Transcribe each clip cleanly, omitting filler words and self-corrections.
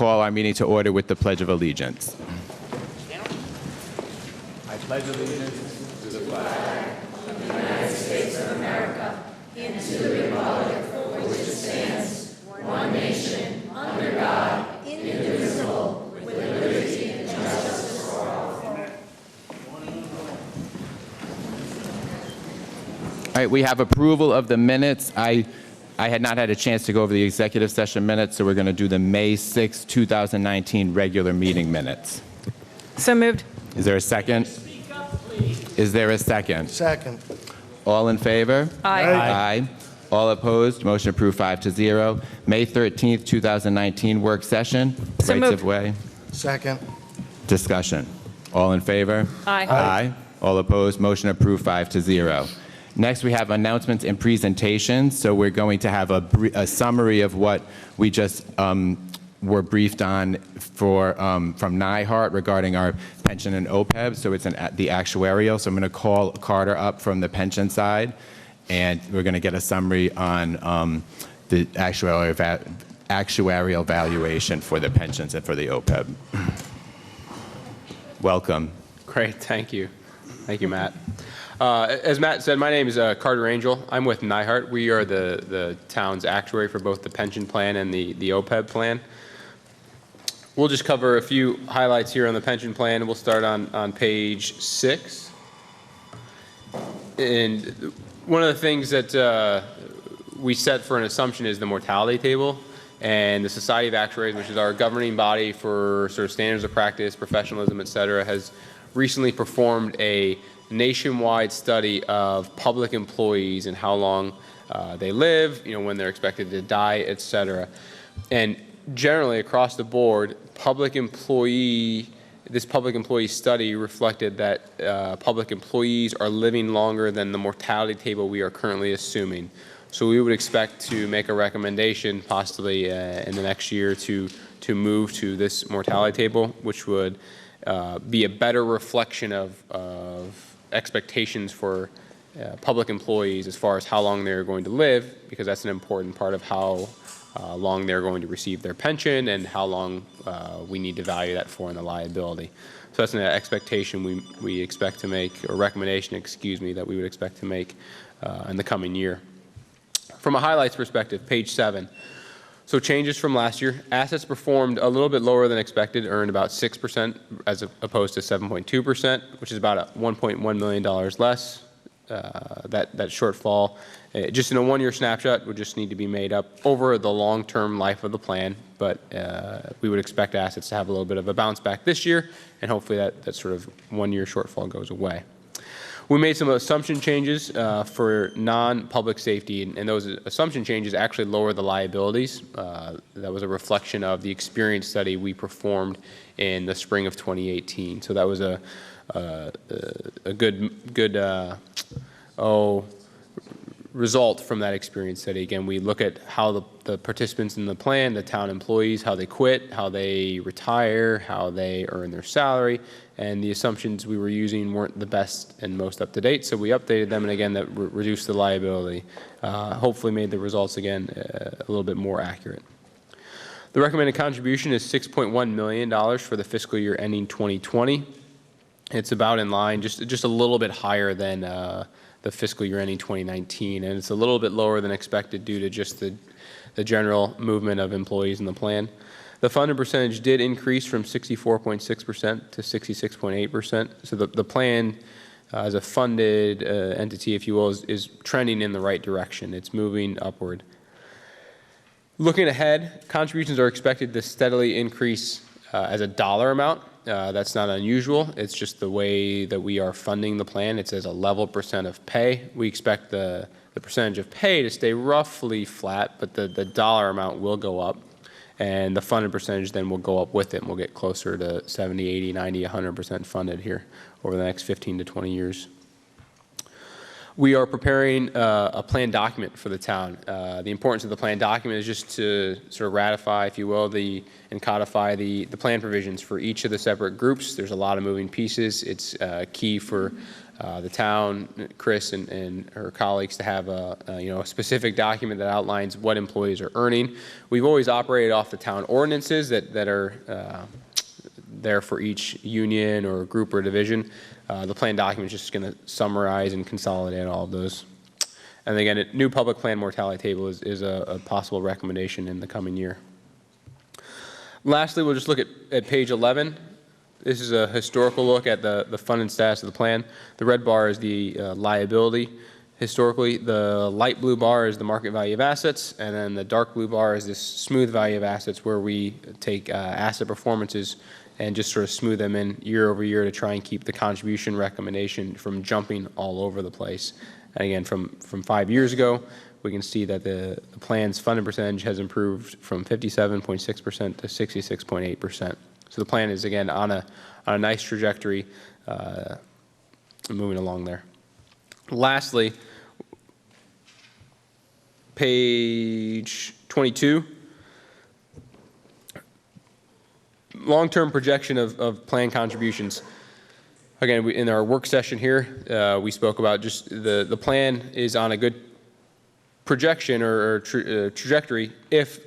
call our meeting to order with the Pledge of Allegiance. I pledge allegiance to the flag of the United States of America and to the republic for which it stands, one nation, under God, indivisible, with liberty and justice for all. All right, we have approval of the minutes. I had not had a chance to go over the executive session minutes, so we're going to do the May 6, 2019 regular meeting minutes. So moved. Is there a second? Is there a second? Second. All in favor? Aye. Aye. All opposed? Motion approved 5-0. May 13th, 2019 work session. So Rights moved. of way. Second. Discussion. All in favor? Aye. Aye. All opposed? Motion approved 5-0. Next, we have announcements and presentations. So we're going to have a summary of what we just were briefed on from NIHART regarding our pension and OPEB. So it's the actuarial. So I'm going to call Carter up from the pension side, and we're going to get a summary on the actuarial valuation for the pensions and for the OPEB. Welcome. Great, thank you. Thank you, Matt. As Matt said, my name is Carter Angel. I'm with NIHART. We are the town's actuary for both the pension plan and the OPEB plan. We'll just cover a few highlights here on the pension plan. We'll start on page 6. And one of the things that we set for an assumption is the mortality table. And the Society of Actuaries, which is our governing body for sort of standards of practice, professionalism, et cetera, has recently performed a nationwide study of public employees and how long they live, when they're expected to die, et cetera. And generally across the board, this public employee study reflected that public employees are living longer than the mortality table we are currently assuming. So we would expect to make a recommendation possibly in the next year to move to this mortality table, which would be a better reflection of expectations for public employees as far as how long they're going to live, because that's an important part of how long they're going to receive their pension and how long we need to value that for in the liability. So that's an expectation we expect to make, or recommendation, that we would expect to make in the coming year. From a highlights perspective, page 7. So changes from last year. Assets performed a little bit lower than expected, earned about 6% as opposed to 7.2%, which is about $1.1 million less. That shortfall, just in a one-year snapshot, would just need to be made up over the long-term life of the plan. But we would expect assets to have a little bit of a bounce back this year, and hopefully that sort of one-year shortfall goes away. We made some assumption changes for non-public safety, and those assumption changes actually lower the liabilities. That was a reflection of the experience study we performed in the spring of 2018. So that was a good result from that experience study. Again, we look at how the participants in the plan, the town employees, how they quit, how they retire, how they earn their salary, and the assumptions we were using weren't the best and most up to date, so we updated them, and again, that reduced the liability. Hopefully made the results again a little bit more accurate. The recommended contribution is $6.1 million for the fiscal year ending 2020. It's about in line, just a little bit higher than the fiscal year ending 2019, and it's a little bit lower than expected due to just the general movement of employees in the plan. The funded percentage did increase from 64.6% to 66.8%. So the plan, as a funded entity, if you will, is trending in the right direction. It's moving upward. Looking ahead, contributions are expected to steadily increase as a dollar amount. That's not unusual. It's just the way that we are funding the plan. It's as a level percent of pay. We expect the percentage of pay to stay roughly flat, but the dollar amount will go up. And the funded percentage then will go up with it, and we'll get closer to 70, 80, 90, 100% funded here over the next 15 to 20 years. We are preparing a plan document for the town. The importance of the plan document is just to sort of ratify, if you will, and codify the plan provisions for each of the separate groups. There's a lot of moving pieces. It's key for the town, Chris and her colleagues, to have a specific document that outlines what employees are earning. We've always operated off the town ordinances that are there for each union or group or division. The plan document is just going to summarize and consolidate all of those. And again, a new public plan mortality table is a possible recommendation in the coming year. Lastly, we'll just look at page 11. This is a historical look at the funding status of the plan. The red bar is the liability. Historically, the light blue bar is the market value of assets, and then the dark blue bar is this smooth value of assets, where we take asset performances and just sort of smooth them in year over year to try and keep the contribution recommendation from jumping all over the place. And again, from 5 years ago, we can see that the plan's funded percentage has improved from 57.6% to 66.8%. So the plan is, again, on a nice trajectory, moving along there. Lastly, page 22. Long-term projection of plan contributions. Again, in our work session here, we spoke about just the plan is on a good projection or trajectory if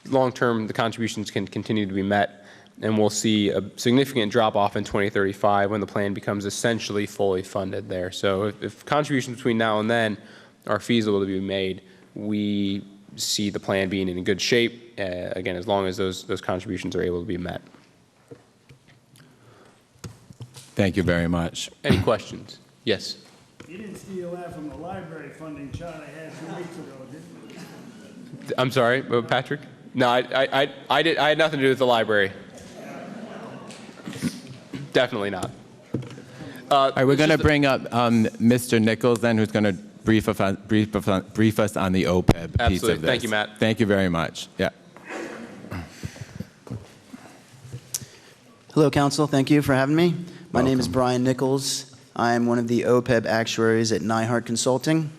long-term the contributions can continue to be met, and we'll see a significant drop-off in 2035 when the plan becomes essentially fully funded there. So if contributions between now and then are feasible to be made, we see the plan being in good shape, again, as long as those contributions are able to be met. Thank you very much. Any questions? Yes. You didn't steal that from the library funding chart I had 2 weeks ago, did you? I'm sorry, Patrick? No, I had nothing to do with the library. Definitely not. All right, we're going to bring up Mr. Nichols then, who's going to brief us on the OPEB piece of Absolutely. this. Thank you, Matt. Thank you very much. Yeah. Hello, Council. Thank you for having me. My name is Brian Nichols. I'm one of the OPEB actuaries at Nyhart Consulting.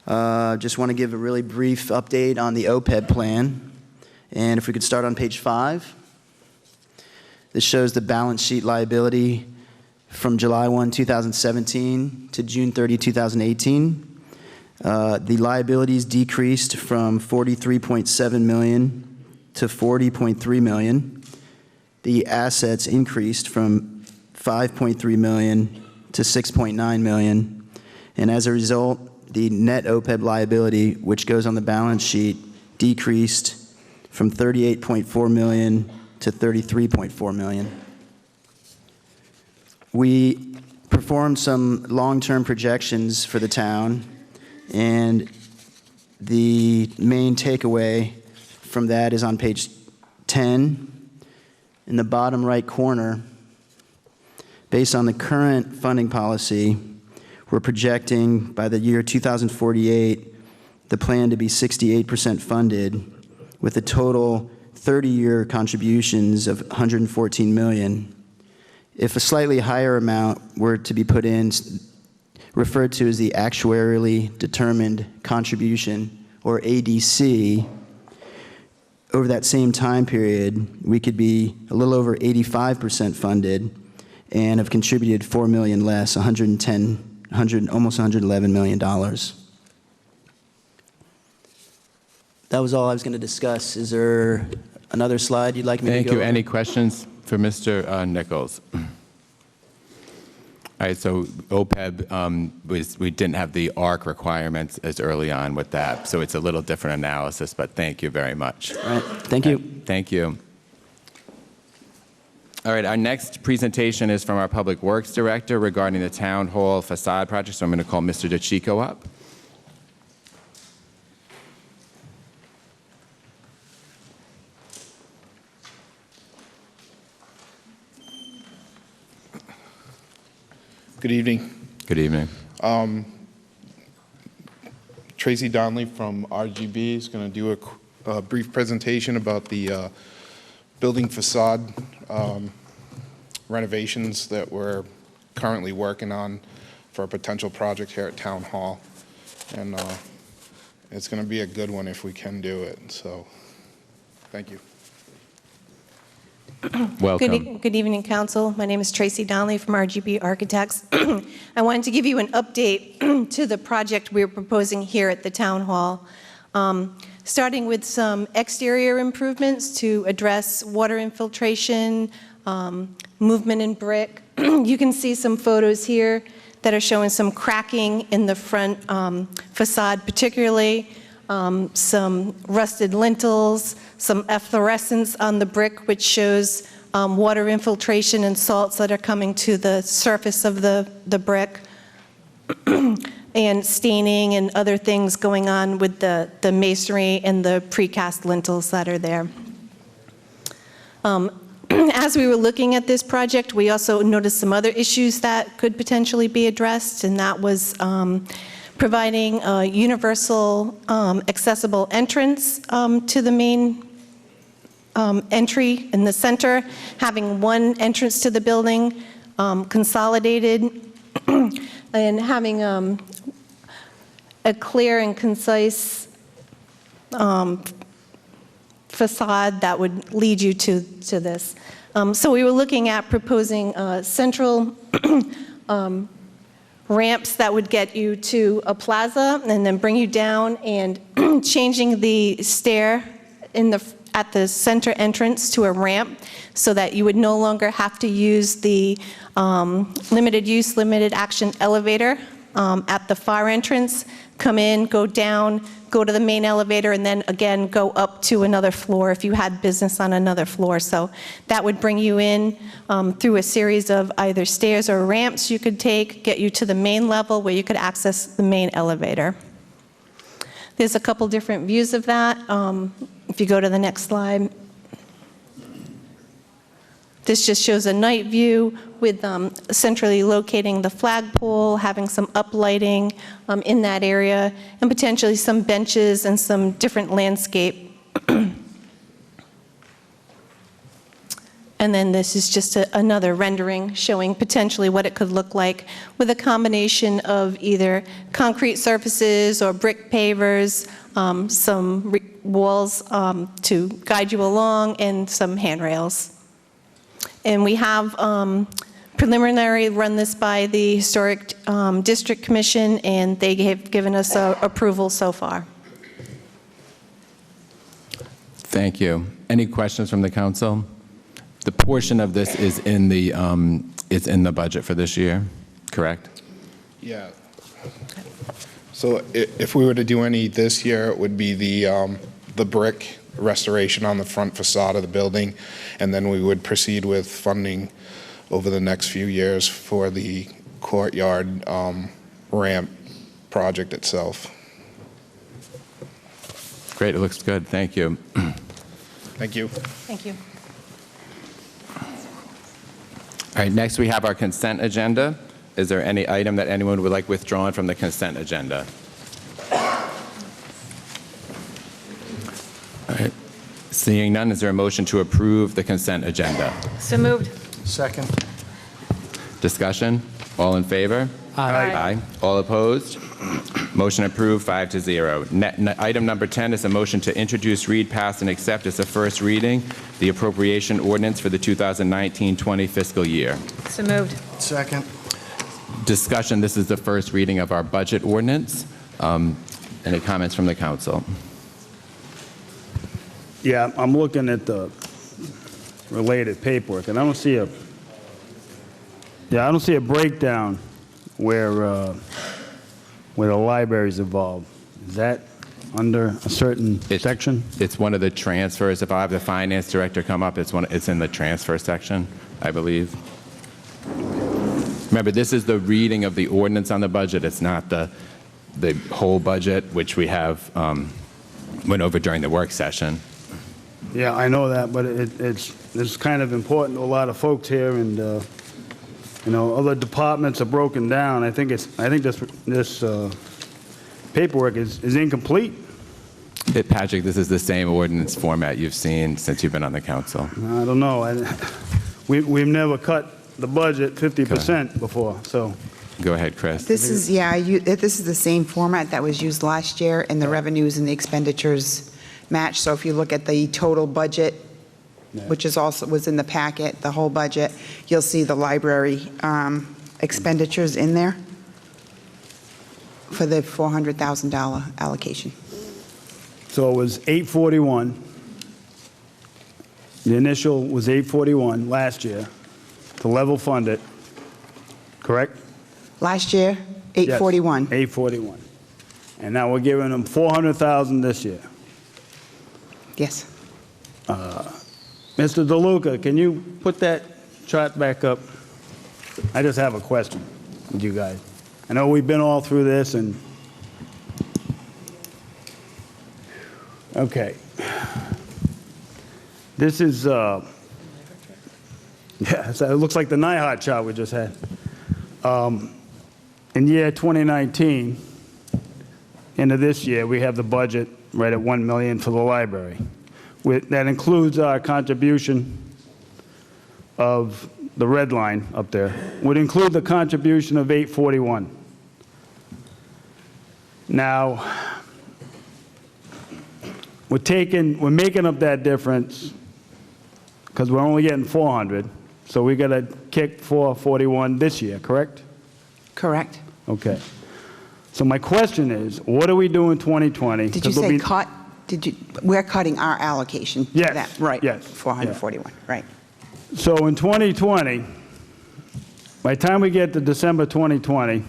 Just want to give a really brief update on the OPEB plan. And if we could start on page 5. This shows the balance sheet liability from July 1, 2017 to June 30, 2018. The liabilities decreased from $43.7 million to $40.3 million. The assets increased from $5.3 million to $6.9 million. And as a result, the net OPEB liability, which goes on the balance sheet, decreased from $38.4 million to $33.4 million. We performed some long-term projections for the town, and the main takeaway from that is on page 10. In the bottom right corner, based on the current funding policy, we're projecting by the year 2048 the plan to be 68% funded with a total 30-year contributions of $114 million. If a slightly higher amount were to be put in, referred to as the actuarially determined contribution, or ADC, over that same time period, we could be a little over 85% funded and have contributed $4 million less, almost $111 million. That was all I was going to discuss. Is there another slide you'd like me to go Thank you. over? Any questions for Mr. Nichols? All right, so OPEB, we didn't have the ARC requirements as early on with that, so it's a little different analysis, but thank you very much. All right, thank you. Thank you. All right, our next presentation is from our Public Works Director regarding the Town Hall facade project, so I'm going to call Mr. DeCicco up. Good evening. Good evening. Tracy Donnelly from RGB is going to do a brief presentation about the building facade renovations that we're currently working on for a potential project here at Town Hall. And it's going to be a good one if we can do it. So, thank you. Welcome. Good evening, Council. My name is Tracy Donnelly from RGB Architects. I wanted to give you an update to the project we're proposing here at the Town Hall, starting with some exterior improvements to address water infiltration, movement in brick. You can see some photos here that are showing some cracking in the front facade particularly, some rusted lintels, some efflorescence on the brick, which shows water infiltration and salts that are coming to the surface of the brick, and staining and other things going on with the masonry and the precast lintels that are there. As we were looking at this project, we also noticed some other issues that could potentially be addressed, and that was providing a universal accessible entrance to the main entry in the center, having one entrance to the building, consolidated, and having a clear and concise facade that would lead you to this. So we were looking at proposing central ramps that would get you to a plaza and then bring you down, and changing the stair at the center entrance to a ramp so that you would no longer have to use the limited use, limited action elevator at the far entrance, come in, go down, go to the main elevator, and then again go up to another floor if you had business on another floor. So that would bring you in through a series of either stairs or ramps you could take, get you to the main level where you could access the main elevator. There's a couple different views of that. If you go to the next slide. This just shows a night view with centrally locating the flagpole, having some uplighting in that area, and potentially some benches and some different landscape. And then this is just another rendering showing potentially what it could look like with a combination of either concrete surfaces or brick pavers, some walls to guide you along, and some handrails. And we have preliminary run this by the Historic District Commission, and they have given us approval so far. Thank you. Any questions from the council? The portion of this is in the budget for this year, correct? Yeah. So if we were to do any this year, it would be the brick restoration on the front facade of the building, and then we would proceed with funding over the next few years for the courtyard ramp project itself. Great, it looks good. Thank you. Thank you. Thank you. All right, next we have our consent agenda. Is there any item that anyone would like withdrawn from the consent agenda? All right. Seeing none, is there a motion to approve the consent agenda? So moved. Second. Discussion? All in favor? Aye. Aye. All opposed? Motion approved, 5-0. Item number 10 is a motion to introduce, read, pass, and accept as a first reading the appropriation ordinance for the 2019-20 fiscal year. So moved. Second. Discussion, this is the first reading of our budget ordinance. Any comments from the council? Yeah, I'm looking at the related paperwork, and I don't see a breakdown where the library's involved. Is that under a certain section? It's one of the transfers. If I have the finance director come up, it's in the transfer section, I believe. Remember, this is the reading of the ordinance on the budget. It's not the whole budget, which we have went over during the work session. Yeah, I know that, but it's kind of important to a lot of folks here, and other departments are broken down. I think this paperwork is incomplete. Patrick, this is the same ordinance format you've seen since you've been on the council. I don't know. We've never cut the budget 50% before, so Go ahead, Chris. This is, this is the same format that was used last year, and the revenues and the expenditures match. So if you look at the total budget, which is also, was in the packet, the whole budget, you'll see the library expenditures in there for the $400,000 allocation. So it was 841. The initial was 841 last year to level fund it, correct? Last year, Yes, 841. 841. And now we're giving them 400,000 this year. Yes. Mr. DeLuca, can you put that chart back up? I just have a question with you guys. I know we've been all through this and, okay. This is, yeah, so it looks like the NIHOT chart we just had. In year 2019, into this year, we have the budget right at $1 million for the library. That includes our contribution of the red line up there, would include the contribution of 841. Now, we're making up that difference because we're only getting 400, so we got to kick 441 this year, correct? Correct. Okay. So my question is, what do we do in 2020? Did you say cut? We're cutting our allocation? to Yes, that, right. yes, 441, right. So in 2020, by the time we get to December 2020,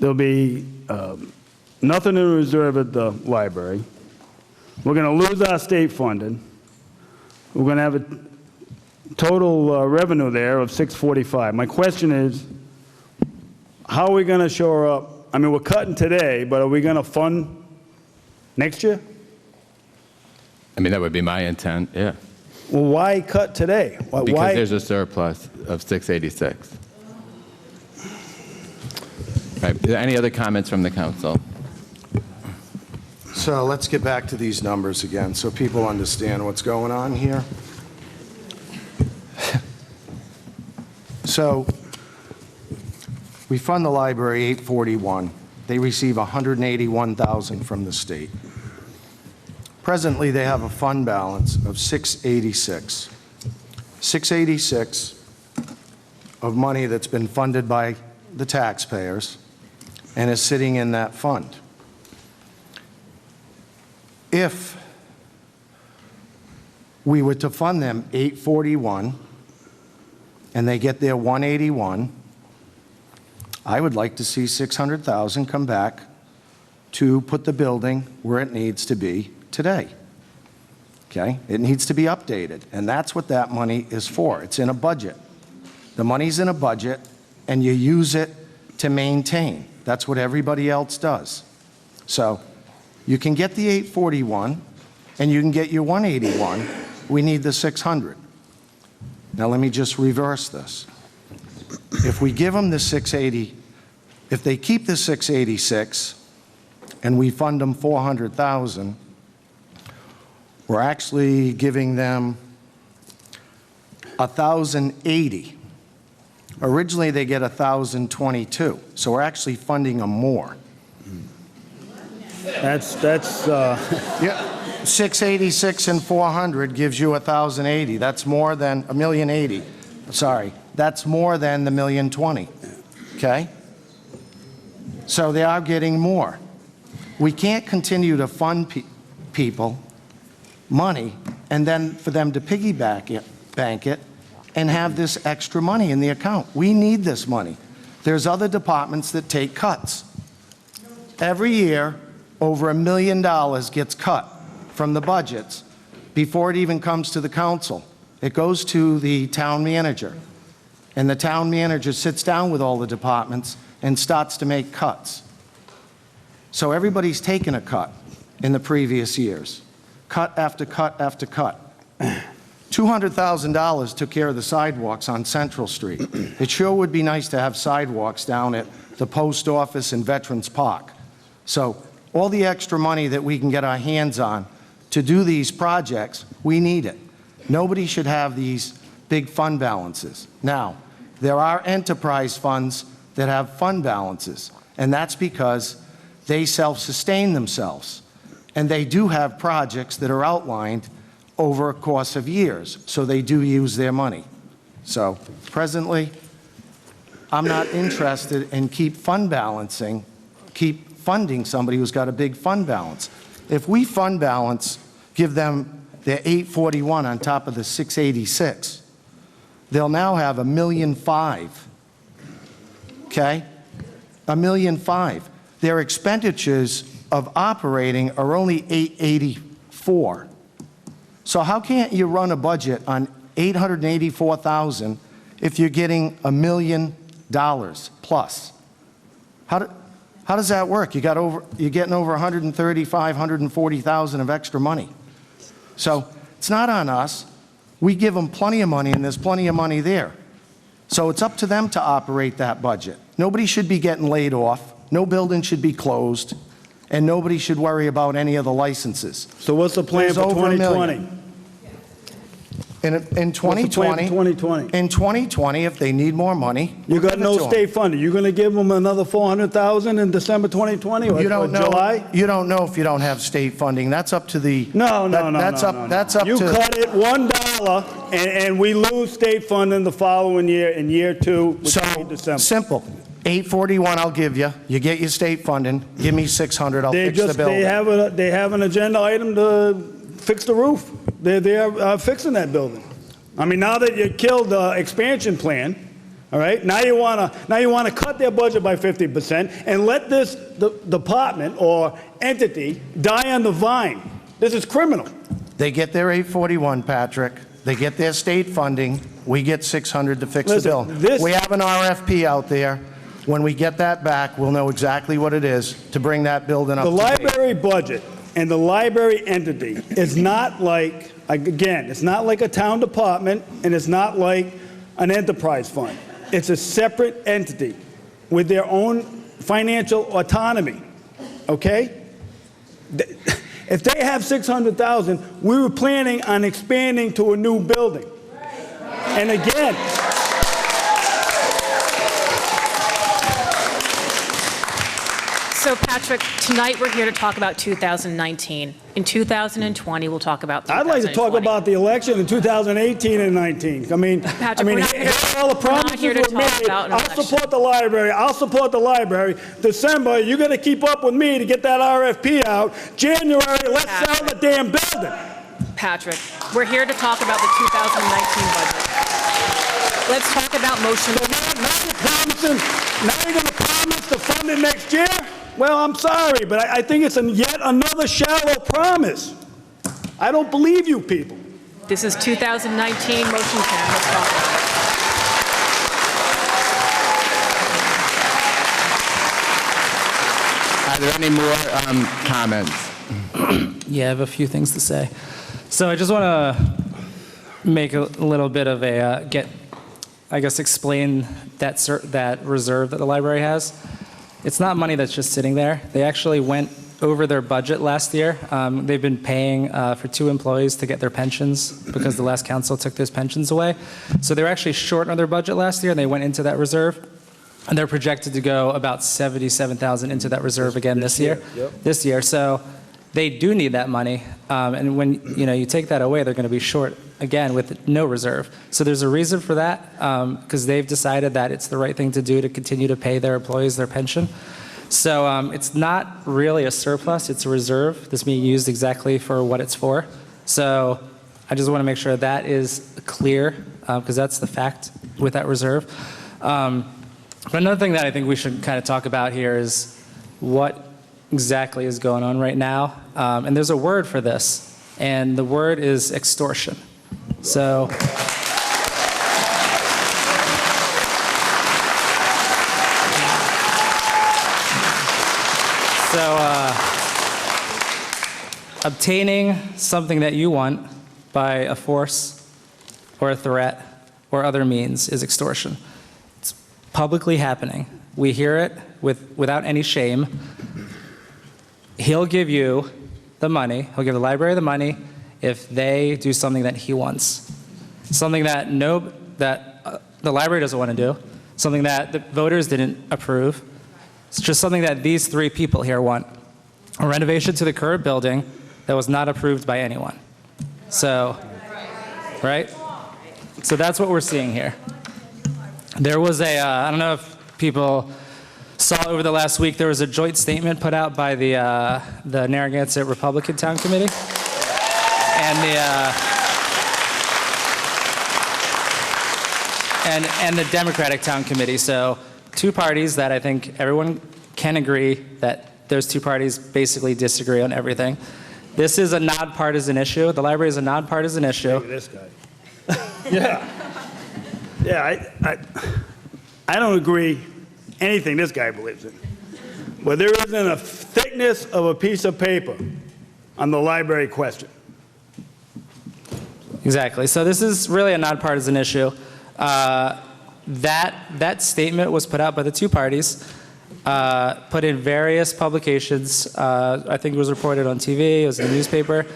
there'll be nothing in reserve at the library. We're going to lose our state funding. We're going to have a total revenue there of 645. My question is, how are we going to shore up? I mean, we're cutting today, but are we going to fund next year? I mean, that would be my intent, yeah. Well, why cut today? Because there's a surplus of 686. Right. Any other comments from the council? So let's get back to these numbers again so people understand what's going on here. So we fund the library 841. They receive 181,000 from the state. Presently, they have a fund balance of 686. 686 of money that's been funded by the taxpayers and is sitting in that fund. If we were to fund them 841 and they get their 181, I would like to see 600,000 come back to put the building where it needs to be today. Okay? It needs to be updated, and that's what that money is for. It's in a budget. The money's in a budget, and you use it to maintain. That's what everybody else does. So you can get the 841, and you can get your 181. We need the 600. Now let me just reverse this. If we give them the 680, if they keep the 686, and we fund them 400,000, we're actually giving them 1,080. Originally, they get 1,022, so we're actually funding them more. That's Yeah, 686 and 400 gives you 1,080. That's more than $1,080,000. Sorry, that's more than the $1,020,000. Okay? So they are getting more. We can't continue to fund people money and then for them to bank it and have this extra money in the account. We need this money. There's other departments that take cuts. Every year, over $1 million gets cut from the budgets before it even comes to the council. It goes to the town manager, and the town manager sits down with all the departments and starts to make cuts. So everybody's taken a cut in the previous years. Cut after cut after cut. $200,000 took care of the sidewalks on Central Street. It sure would be nice to have sidewalks down at the post office and Veterans Park. So all the extra money that we can get our hands on to do these projects, we need it. Nobody should have these big fund balances. Now, there are enterprise funds that have fund balances, and that's because they self-sustain themselves. And they do have projects that are outlined over a course of years, so they do use their money. So presently, I'm not interested in keep funding somebody who's got a big fund balance. If we fund balance, give them their 841 on top of the 686, they'll now have $1.5 million, okay? $1.5 million. Their expenditures of operating are only 884. So how can't you run a budget on 884,000 if you're getting $1 million plus? How does that work? You're getting over 135, 140,000 of extra money. So it's not on us. We give them plenty of money, and there's plenty of money there. So it's up to them to operate that budget. Nobody should be getting laid off. No building should be closed, and nobody should worry about any of the licenses. So what's the plan There's for over $1 2020? million. In What's the plan 2020, for 2020? in 2020, if they need more money, You we'll got give it no to 'em. state funding. You're going to give them another 400,000 in December 2020 or You don't know. July? You don't know if you don't have state funding. That's up to the. No. That's up. That's up You to. cut it $1 and we lose state funding the following year in year 2, which will be So December. simple. 841, I'll give you. You get your state funding. Give me 600. I'll fix the building. They have an agenda item to fix the roof. They're fixing that building. I mean, now that you killed the expansion plan, all right, now you want to cut their budget by 50% and let this department or entity die on the vine. This is criminal. They get their 841, Patrick. They get their state funding. We get 600 to fix the Listen, bill. this- We have an RFP out there. When we get that back, we'll know exactly what it is to bring that building up The to date. library budget and the library entity is not like, again, it's not like a town department, and it's not like an enterprise fund. It's a separate entity with their own financial autonomy, okay? If they have 600,000, we were planning on expanding to a new building. And again, So Patrick, tonight we're here to talk about 2019. In 2020, we'll talk about I'd like to talk about the election in 2018 and 19. I mean, Patrick, we're not here to- here are all the we're not promises here to were talk made. about an I'll election. support the library. I'll support the library. December, you're going to keep up with me to get that RFP out. January, let's sell the damn building. Patrick, we're here to talk about the 2019 budget. Let's talk about motion. Now you're going to promise to fund it next year? Well, I'm sorry, but I think it's yet another shallow promise. I don't believe you people. This is 2019, motion 10. Let's talk about it. Are there any more comments? Yeah, I have a few things to say. So I just want to make a little bit of a, explain that reserve that the library has. It's not money that's just sitting there. They actually went over their budget last year. They've been paying for 2 employees to get their pensions because the last council took those pensions away. So they were actually short on their budget last year, and they went into that reserve. And they're projected to go about 77,000 into that reserve again this year. This year. So they do need that money. And when you take that away, they're going to be short again with no reserve. So there's a reason for that because they've decided that it's the right thing to do to continue to pay their employees their pension. So it's not really a surplus, it's a reserve that's being used exactly for what it's for. So I just want to make sure that is clear because that's the fact with that reserve. But another thing that I think we should kind of talk about here is what exactly is going on right now. And there's a word for this, and the word is extortion. So obtaining something that you want by a force or a threat or other means is extortion. It's publicly happening. We hear it without any shame. He'll give you the money, he'll give the library the money if they do something that he wants. Something that the library doesn't want to do, something that the voters didn't approve. It's just something that these three people here want. A renovation to the current building that was not approved by anyone. So, right? So that's what we're seeing here. There was I don't know if people saw over the last week, there was a joint statement put out by the Narragansett Republican Town Committee and the Democratic Town Committee. So two parties that I think everyone can agree that those two parties basically disagree on everything. This is a nonpartisan issue. The library is a nonpartisan issue. Look at this guy. Yeah, I don't agree anything this guy believes in. But there isn't a thickness of a piece of paper on the library question. Exactly. So this is really a nonpartisan issue. That statement was put out by the two parties, put in various publications. I think it was reported on TV, it was in the newspaper,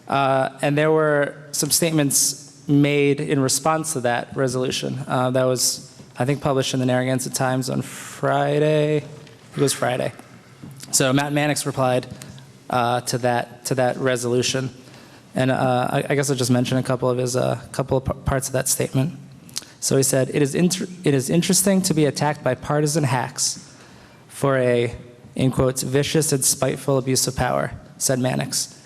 and there were some statements made in response to that resolution. That was, I think, published in the Narragansett Times on Friday. It was Friday. So Matt Mannix replied to that resolution, and I guess I'll just mention a couple of parts of that statement. So he said, it is interesting to be attacked by partisan hacks for a, in quotes, vicious and spiteful abuse of power, said Mannix.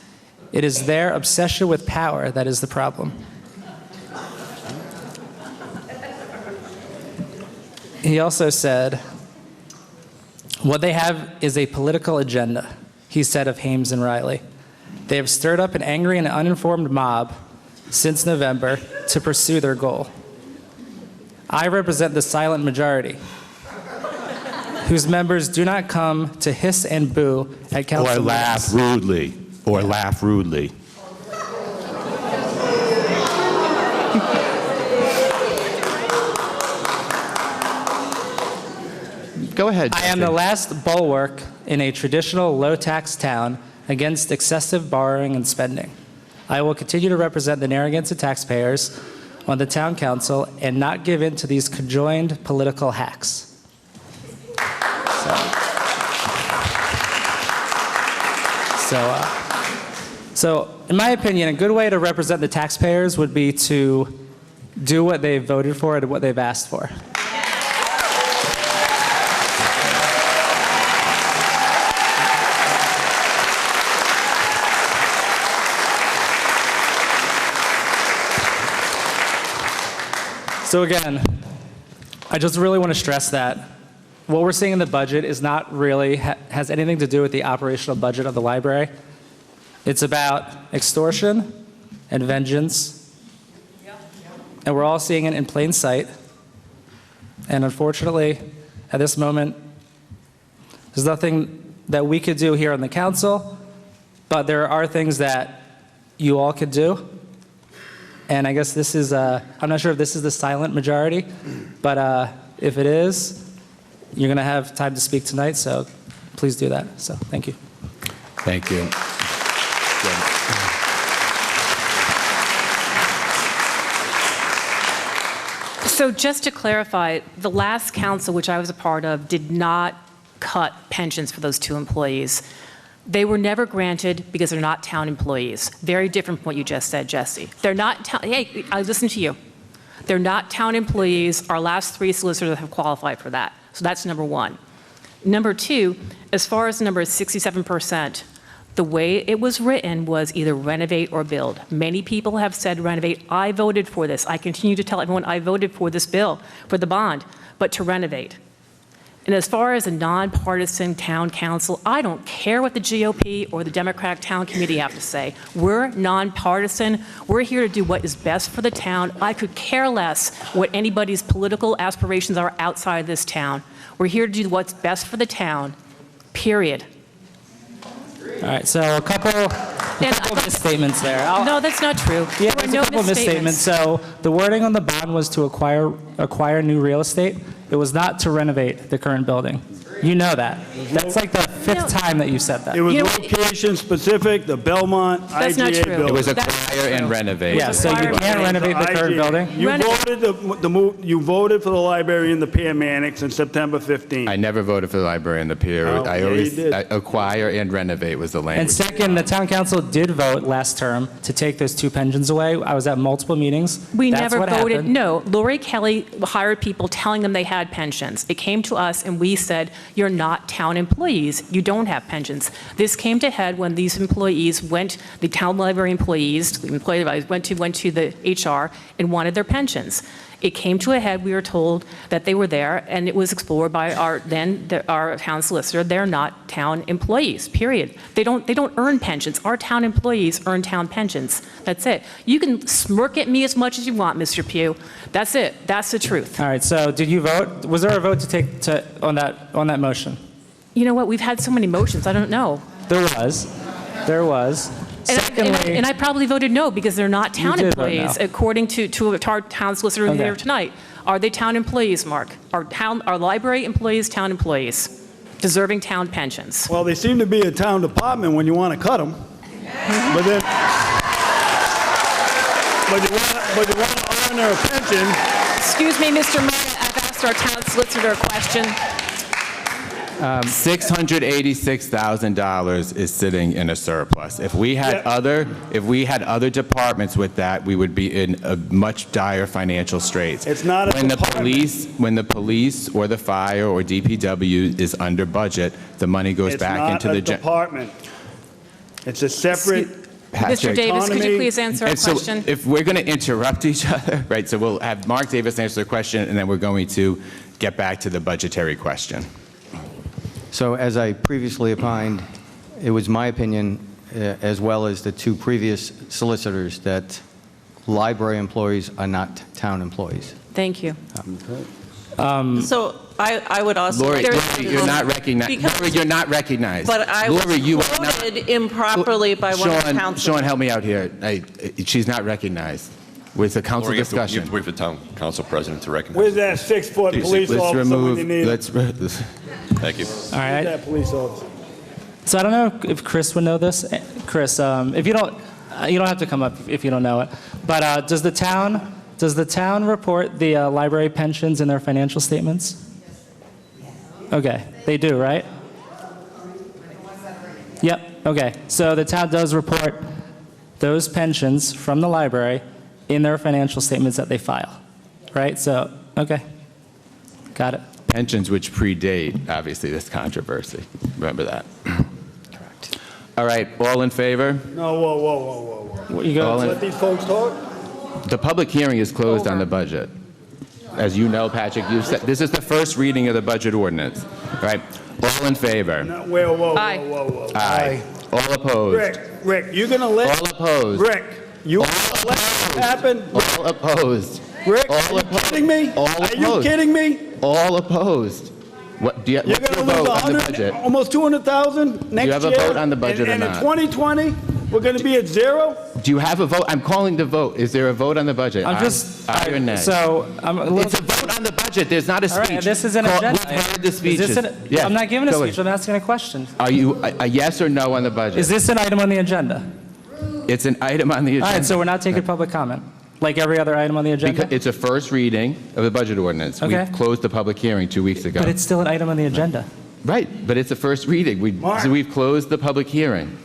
It is their obsession with power that is the problem. He also said, what they have is a political agenda, he said of Hames and Riley. They have stirred up an angry and uninformed mob since November to pursue their goal. I represent the silent majority, whose members do not come to hiss and boo at council Or laugh rudely. Or laugh rudely. Go ahead. I am the last bulwark in a traditional low-tax town against excessive borrowing and spending. I will continue to represent the Narragansett taxpayers on the town council and not give in to these conjoined political hacks. So, in my opinion, a good way to represent the taxpayers would be to do what they voted for and what they've asked for. So again, I just really want to stress that what we're seeing in the budget is not really has anything to do with the operational budget of the library. It's about extortion and vengeance, and we're all seeing it in plain sight. And unfortunately, at this moment, there's nothing that we could do here on the council, but there are things that you all could do. And I guess this is, I'm not sure if this is the silent majority, but if it is, you're going to have time to speak tonight, so please do that. So thank you. Thank you. So just to clarify, the last council, which I was a part of, did not cut pensions for those two employees. They were never granted because they're not town employees. Very different from what you just said, Jesse. They're not town, hey, I listen to you. They're not town employees. Our last three solicitors have qualified for that. So that's number one. Number two, as far as the number of 67%, the way it was written was either renovate or build. Many people have said renovate. I voted for this. I continue to tell everyone I voted for this bill, for the bond, but to renovate. And as far as a nonpartisan town council, I don't care what the GOP or the Democratic Town Committee have to say. We're nonpartisan. We're here to do what is best for the town. I could care less what anybody's political aspirations are outside this town. We're here to do what's best for the town, period. All right, so a couple misstatements there. No, that's not true. Yeah, There were there's no a couple misstatements. So the wording on the bond was to acquire new real estate. It was not to renovate the current building. You know that. That's like the fifth time that you said that. It was You know- location-specific, the Belmont That's not IGA true. building. It was That's acquire and true. renovate. Yeah, so you can't renovate the current IGA. building? You Renovate. you voted for the library in the Pier Annex on September 15th. I never voted for the library in the pier. Oh, I yeah, always, you did. acquire and renovate was the And language. second, the town council did vote last term to take those 2 pensions away. I was at multiple meetings. We That's never what voted, happened. no. Lori Kelly hired people telling them they had pensions. It came to us and we said, you're not town employees. You don't have pensions. This came to head when these employees the town library employees, the employee advisors went to the HR and wanted their pensions. It came to a head, we were told that they were there, and it was explored by our town solicitor. They're not town employees, period. They don't earn pensions. Our town employees earn town pensions. That's it. You can smirk at me as much as you want, Mr. Pugh. That's it. That's the truth. All right, so did you vote? Was there a vote on that motion? You know what? We've had so many motions, I don't know. There was. Secondly, And I probably voted no because they're not town You did vote employees, no. according to our town solicitor Okay. here tonight. Are they town employees, Mark? Are library employees town employees, deserving town pensions? Well, they seem to be a town department when you want to cut them. But then, but you want to earn their pension. Excuse me, Mr. Mayor, I've asked our town solicitor a question. $686,000 is sitting in a surplus. If we had other departments with that, we would be in a much dire financial straits. It's not a department. When the police or the fire or DPW is under budget, the money goes It's back not into a the department. It's a separate. Mr. Davis, could you Economy. please answer a And so question? if we're going to interrupt each other, right, so we'll have Mark Davis answer the question, and then we're going to get back to the budgetary question. So as I previously opined, it was my opinion, as well as the 2 previous solicitors, that library employees are not town employees. Thank you. So I would also. Lori, There's- you're not recognized. Because- Lori, you're not recognized. But I was Lori, you are not- quoted improperly by one of the councilors. Sean, help me out here. She's not recognized. It's a council Or you have discussion. to wait for the town council president to recognize. Where's that 6-foot police Let's officer when remove, you need him? Thank you. all Where's right. that police officer? So I don't know if Chris would know this. Chris, if you don't have to come up if you don't know it. But does the town report the library pensions in their financial statements? Okay, they do, right? Yep. Okay. So the town does report those pensions from the library in their financial statements that they file, right? So, okay, got it. Pensions which predate, obviously, this controversy. Remember that. Correct. All right, all in favor? No, whoa. You go. Let these folks talk? The public hearing is closed on the budget. As you know, Patrick, you said, this is the first reading of the budget ordinance, right? All in favor? No, whoa. Aye. Aye. All opposed? Rick, you gonna let? All opposed? Rick, you gonna let this happen? All opposed? Rick, All are you opposed? kidding me? All Are you opposed? kidding me? All opposed? What, do you, You're what's your gonna lose vote on the 100, budget? almost 200,000 next year? have a vote on the budget or And not? in 2020, we're gonna be at zero? Do you have a vote? I'm calling the vote. Is there a vote on the budget? I'm Aye. just, Aye or nay? so, I'm a little. It's a vote on the budget. There's not a All speech. right, this is an Call- agenda. We've heard the Is speeches. this Yeah, I'm not giving a go speech, ahead. I'm asking a question. Are you a yes or no on the budget? Is this an item on the agenda? It's an item on the agenda. All right, so we're not taking public comment, like every other item on the agenda? Because it's a first reading of the budget ordinance. Okay. We closed the public hearing 2 weeks ago. But it's still an item on the agenda. Right, but it's a first reading. Mark. So we've closed the public hearing.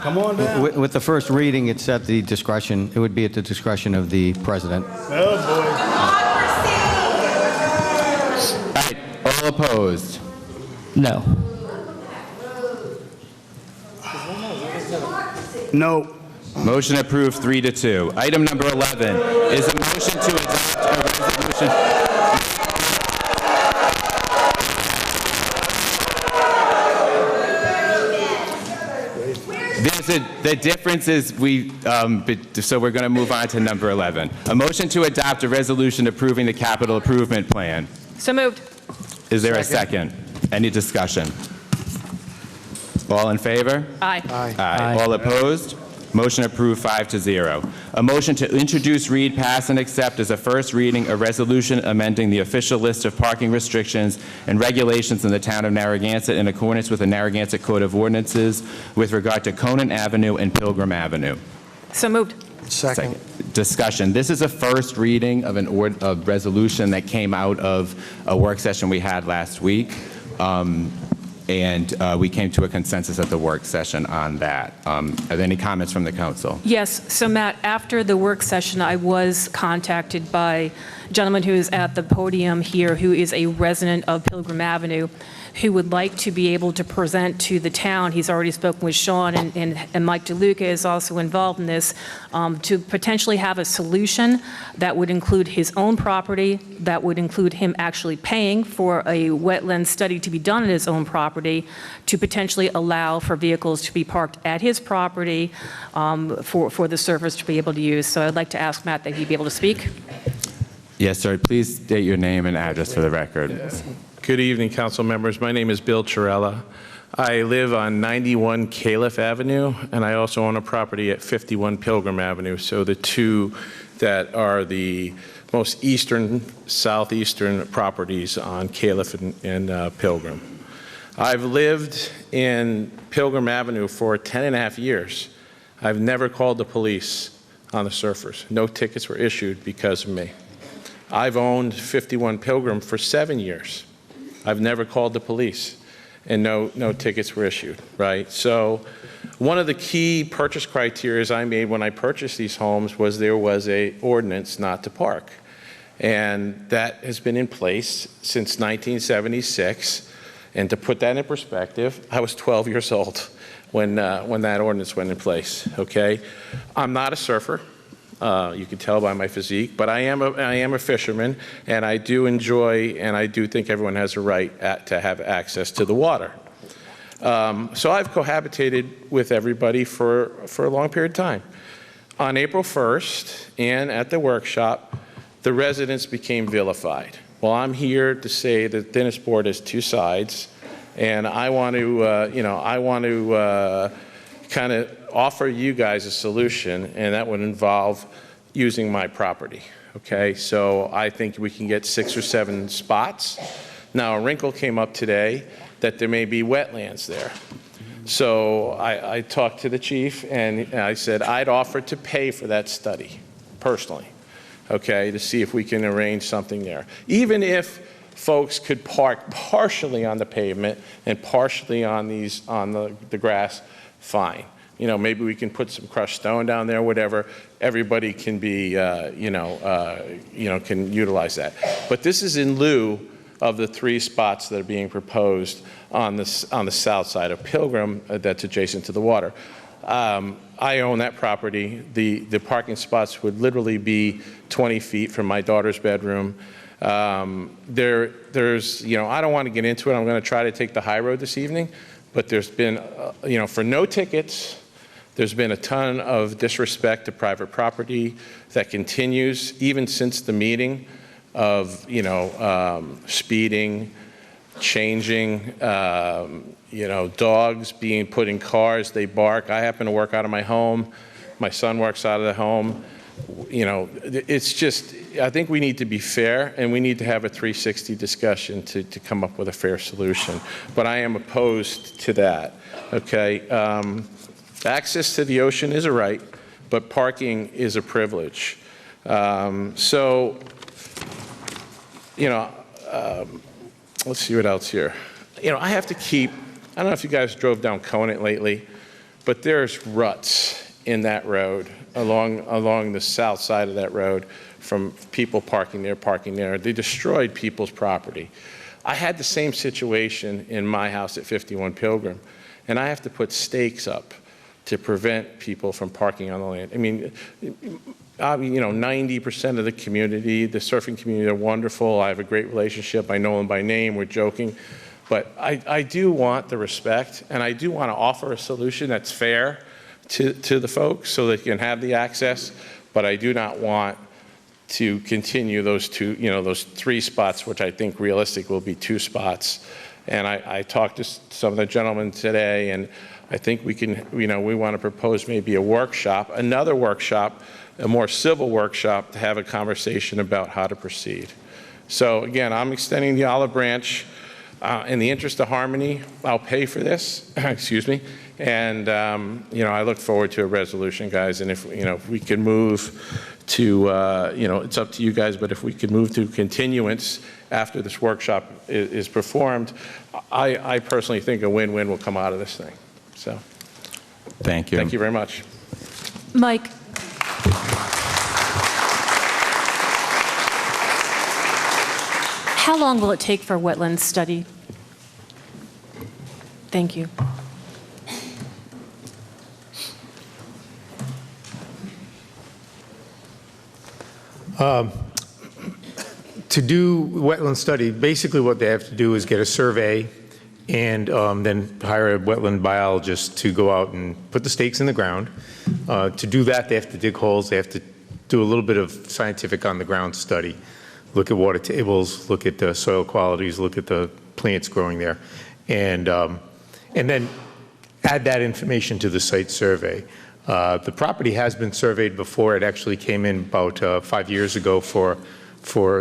Come on down. With the first reading, it's at the discretion, it would be at the discretion of the president. Oh, All right, all opposed? No. boy. No. Motion approved 3-2. Item number 11 is a motion to adopt a resolution. The difference is so we're going to move on to number 11. A motion to adopt a resolution approving the capital improvement plan. So moved. Is there a second? Any discussion? All in favor? Aye. Aye. All opposed? Motion approved 5-0. A motion to introduce, read, pass, and accept as a first reading a resolution amending the official list of parking restrictions and regulations in the town of Narragansett in accordance with the Narragansett Code of Ordinances with regard to Conan Avenue and Pilgrim Avenue. So moved. Second. Discussion. This is a first reading of a resolution that came out of a work session we had last week. And we came to a consensus at the work session on that. Are there any comments from the council? Yes, so Matt, after the work session, I was contacted by a gentleman who is at the podium here, who is a resident of Pilgrim Avenue, who would like to be able to present to the town. He's already spoken with Sean, and Mike DeLuca is also involved in this, to potentially have a solution that would include his own property, that would include him actually paying for a wetland study to be done on his own property, to potentially allow for vehicles to be parked at his property for the surface to be able to use. So I'd like to ask Matt that he be able to speak. Yes, sir. Please state your name and address for the record. Good evening, council members. My name is Bill Chirella. I live on 91 Caliph Avenue, and I also own a property at 51 Pilgrim Avenue. So the two that are the most eastern, southeastern properties on Caliph and Pilgrim. I've lived in Pilgrim Avenue for 10 and a half years. I've never called the police on the surfers. No tickets were issued because of me. I've owned 51 Pilgrim for 7 years. I've never called the police, and no tickets were issued, right? So one of the key purchase criteria I made when I purchased these homes was there was a ordinance not to park. And that has been in place since 1976. And to put that in perspective, I was 12 years old when that ordinance went in place, okay? I'm not a surfer. You can tell by my physique, but I am a fisherman, and I do enjoy, and I do think everyone has a right to have access to the water. So I've cohabitated with everybody for a long period of time. On April 1st, and at the workshop, the residents became vilified. Well, I'm here to say that the tennis board has two sides, and I want to, kind of offer you guys a solution, and that would involve using my property, okay? So I think we can get 6 or 7 spots. Now, a wrinkle came up today that there may be wetlands there. So I talked to the chief, and I said I'd offer to pay for that study, personally, okay, to see if we can arrange something there. Even if folks could park partially on the pavement and partially on the grass, fine. You know, maybe we can put some crushed stone down there, whatever. Everybody can be, can utilize that. But this is in lieu of the 3 spots that are being proposed on the south side of Pilgrim that's adjacent to the water. I own that property. The parking spots would literally be 20 feet from my daughter's bedroom. There's, I don't want to get into it. I'm going to try to take the high road this evening. But there's been, for no tickets, there's been a ton of disrespect to private property that continues even since the meeting of, speeding, changing, dogs being put in cars, they bark. I happen to work out of my home. My son works out of the home. It's just, I think we need to be fair, and we need to have a 360 discussion to come up with a fair solution. But I am opposed to that, okay? Access to the ocean is a right, but parking is a privilege. Let's see what else here. I have to keep, I don't know if you guys drove down Conant lately, but there's ruts in that road, along the south side of that road, from people parking there. They destroyed people's property. I had the same situation in my house at 51 Pilgrim, and I have to put stakes up to prevent people from parking on the land. I mean, 90% of the community, the surfing community, are wonderful. I have a great relationship. I know them by name. We're joking. But I do want the respect, and I do want to offer a solution that's fair to the folks so they can have the access, but I do not want to continue those 3 spots, which I think realistic will be 2 spots. And I talked to some of the gentlemen today, and I think we can, we want to propose maybe a workshop, another workshop, a more civil workshop to have a conversation about how to proceed. So again, I'm extending the olive branch. In the interest of harmony, I'll pay for this, excuse me. And, I look forward to a resolution, guys. And if we can move to, it's up to you guys, but if we could move to continuance after this workshop is performed, I personally think a win-win will come out of this thing. So, Thank you. thank you very much. Mike? How long will it take for a wetlands study? Thank you. To do wetland study, basically what they have to do is get a survey and then hire a wetland biologist to go out and put the stakes in the ground. To do that, they have to dig holes. They have to do a little bit of scientific on-the-ground study. Look at water tables, look at the soil qualities, look at the plants growing there, and then add that information to the site survey. The property has been surveyed before. It actually came in about 5 years ago for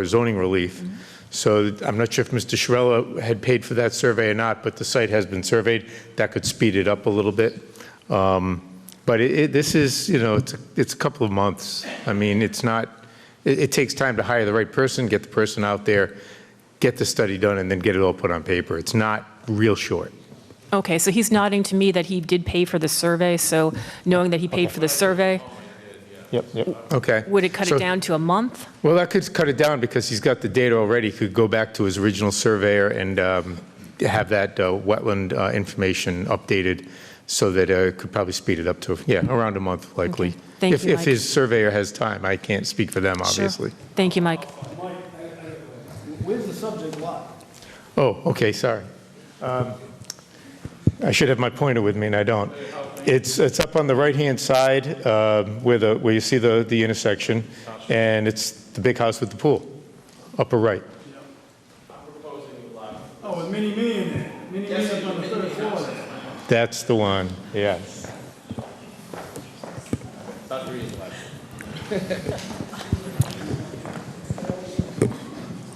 zoning relief. Mm-hmm. So I'm not sure if Mr. Shirella had paid for that survey or not, but the site has been surveyed. That could speed it up a little bit. But this is, it's a couple of months. I mean, it's not. It takes time to hire the right person, get the person out there, get the study done, and then get it all put on paper. It's not real short. Okay, so he's nodding to me that he did pay for the survey, so knowing that he paid for the survey, Yep. Okay. would it cut it down to a month? Well, that could cut it down because he's got the data already. He could go back to his original surveyor and have that wetland information updated so that it could probably speed it up to, around a month likely. Okay. Thank you, If Mike. his surveyor has time. I can't speak for them, obviously. Sure. Thank you, Mike. Mike, where's the subject lot? Oh, okay, sorry. I should have my pointer with me, and I don't. It's up on the right-hand side where you see the intersection, and it's the big house with the pool, upper right. Oh, with Mini Me in there. Mini Me's up on the third floor there. That's the one, yes.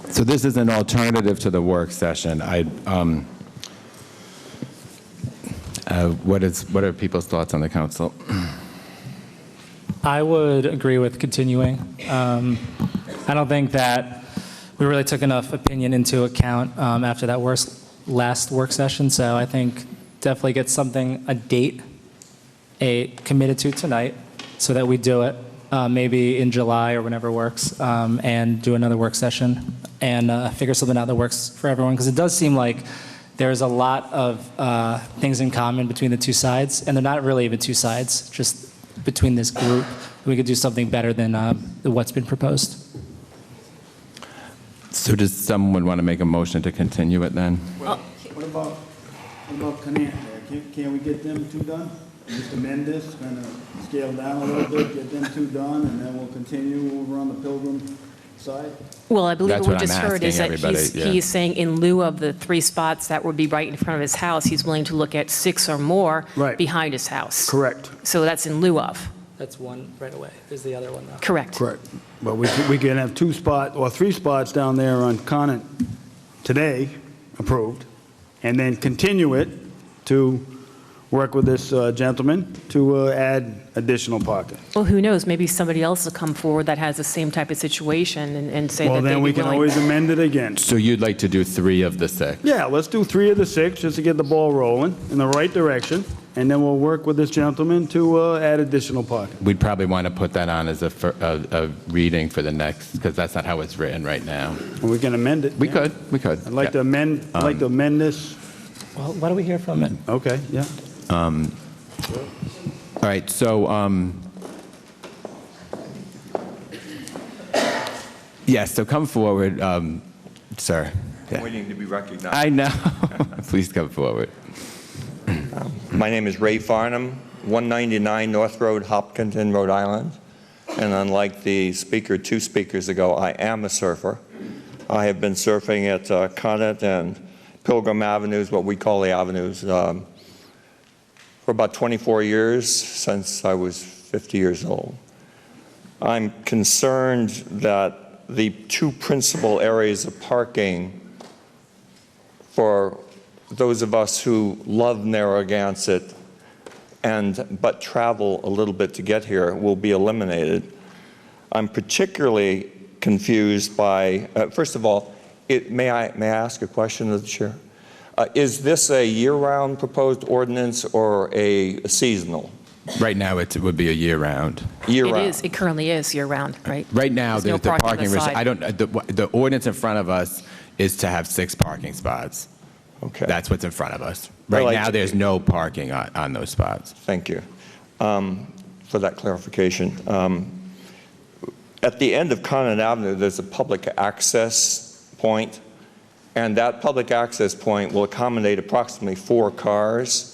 So this is an alternative to the work session. What are people's thoughts on the council? I would agree with continuing. I don't think that we really took enough opinion into account after that last work session, so I think definitely get a date committed to tonight so that we do it, maybe in July or whenever works, and do another work session and figure something out that works for everyone, because it does seem like there's a lot of things in common between the two sides, and they're not really even two sides, just between this group. We could do something better than what's been proposed. So does someone want to make a motion to continue it then? Well, what about Canant there? Can't we get them two done? Just amend this, kind of scale down a little bit, get them two done, and then we'll continue over on the Pilgrim side? Well, I believe That's what we what I'm just heard is that asking everybody, he's saying in lieu of the 3 spots that would be right in front of his house, he's willing to look at 6 or more Right. behind his house. Correct. So that's in lieu of. That's one right away. There's the other one, though. Correct. Correct. But we can have 2 spots, or 3 spots down there on Conant today, approved, and then continue it to work with this gentleman to add additional parking. Well, who knows? Maybe somebody else will come forward that has the same type of situation and say Well, that they'd then be we can willing. always amend it again. So you'd like to do 3 of the 6? Yeah, let's do 3 of the 6, just to get the ball rolling in the right direction, and then we'll work with this gentleman to add additional parking. We'd probably want to put that on as a reading for the next, because that's not how it's written right now. And we can amend it. We yeah. could. I'd like to amend, this. Well, why don't we hear from it? Okay, yeah. All right, so, yes, so come forward, sir. Yeah. Waiting to be recognized. I know. Please come forward. My name is Ray Farnham, 199 North Road, Hopkinton, Rhode Island. And unlike the speaker 2 speakers ago, I am a surfer. I have been surfing at Conant and Pilgrim Avenues, what we call the avenues, for about 24 years, since I was 50 years old. I'm concerned that the two principal areas of parking for those of us who love Narragansett but travel a little bit to get here will be eliminated. I'm particularly confused by, first of all, may I ask a question of the chair? Is this a year-round proposed ordinance or a seasonal? Right now, it would be a year-round. Year-round. It is, it currently is year-round, right? Right now, There's no the parking, on the side. the ordinance in front of us is to have 6 parking spots. Okay. That's what's in front of us. Right now, there's no parking on those spots. Thank you for that clarification. At the end of Conant Avenue, there's a public access point, and that public access point will accommodate approximately 4 cars.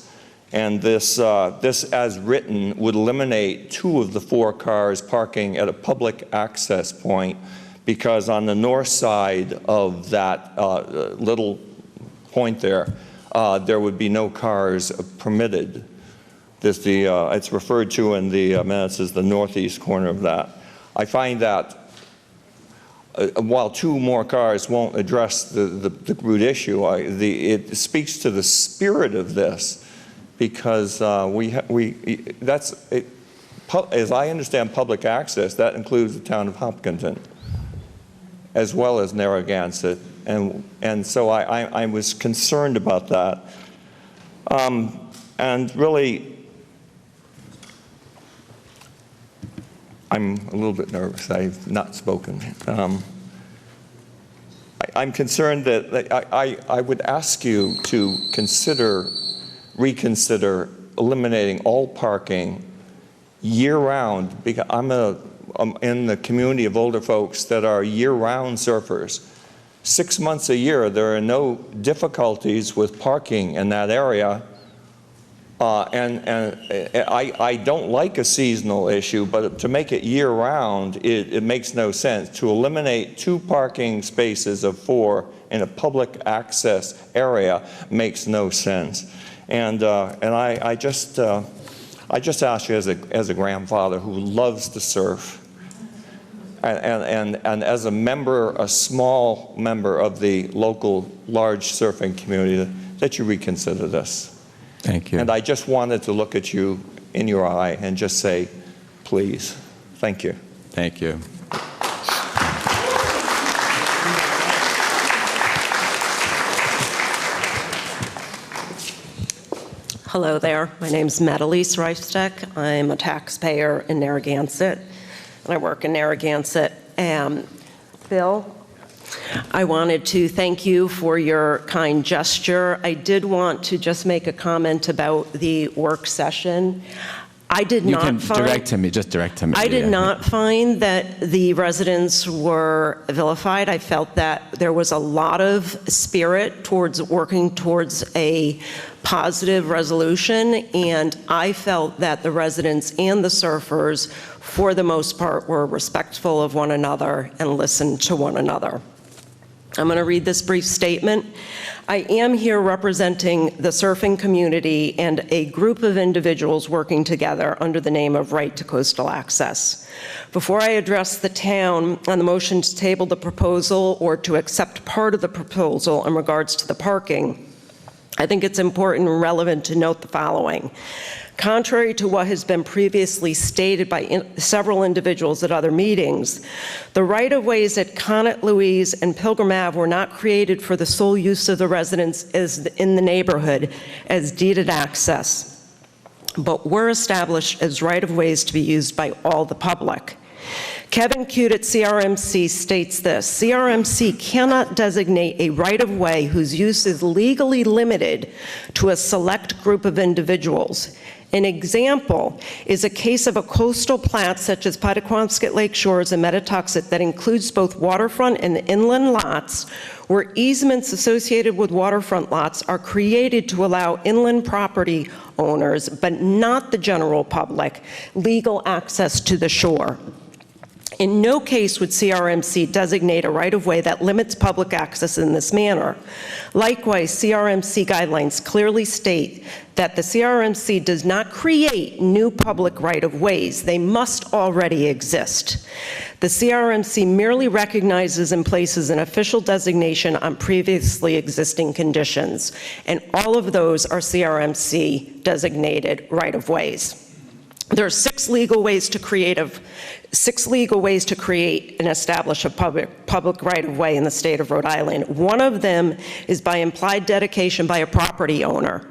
And this as written, would eliminate 2 of the 4 cars parking at a public access point, because on the north side of that little point there would be no cars permitted. It's referred to in the minutes as the northeast corner of that. I find that while 2 more cars won't address the root issue, it speaks to the spirit of this, because as I understand public access, that includes the town of Hopkinton, as well as Narragansett, and so I was concerned about that, and really, I'm a little bit nervous. I've not spoken. I'm concerned that I would ask you to reconsider eliminating all parking year-round, because I'm in the community of older folks that are year-round surfers. 6 months a year, there are no difficulties with parking in that area. I don't like a seasonal issue, but to make it year-round, it makes no sense. To eliminate 2 parking spaces of 4 in a public access area makes no sense. And I just ask you, as a grandfather who loves to surf, and as a small member of the local large surfing community, that you reconsider this. Thank you. And I just wanted to look at you in your eye and just say, please. Thank you. Thank you. Hello there. My name's Metalise Reistek. I'm a taxpayer in Narragansett, and I work in Narragansett. Bill, I wanted to thank you for your kind gesture. I did want to just make a comment about the work session. I did not find... You can direct to me, just direct to me. I did not find that the residents were vilified. I felt that there was a lot of spirit towards working towards a positive resolution, and I felt that the residents and the surfers, for the most part, were respectful of one another and listened to one another. I'm going to read this brief statement. I am here representing the surfing community and a group of individuals working together under the name of Right to Coastal Access. Before I address the town on the motion to table the proposal or to accept part of the proposal in regards to the parking, I think it's important and relevant to note the following. Contrary to what has been previously stated by several individuals at other meetings, the right-of-ways at Conant Louise and Pilgrim Ave were not created for the sole use of the residents in the neighborhood as deeded access, but were established as right-of-ways to be used by all the public. Kevin Cute at CRMC states this: CRMC cannot designate a right-of-way whose use is legally limited to a select group of individuals. An example is a case of a coastal plat such as Pataquamsket Lake Shores and Metatuxet that includes both waterfront and inland lots, where easements associated with waterfront lots are created to allow inland property owners, but not the general public, legal access to the shore. In no case would CRMC designate a right-of-way that limits public access in this manner. Likewise, CRMC guidelines clearly state that the CRMC does not create new public right-of-ways. They must already exist. The CRMC merely recognizes and places an official designation on previously existing conditions, and all of those are CRMC designated right-of-ways. There are six legal ways to create and establish a public right-of-way in the state of Rhode Island. One of them is by implied dedication by a property owner.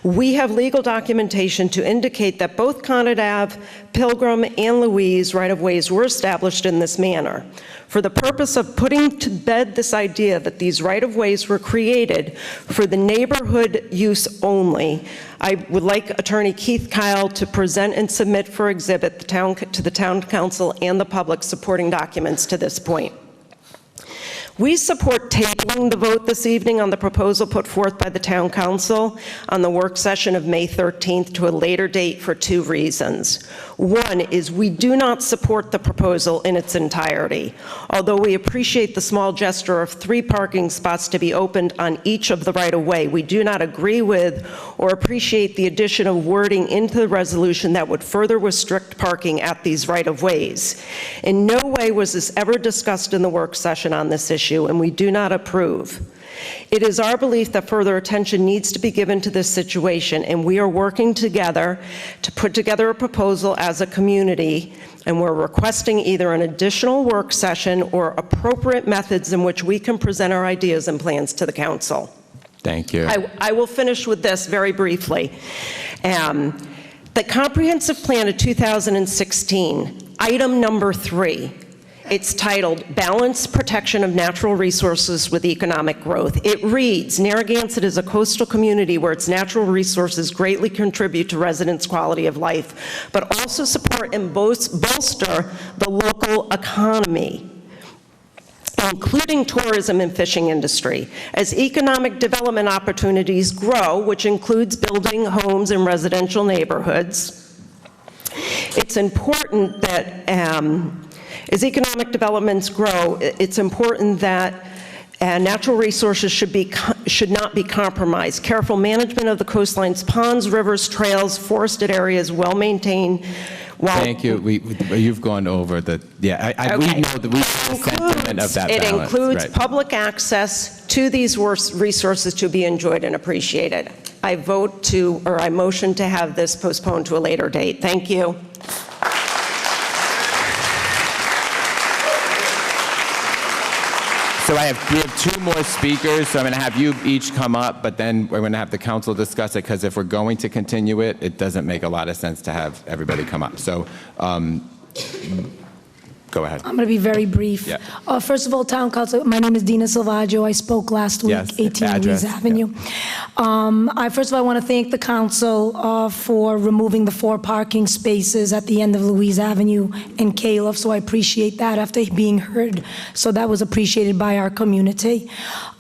We have legal documentation to indicate that both Connet Ave, Pilgrim, and Louise right-of-ways were established in this manner. For the purpose of putting to bed this idea that these right-of-ways were created for the neighborhood use only, I would like Attorney Keith Kyle to present and submit for exhibit to the Town Council and the public supporting documents to this point. We support tabling the vote this evening on the proposal put forth by the Town Council on the work session of May 13th to a later date for two reasons. One is we do not support the proposal in its entirety. Although we appreciate the small gesture of 3 parking spots to be opened on each of the right-of-way, we do not agree with or appreciate the addition of wording into the resolution that would further restrict parking at these right-of-ways. In no way was this ever discussed in the work session on this issue, and we do not approve. It is our belief that further attention needs to be given to this situation, and we are working together to put together a proposal as a community, and we're requesting either an additional work session or appropriate methods in which we can present our ideas and plans to the council. Thank you. I will finish with this very briefly. The comprehensive plan of 2016, item number 3, it's titled Balanced Protection of Natural Resources with Economic Growth. It reads, Narragansett is a coastal community where its natural resources greatly contribute to residents' quality of life, but also support and bolster the local economy, including tourism and fishing industry. As economic development opportunities grow, which includes building homes in residential neighborhoods, it's important that as economic developments grow, it's important that natural resources should not be compromised. Careful management of the coastlines, ponds, rivers, trails, forested areas, well-maintained. Thank you. You've gone over the, yeah, we know the sentiment of that balance. It includes right. public access to these resources to be enjoyed and appreciated. I motion to have this postponed to a later date. Thank you. So we have 2 more speakers, so I'm going to have you each come up, but then we're going to have the council discuss it, because if we're going to continue it, it doesn't make a lot of sense to have everybody come up. So go ahead. I'm going to be very brief. Yeah. First of all, Town Council, my name is Dina Silvaggio. I spoke last week, Yes, 18 address, Louise Avenue. First of all, I want to thank the council for removing the 4 parking spaces at the end of Louise Avenue and Caleb, so I appreciate that after being heard. So that was appreciated by our community.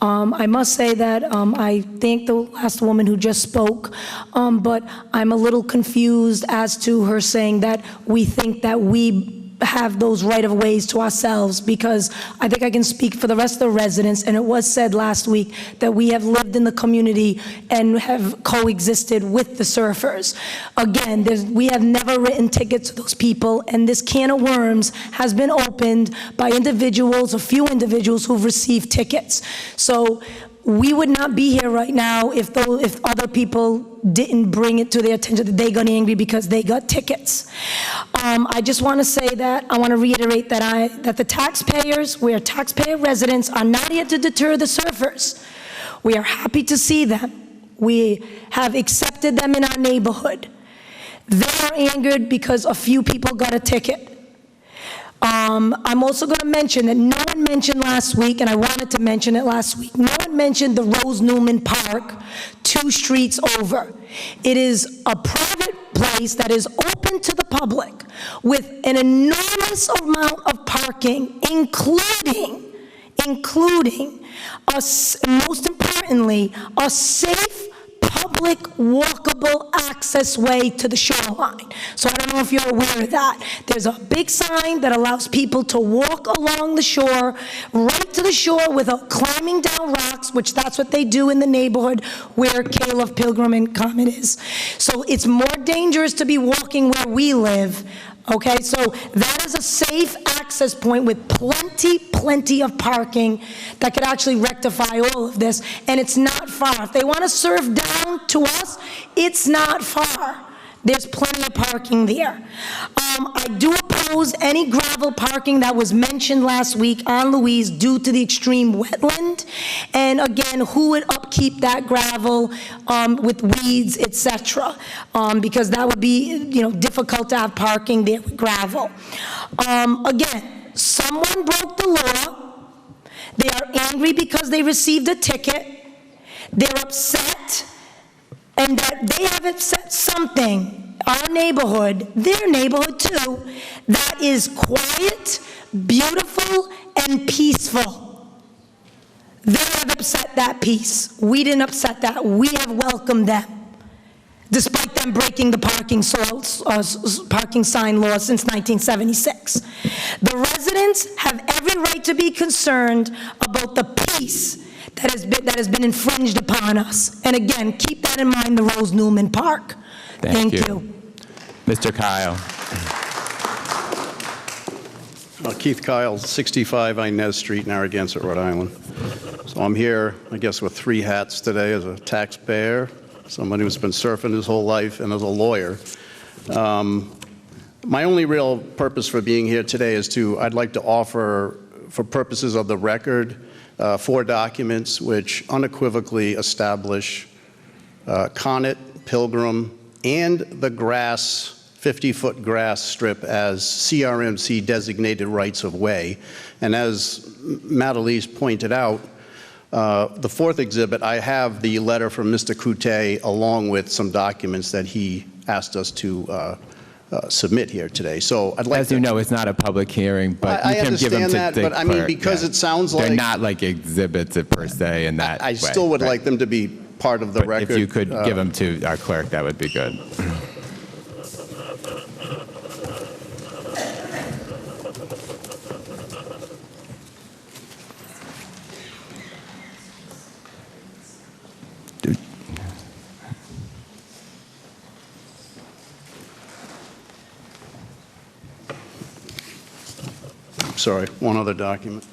I must say that I thank the last woman who just spoke, but I'm a little confused as to her saying that we think that we have those right-of-ways to ourselves, because I think I can speak for the rest of the residents, and it was said last week that we have lived in the community and have coexisted with the surfers. Again, we have never written tickets to those people, and this can of worms has been opened by individuals, a few individuals who've received tickets. So we would not be here right now if other people didn't bring it to their attention that they got angry because they got tickets. I just want to say that, I want to reiterate that the taxpayers, we are taxpayer residents, are not here to deter the surfers. We are happy to see them. We have accepted them in our neighborhood. They are angered because a few people got a ticket. I'm also going to mention that no one mentioned last week, and I wanted to mention it last week, no one mentioned the Rose Newman Park 2 streets over. It is a private place that is open to the public with an enormous amount of parking, including most importantly, a safe public public walkable access way to the shoreline. So I don't know if you're aware of that. There's a big sign that allows people to walk along the shore, right to the shore without climbing down rocks, which that's what they do in the neighborhood where Caleb Pilgrim and Comet is. So it's more dangerous to be walking where we live. Okay, so that is a safe access point with plenty of parking that could actually rectify all of this, and it's not far. If they want to surf down to us, it's not far. There's plenty of parking there. I do oppose any gravel parking that was mentioned last week on Louise due to the extreme wetland. And again, who would upkeep that gravel with weeds, etc.? Because that would be, difficult to have parking there with gravel. Again, someone broke the law. They are angry because they received a ticket. They're upset, and that they have upset something, our neighborhood, their neighborhood too, that is quiet, beautiful, and peaceful. They have upset that peace. We didn't upset that. We have welcomed them, despite them breaking the parking sign law since 1976. The residents have every right to be concerned about the peace that has been infringed upon us. And again, keep that in mind, the Rose Newman Park. Thank you. Mr. Kyle. Keith Kyle, 65 Inez Street, Narragansett, Rhode Island. So I'm here, I guess, with three hats today: as a taxpayer, somebody who's been surfing his whole life, and as a lawyer. My only real purpose for being here today is I'd like to offer, for purposes of the record, 4 documents which unequivocally establish Connet, Pilgrim, and the 50-foot grass strip as CRMC designated rights of way. And as Madalise pointed out, the 4th exhibit, I have the letter from Mr. Coute along with some documents that he asked us to submit here today. So I'd like As you know, it's not a public hearing, but I you can give them to understand that, the but I mean, clerk, because yeah. it sounds like... They're not like exhibits per se in that way. I still would like them to be part of the But record. if you could give them to our clerk, that would be good. Sorry, one other document.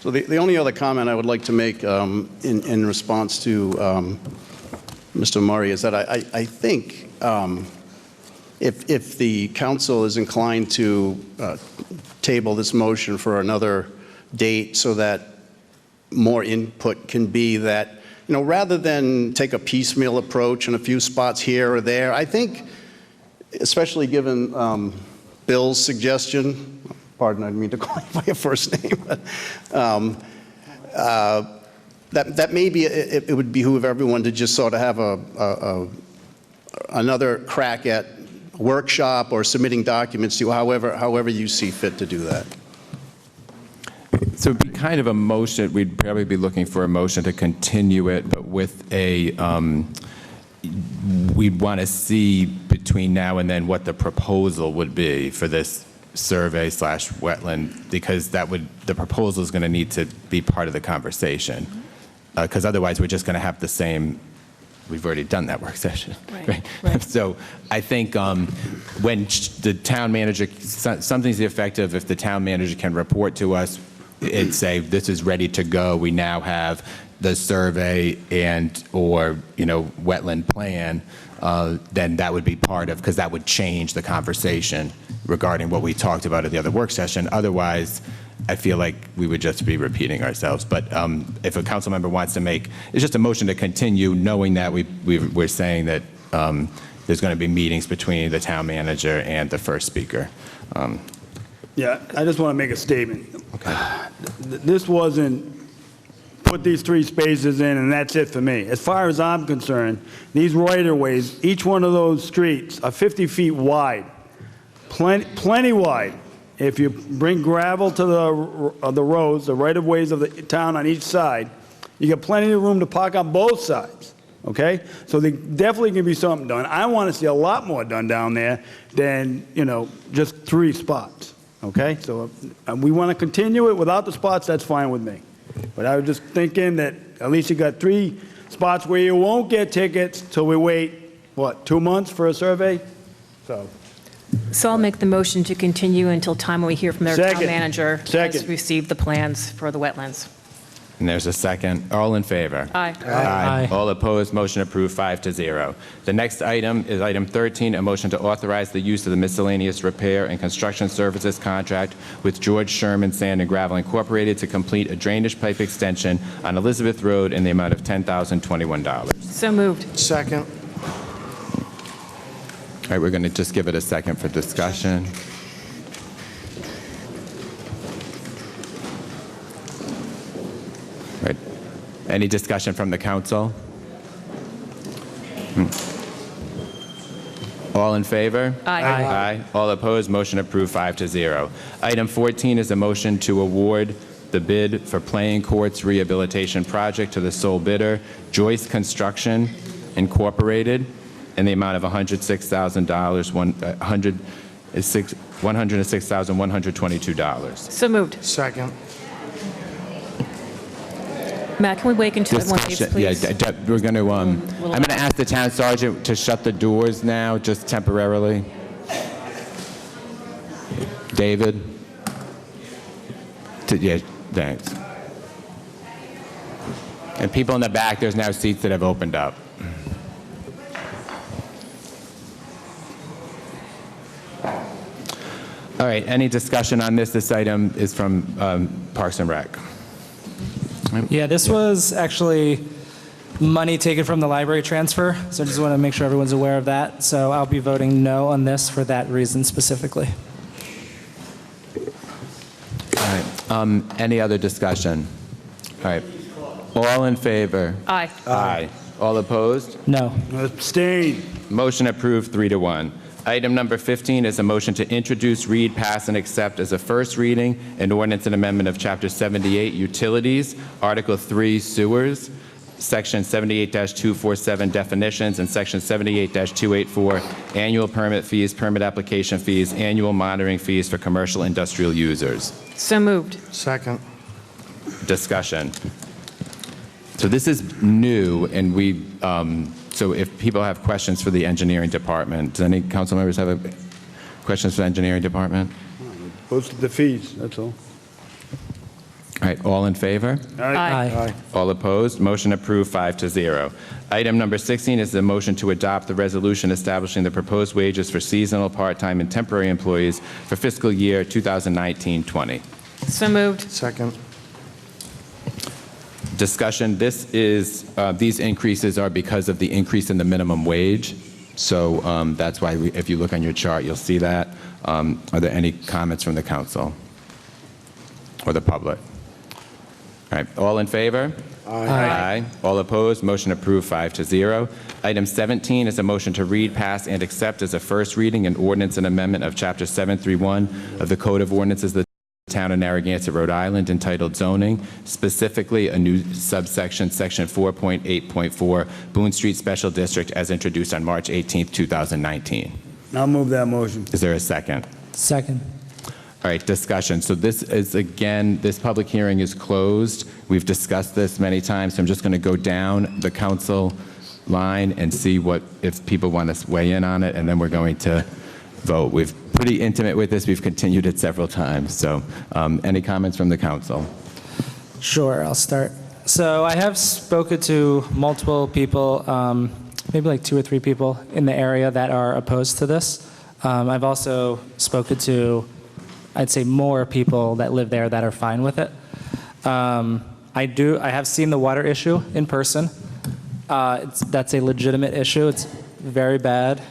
So the only other comment I would like to make in response to Mr. Murray is that I think if the council is inclined to table this motion for another date so that more input can be that, rather than take a piecemeal approach in a few spots here or there, I think, especially given Bill's suggestion, pardon, I didn't mean to call you by your first name, but, that maybe it would behoove everyone to just sort of have another crack at workshop or submitting documents to however you see fit to do that. So it'd be kind of a motion, we'd probably be looking for a motion to continue it, but with a, we'd want to see between now and then what the proposal would be for this survey / wetland, because the proposal is going to need to be part of the conversation. Because otherwise we're just going to have the same, we've already done that work session. Right. So I think when the town manager, something's the effect of if the town manager can report to us and say, this is ready to go, we now have the survey or wetland plan, then that would be part of, because that would change the conversation regarding what we talked about at the other work session. Otherwise, I feel like we would just be repeating ourselves. But if a council member wants to make, it's just a motion to continue, knowing that we're saying that there's going to be meetings between the town manager and the first speaker. Yeah, I just want to make a statement. Okay. This wasn't put these 3 spaces in and that's it for me. As far as I'm concerned, these right-of-ways, each one of those streets are 50 feet wide, plenty wide. if you bring gravel to the roads, the right-of-ways of the town on each side, you get plenty of room to park on both sides, okay? So there definitely can be something done. I want to see a lot more done down there than, just 3 spots, okay? So we want to continue it without the spots, that's fine with me. But I was just thinking that at least you got 3 spots where you won't get tickets till we wait, 2 months for a survey? So I'll make the motion to continue until time when we hear from their town Second. manager Second. has received the plans for the wetlands. And there's a second. All in favor? Aye. Aye. All opposed, motion approved 5-0. The next item is item 13, a motion to authorize the use of the miscellaneous repair and construction services contract with George Sherman Sand and Gravel Incorporated to complete a drainage pipe extension on Elizabeth Road in the amount of $10,021. So moved. Second. All right, we're going to just give it a second for discussion. Right. Any discussion from the council? All in favor? Aye. Aye. All opposed, motion approved 5-0. Item 14 is a motion to award the bid for playing courts rehabilitation project to the sole bidder, Joyce Construction Incorporated, in the amount of $106,122. So moved. Second. Matt, can we wait until everyone leaves, please? Yeah, we're going to, I'm going to ask the town sergeant to shut the doors now, just temporarily. David? Yeah, thanks. And people in the back, there's now seats that have opened up. All right, any discussion on this? This item is from Parks and Rec. Yeah, this was actually money taken from the library transfer, so I just want to make sure everyone's aware of that. So I'll be voting no on this for that reason specifically. All right, any other discussion? All right, all in favor? Aye. Aye. All opposed? No. Abstain. Motion approved 3-1. Item number 15 is a motion to introduce, read, pass, and accept as a first reading an ordinance and amendment of Chapter 78, Utilities, Article 3, Sewers, Section 78-247, Definitions, and Section 78-284, Annual Permit Fees, Permit Application Fees, Annual Monitoring Fees for Commercial Industrial Users. So moved. Second. Discussion. So this is new, and so if people have questions for the engineering department, do any council members have questions for the engineering department? Posted the fees, that's all. All right, all in favor? Aye. All opposed? Motion approved 5-0. Item number 16 is the motion to adopt the resolution establishing the proposed wages for seasonal, part-time, and temporary employees for fiscal year 2019-20. So moved. Second. Discussion. This is, these increases are because of the increase in the minimum wage. So that's why if you look on your chart, you'll see that. Are there any comments from the council or the public? All right, all in favor? Aye. All opposed? Motion approved 5-0. Item 17 is a motion to read, pass, and accept as a first reading an ordinance and amendment of Chapter 731 of the Code of Ordinances of the Town of Narragansett, Rhode Island, entitled Zoning, specifically a new subsection, Section 4.8.4, Boone Street Special District, as introduced on March 18, 2019. I'll move that motion. Is there a second? Second. All right, discussion. So this is, again, this public hearing is closed. We've discussed this many times, so I'm just going to go down the council line and see if people want to weigh in on it, and then we're going to vote. We're pretty intimate with this. We've continued it several times. So any comments from the council? Sure, I'll start. So I have spoken to multiple people, maybe like 2 or 3 people in the area that are opposed to this. I've also spoken to, I'd say, more people that live there that are fine with it. I have seen the water issue in person. That's a legitimate issue. It's very bad.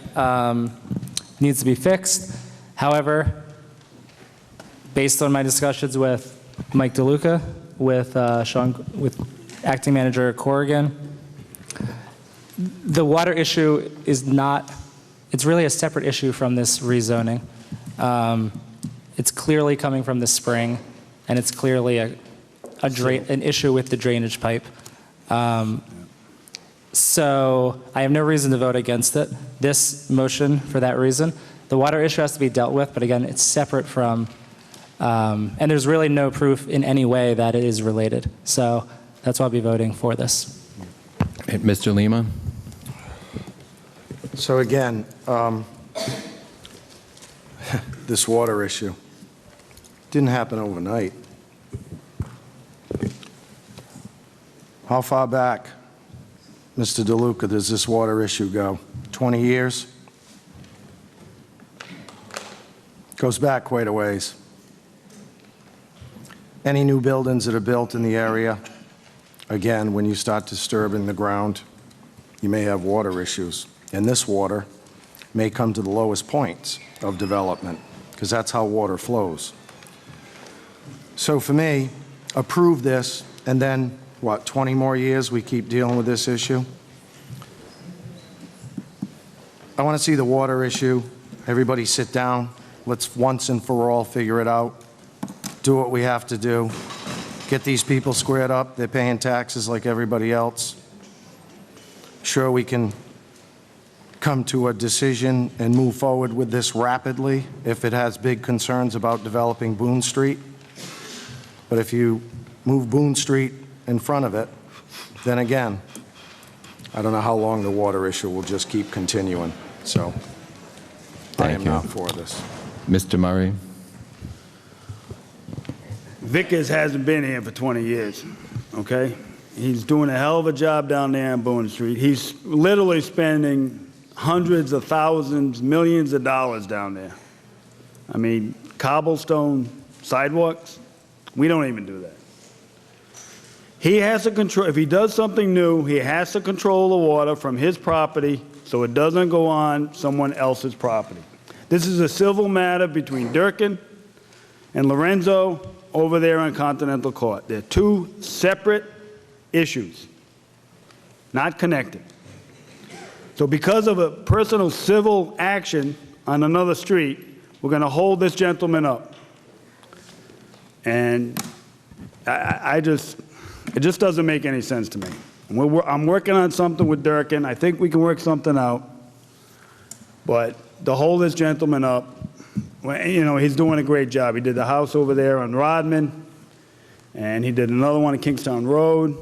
Needs to be fixed. However, based on my discussions with Mike DeLuca, with Acting Manager Corrigan, the water issue is not, it's really a separate issue from this rezoning. It's clearly coming from the spring, and it's clearly an issue with the drainage pipe. So I have no reason to vote against it. This motion, for that reason, the water issue has to be dealt with, but again, it's separate from, and there's really no proof in any way that it is related. So that's why I'll be voting for this. Mr. Lima? So again, this water issue didn't happen overnight. How far back, Mr. DeLuca, does this water issue go? 20 years? Goes back quite a ways. Any new buildings that are built in the area, again, when you start disturbing the ground, you may have water issues. And this water may come to the lowest points of development, because that's how water flows. So for me, approve this, and then, what, 20 more years we keep dealing with this issue? I want to see the water issue. Everybody sit down. Let's once and for all figure it out. Do what we have to do. Get these people squared up. They're paying taxes like everybody else. Sure, we can come to a decision and move forward with this rapidly if it has big concerns about developing Boone Street. But if you move Boone Street in front of it, then again, I don't know how long the water issue will just keep continuing. So I am not for this. Mr. Murray? Vickers hasn't been here for 20 years, okay? He's doing a hell of a job down there on Boone Street. He's literally spending hundreds of thousands, millions of dollars down there. I mean, cobblestone sidewalks, we don't even do that. He has to control, if he does something new, he has to control the water from his property so it doesn't go on someone else's property. This is a civil matter between Durkin and Lorenzo over there on Continental Court. They're two separate issues, not connected. So because of a personal civil action on another street, we're going to hold this gentleman up. And it just doesn't make any sense to me. I'm working on something with Durkin. I think we can work something out. But to hold this gentleman up, you know, he's doing a great job. He did the house over there on Rodman, and he did another one on Kingstown Road.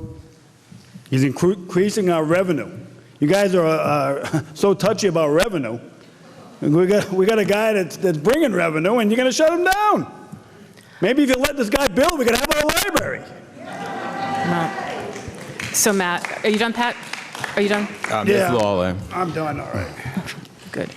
He's increasing our revenue. You guys are so touchy about revenue. We got a guy that's bringing revenue, and you're going to shut him down. Maybe if you let this guy build, we could have our library. So Matt, are you done, Pat? Are you done? Ms. Lawler. I'm done, all right. Good.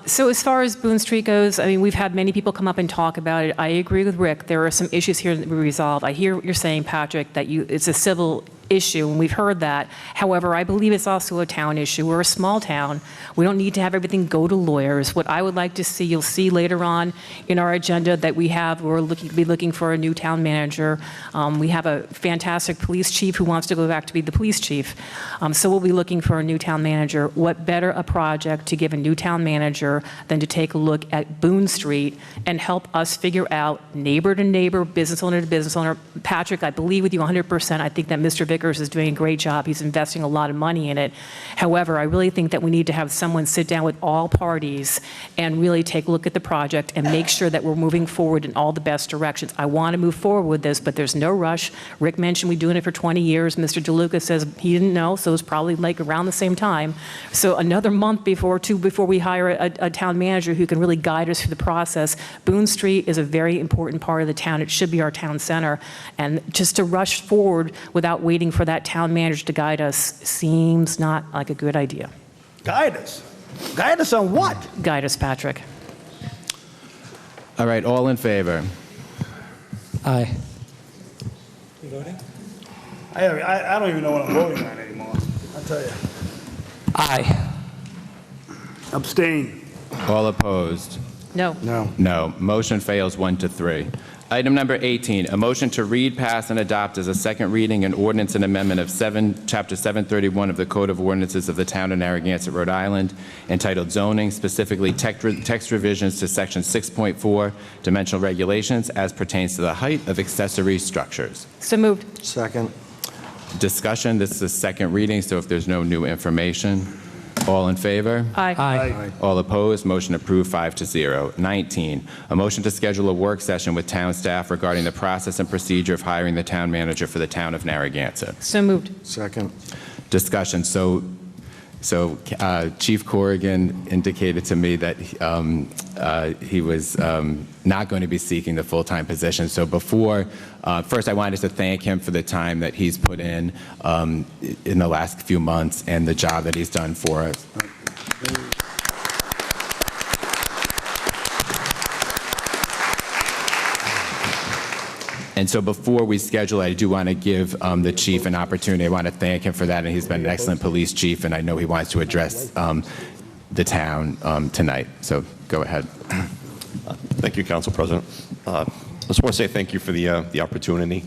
So as far as Boone Street goes, I mean, we've had many people come up and talk about it. I agree with Rick. There are some issues here that we resolve. I hear what you're saying, Patrick, that it's a civil issue, and we've heard that. However, I believe it's also a town issue. We're a small town. We don't need to have everything go to lawyers. What I would like to see, you'll see later on in our agenda that we're looking for a new town manager. We have a fantastic police chief who wants to go back to be the police chief. So we'll be looking for a new town manager. What better a project to give a new town manager than to take a look at Boone Street and help us figure out neighbor to neighbor, business owner to business owner. Patrick, I believe with you 100%. I think that Mr. Vickers is doing a great job. He's investing a lot of money in it. However, I really think that we need to have someone sit down with all parties and really take a look at the project and make sure that we're moving forward in all the best directions. I want to move forward with this, but there's no rush. Rick mentioned we've been doing it for 20 years. Mr. DeLuca says he didn't know, so it's probably like around the same time. So another month before we hire a town manager who can really guide us through the process. Boone Street is a very important part of the town. It should be our town center. And just to rush forward without waiting for that town manager to guide us seems not like a good idea. Guide us? Guide us on what? Guide us, Patrick. All right, all in favor? Aye. You voting? I don't even know what I'm voting on anymore. I'll tell you. Aye. Abstain. All opposed? No. No. No. Motion fails 1 to 3. Item number 18, a motion to read, pass, and adopt as a second reading an ordinance and amendment of Chapter 731 of the Code of Ordinances of the Town of Narragansett, Rhode Island, entitled Zoning, specifically text revisions to Section 6.4, Dimensional Regulations, as pertains to the height of accessory structures. So moved. Second. Discussion, this is a second reading, so if there's no new information, all in favor? Aye. All opposed, motion approved 5-0. 19, a motion to schedule a work session with town staff regarding the process and procedure of hiring the town manager for the town of Narragansett. So moved. Second. Discussion, so Chief Corrigan indicated to me that he was not going to be seeking the full-time position. So before, first I wanted to thank him for the time that he's put in the last few months and the job that he's done for us. And so before we schedule, I do want to give the chief an opportunity. I want to thank him for that, and he's been an excellent police chief, and I know he wants to address the town tonight. So go ahead. Thank you, Council President. I just want to say thank you for the opportunity.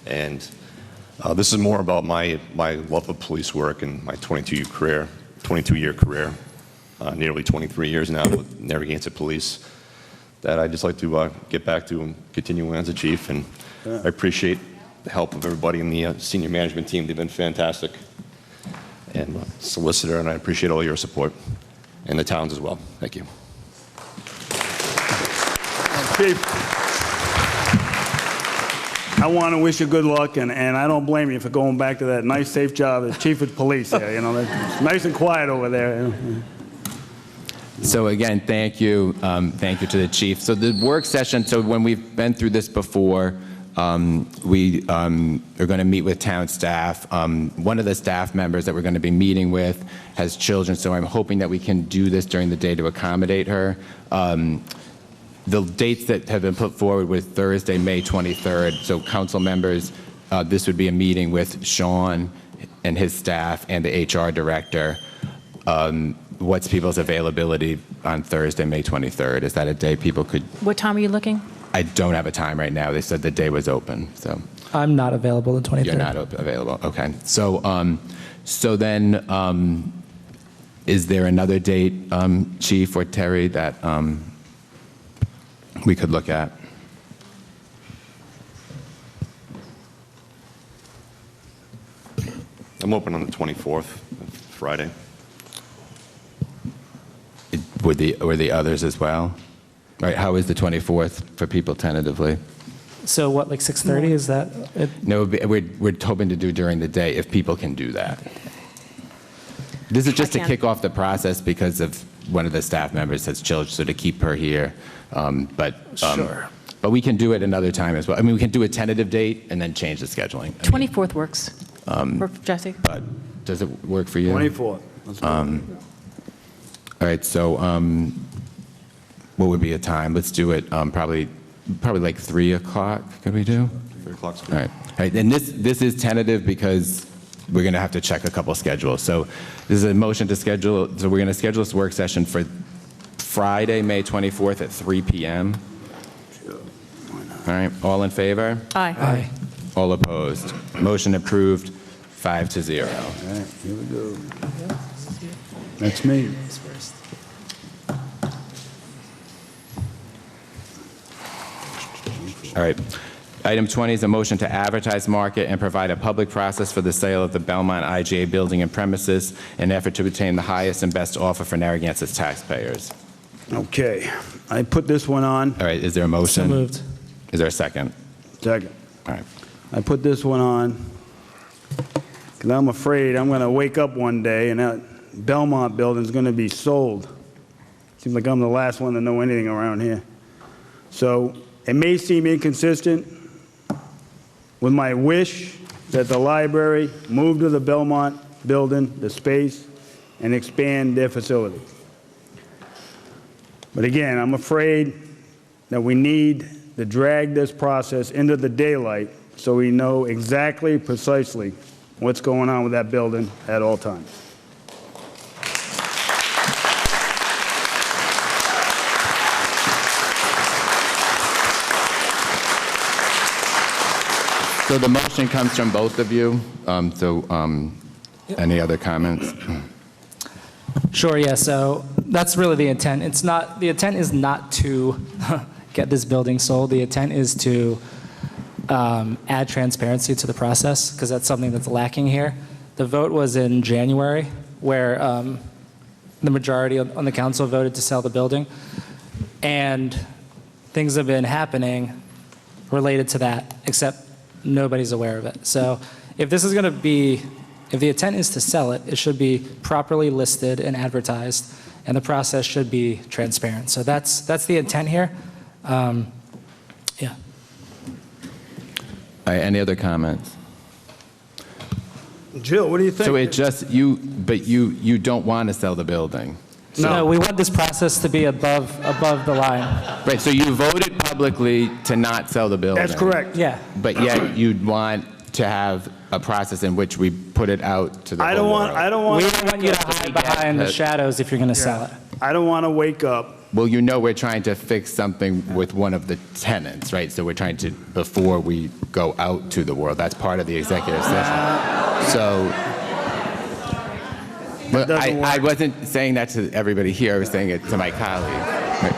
And this is more about my love of police work and my 22-year career, nearly 23 years now with Narragansett Police, that I'd just like to get back to and continue as a chief. And I appreciate the help of everybody in the senior management team. They've been fantastic. And solicitor, and I appreciate all your support. And the towns as well. Thank you. Chief, I want to wish you good luck, and I don't blame you for going back to that nice, safe job as chief of police there. You know, it's nice and quiet over there. You know. So again, thank you to the chief. So the work session, so when we've been through this before, we are going to meet with town staff. One of the staff members that we're going to be meeting with has children, so I'm hoping that we can do this during the day to accommodate her. The dates that have been put forward were Thursday, May 23rd. So council members, this would be a meeting with Sean and his staff and the HR director. What's people's availability on Thursday, May 23rd? Is that a day people could? What time are you looking? I don't have a time right now. They said the day was open, so. I'm not available the 23rd. You're not available, okay. So, so then, is there another date, Chief or Terry, that we could look at? I'm open on the 24th, Friday. Were the others as well? Right, how is the 24th for people tentatively? So what, like 6:30, is that it? No, we're hoping to do during the day if people can do that. This is just to kick off the process because of one of the staff members has children, so to keep her here. Sure. But we can do it another time as well. I mean, we can do a tentative date and then change the scheduling. 24th works. For Jesse? But does it work for you? 24th. Let's go. All right, so what would be a time? Let's do it probably like 3 o'clock. Could we do? 3 o'clock. All right. All right. And this is tentative because we're going to have to check a couple schedules. So this is a motion to schedule. So we're going to schedule this work session for Friday, May 24th at 3 p.m. All right. All in favor? Aye. All opposed? Motion approved, 5-0. All right, here we go. That's me. All right. Item 20 is a motion to advertise, market, and provide a public process for the sale of the Belmont IGA building and premises in an effort to obtain the highest and best offer for Narragansett's taxpayers. Okay, I put this one on. All right, is there a motion? So moved. Is there a second? Second. All right. I put this one on because I'm afraid I'm going to wake up one day and that Belmont building's going to be sold. Seems like I'm the last one to know anything around here. So it may seem inconsistent with my wish that the library move to the Belmont building, the space, and expand their facility. But again, I'm afraid that we need to drag this process into the daylight so we know exactly, precisely what's going on with that building at all times. So the motion comes from both of you. Any other comments? Sure, yeah, so that's really the intent. The intent is not to get this building sold. The intent is to add transparency to the process, because that's something that's lacking here. The vote was in January, where the majority on the council voted to sell the building, and things have been happening related to that, except nobody's aware of it. So if this is going to be, if the intent is to sell it, it should be properly listed and advertised, and the process should be transparent. So that's the intent here. Yeah. All right, any other comments? Jill, what do you think? So it just, but you don't want to sell the building? No, we want this process to be above the line. Right, so you voted publicly to not sell the building? That's correct. Yeah. But yet you'd want to have a process in which we put it out to the whole world? I don't want We don't want you to hide behind the shadows if you're going to sell it. I don't want to wake up. Well, you know we're trying to fix something with one of the tenants, right? So we're trying to, before we go out to the world, that's part of the executive session. So, but I wasn't saying that to everybody here, I was saying it to my colleague. Right?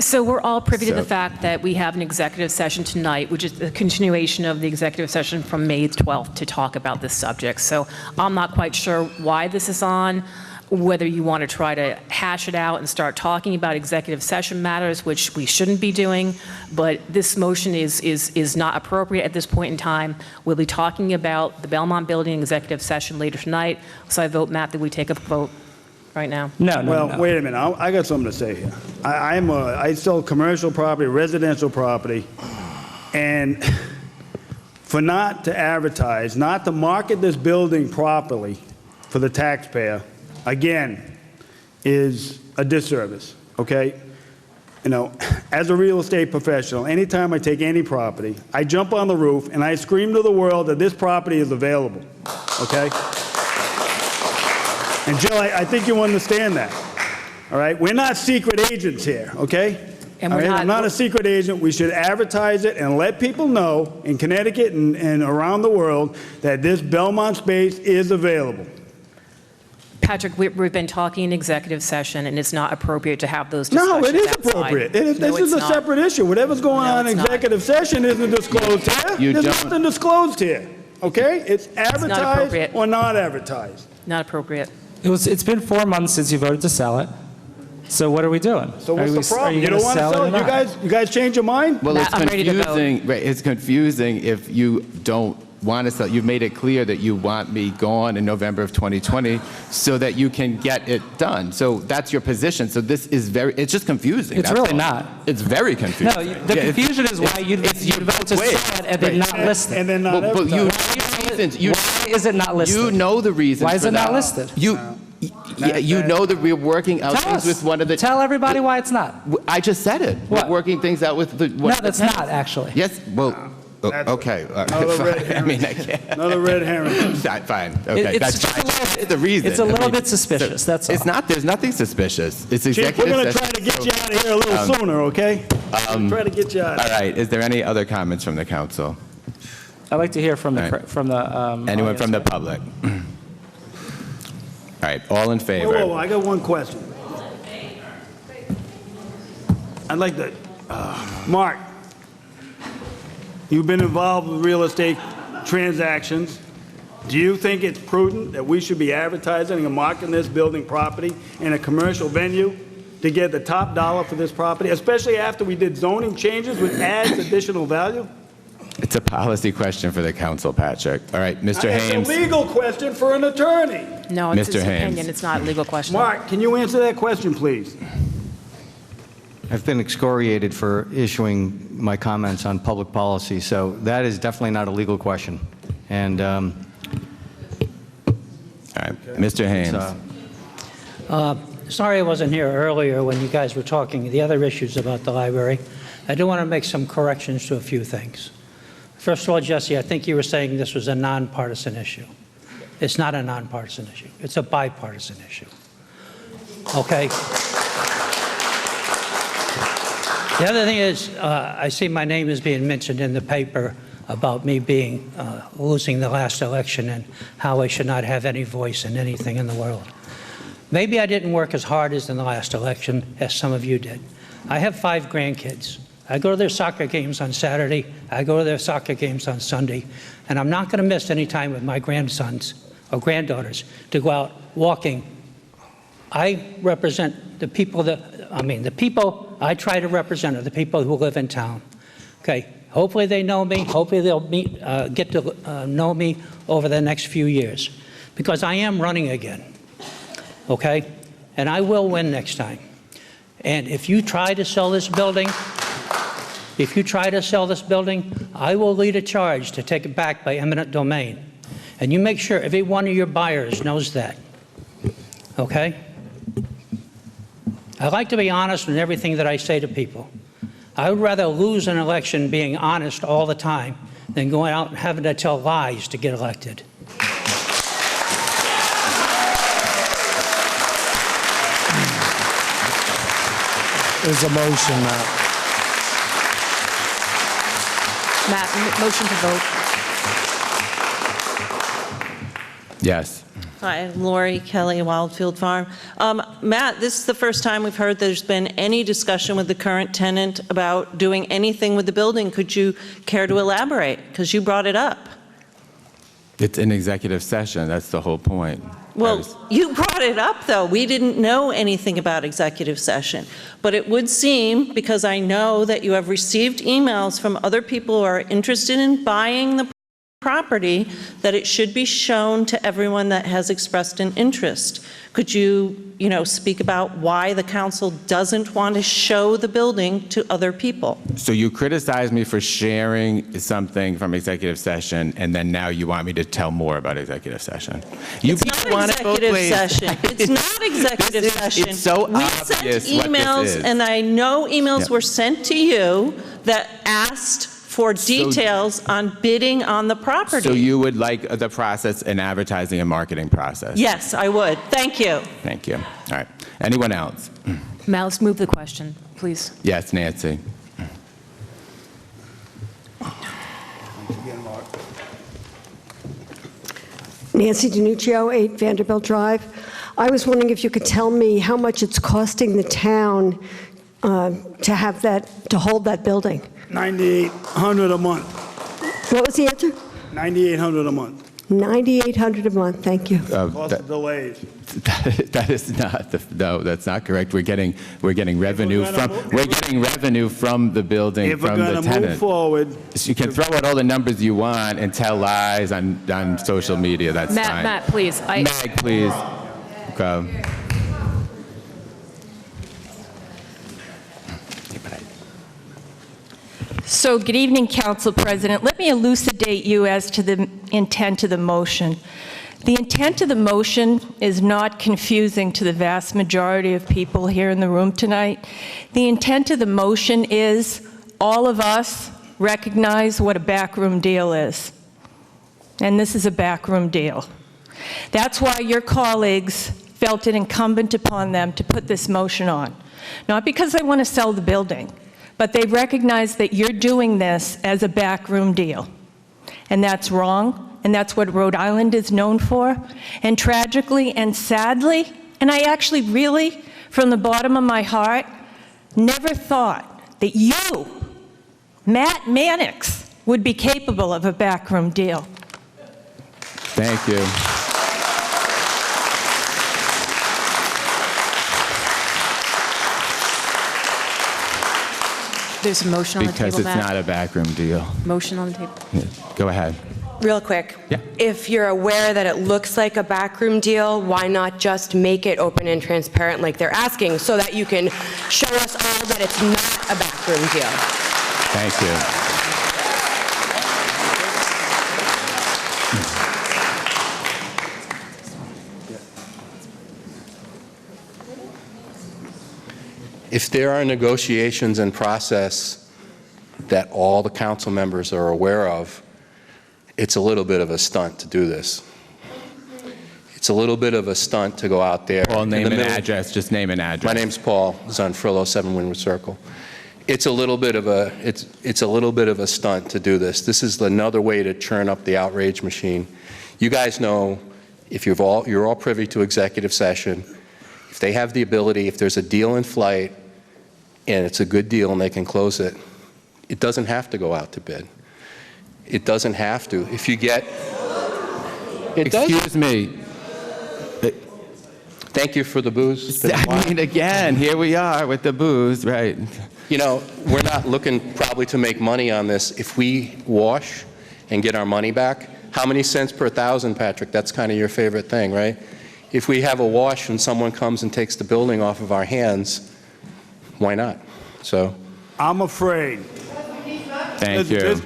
So we're all privy to the fact that we have an executive session tonight, which is a continuation of the executive session from May 12th to talk about this subject. So I'm not quite sure why this is on, whether you want to try to hash it out and start talking about executive session matters, which we shouldn't be doing, but this motion is not appropriate at this point in time. We'll be talking about the Belmont Building executive session later tonight, so I vote, Matt, that we take a vote right now. Well, wait a minute. I got something to say here. I sell commercial property, residential property, and for not to advertise, not to market this building properly for the taxpayer, again, is a disservice, okay? You know, as a real estate professional, anytime I take any property, I jump on the roof and I scream to the world that this property is available, okay? And Jill, I think you understand that, all right? We're not secret agents here, okay? And we're I'm not a secret agent. We should advertise it and let people know in Connecticut and around the world that this Belmont space is available. Patrick, we've been talking in executive session, and it's not appropriate to have those discussions No, it is outside. appropriate. This is a separate issue. Whatever's going on in executive session isn't disclosed here. There's nothing disclosed here, okay? It's advertised or not advertised. Not appropriate. It's been 4 months since you voted to sell it. So what are we doing? So what's the problem? You don't want to sell it? You guys change your mind? Well, it's confusing. Right, it's confusing if you don't want to sell. You've made it clear that you want me gone in November of 2020 so that you can get it done. So that's your position. So this is it's just confusing. It's really not. It's very confusing. No, the confusion is why you vote to sell it and then not list it. And then not but you Why is it not listed? You know the reason. Why is it not listed? You know that we're working out things with one of the. Tell everybody why it's not. I just said it. What? We're working things out with the. No, that's not actually. Yes. Well. Okay. Another red herring. I mean, I can't. Another red herring. Fine. Okay. It's that's fine. That's the reason. It's a little bit suspicious. That's all. It's not. There's nothing suspicious. It's Chief, executive we're going to session, try to get you out of here a little sooner, okay? Try to get you out. All right. Is there any other comments from the council? I'd like to hear from the Anyone from the public? All right. All in favor? Whoa, I got one question. I'd like to, Mark, you've been involved with real estate transactions. Do you think it's prudent that we should be advertising and marketing this building property in a commercial venue to get the top dollar for this property, especially after we did zoning changes which adds additional value? It's a policy question for the council, Patrick. All right, Mr. Hames. It's a legal question for an attorney. No, it's his Mr. Hames. opinion. It's not a legal question. Mark, can you answer that question, please? I've been excoriated for issuing my comments on public policy, so that is definitely not a legal question. And all right, Mr. Hames. Sorry I wasn't here earlier when you guys were talking the other issues about the library. I do want to make some corrections to a few things. First of all, Jesse, I think you were saying this was a nonpartisan issue. It's not a nonpartisan issue. It's a bipartisan issue. Okay? The other thing is, I see my name is being mentioned in the paper about me being, losing the last election and how I should not have any voice in anything in the world. Maybe I didn't work as hard as in the last election as some of you did. I have 5 grandkids. I go to their soccer games on Saturday. I go to their soccer games on Sunday. And I'm not going to miss any time with my grandsons or granddaughters to go out walking. I represent the people the people I try to represent are the people who live in town. Okay, hopefully they know me. Hopefully they'll get to know me over the next few years, because I am running again. Okay, and I will win next time. And if you try to sell this building, I will lead a charge to take it back by eminent domain. And you make sure every one of your buyers knows that. Okay? I like to be honest in everything that I say to people. I would rather lose an election being honest all the time than going out and having to tell lies to get elected. There's a motion, Matt. Matt, motion to vote. Yes. Hi, Lori Kelly, Wildfield Farm. Matt, this is the first time we've heard there's been any discussion with the current tenant about doing anything with the building. Could you care to elaborate? Because you brought it up. It's an executive session. That's the whole point. Well, you brought it up, though. We didn't know anything about executive session. But it would seem, because I know that you have received emails from other people who are interested in buying the property, that it should be shown to everyone that has expressed an interest. Could you, speak about why the council doesn't want to show the building to other people? So you criticize me for sharing something from executive session, and then now you want me to tell more about executive session. It's not executive session. It's not executive session. It's so we obvious sent what this emails, is. and I know emails were sent to you that asked for details on bidding on the property. So you would like the process, an advertising and marketing process? Yes, I would. Thank you. Thank you. All right. Anyone else? Matt, let's move the question, please. Yes, Nancy. Nancy DiNuccio, 8 Vanderbilt Drive. I was wondering if you could tell me how much it's costing the town to hold that building. $9,800 a month. What was the answer? $9,800 a month. $9,800 a month. Thank you. Cost of delays. That is not no, that's not correct. We're getting revenue from the building, If from we're the going to tenant. move forward, You can throw out all the numbers you want and tell lies on social media. That's fine. Matt, please. Meg, please. Go. So, good evening, Council President. Let me elucidate you as to the intent of the motion. The intent of the motion is not confusing to the vast majority of people here in the room tonight. The intent of the motion is all of us recognize what a backroom deal is. And this is a backroom deal. That's why your colleagues felt it incumbent upon them to put this motion on. Not because they want to sell the building, but they recognize that you're doing this as a backroom deal. And that's wrong. And that's what Rhode Island is known for. And tragically and sadly, and I actually really, from the bottom of my heart, never thought that you, Matt Mannix, would be capable of a backroom deal. Thank you. There's a motion on the table, Because it's Matt. not a backroom deal. Motion on the table. Yeah. Go ahead. Real quick. Yeah. If you're aware that it looks like a backroom deal, why not just make it open and transparent like they're asking so that you can show us all that it's not a backroom deal? Thank you. If there are negotiations in process that all the council members are aware of, it's a little bit of a stunt to do this. It's a little bit of a stunt to go out there. Paul, name and address. Just name and address. My name's Paul Zanfrillo, 7 Windward Circle. it's a little bit of a stunt to do this. This is another way to churn up the outrage machine. You guys know, if you're all privy to executive session, if they have the ability, if there's a deal in flight and it's a good deal and they can close it, it doesn't have to go out to bid. It doesn't have to. If you get, Excuse me. Thank you for the booze. I mean, again, here we are with the booze, right? You know, we're not looking probably to make money on this. If we wash and get our money back, how many cents per thousand, Patrick? That's kind of your favorite thing, right? If we have a wash and someone comes and takes the building off of our hands, why not? So, I'm afraid. Thank you.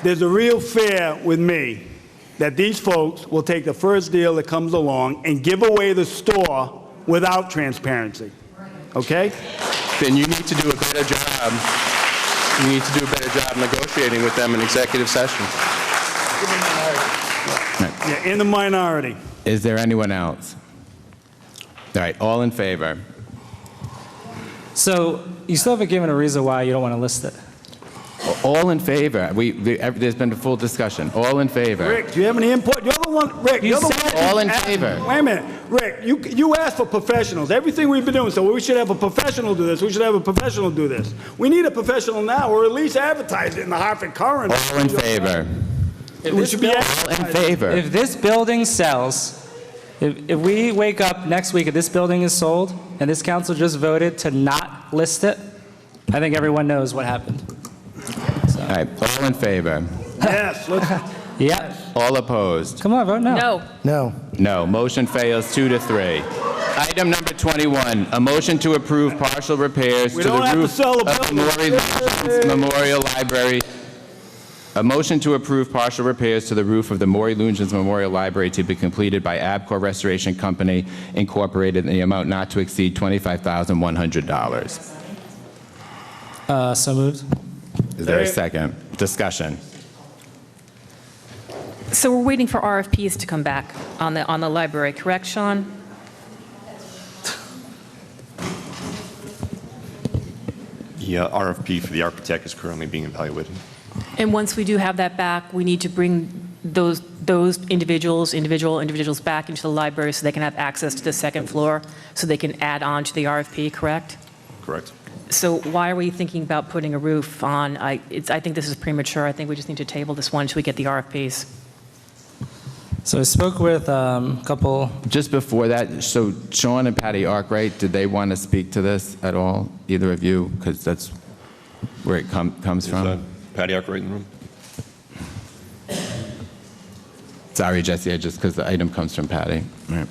There's a real fear with me that these folks will take the first deal that comes along and give away the store without transparency. Okay? then you need to do a better job. You need to do a better job negotiating with them in executive session. Yeah, in the minority. Is there anyone else? All right, all in favor? So you still haven't given a reason why you don't want to list it. All in favor. There's been a full discussion. All in favor. Rick, do you have any input? You're the one, Rick. You're the one. All in favor. Wait a minute, Rick. You asked for professionals. Everything we've been doing, so we should have a professional do this. We should have a professional do this. We need a professional now, or at least advertise it in the Hartford Courant. All in favor. We should be all in favor. If this building sells, if we wake up next week and this building is sold, and this council just voted to not list it, I think everyone knows what happened. All right, all in favor? Yes. Yeah. All opposed? Come on, vote no. No. No. No. Motion fails 2-3. Item number 21, a motion to approve partial repairs to the roof of the Memorial Library. A motion to approve partial repairs to the roof of the Maury Lungens Memorial Library to be completed by Abcor Restoration Company, Incorporated, in the amount not to exceed $25,100. So moved. Is there a second? Discussion. So we're waiting for RFPs to come back on the library, correct, Sean? The RFP for the architect is currently being evaluated. And once we do have that back, we need to bring those individuals back into the library so they can have access to the second floor, so they can add on to the RFP, correct? Correct. So why are we thinking about putting a roof on? I think this is premature. I think we just need to table this one until we get the RFPs. So I spoke with a couple. Just before that, so Sean and Patty Arkwright, did they want to speak to this at all, either of you? Because that's where it comes from. Patty Arkwright in the room? Sorry, Jesse, just because the item comes from Patty. Right.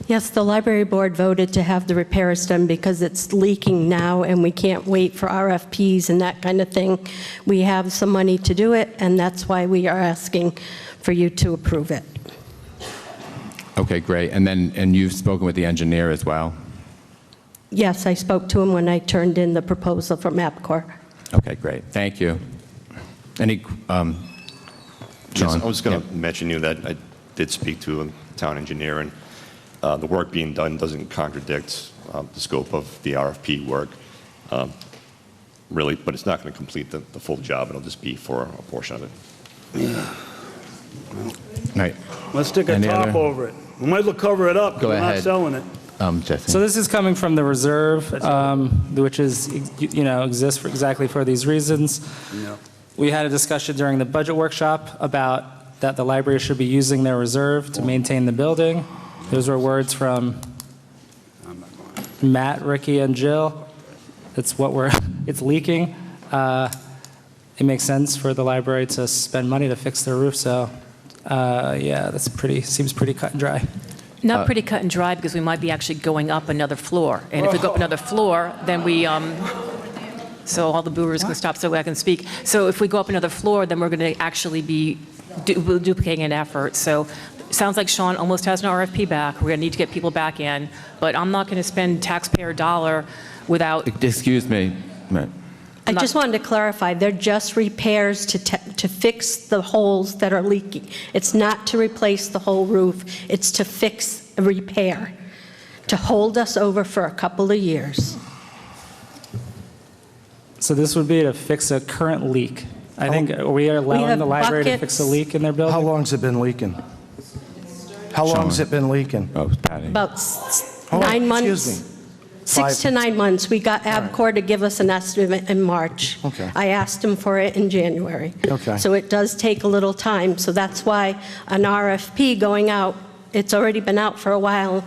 Yes, the library board voted to have the repairs done because it's leaking now and we can't wait for RFPs and that kind of thing. We have some money to do it, and that's why we are asking for you to approve it. Okay, great. And you've spoken with the engineer as well? Yes, I spoke to him when I turned in the proposal from APCOR. Okay, great. Thank you. Any, Yes, John? I was going to mention you that I did speak to a town engineer, and the work being done doesn't contradict the scope of the RFP work, really, but it's not going to complete the full job. It'll just be for a portion of it. Right. Let's stick a top over it. We might as well cover it up. Go We're ahead. not selling it. Jesse. So this is coming from the reserve, which is, exists exactly for these reasons. Yeah. We had a discussion during the budget workshop about that the library should be using their reserve to maintain the building. Those were words from Matt, Ricky, and Jill. It's leaking. It makes sense for the library to spend money to fix their roof, so yeah, seems pretty cut and dry. Not pretty cut and dry, because we might be actually going up another floor. And if we go up another floor, then so all the boomers can stop so I can speak. So if we go up another floor, then we're going to actually be duplicating an effort. So it sounds like Sean almost has an RFP back. We're going to need to get people back in. But I'm not going to spend taxpayer dollar without... Excuse me. I just wanted to clarify, they're just repairs to fix the holes that are leaking. It's not to replace the whole roof. It's to fix a repair, to hold us over for a couple of years. So this would be to fix a current leak. I think we are allowing have the library to fix a buckets. leak in their building. How long's it been leaking? How long's it been leaking? Oh, Patty. About Oh, 9 months. excuse me. 6 to 9 months. We got ABCOR to give us an estimate in March. Okay. I asked them for it in January. Okay. So it does take a little time. So that's why an RFP going out, it's already been out for a while.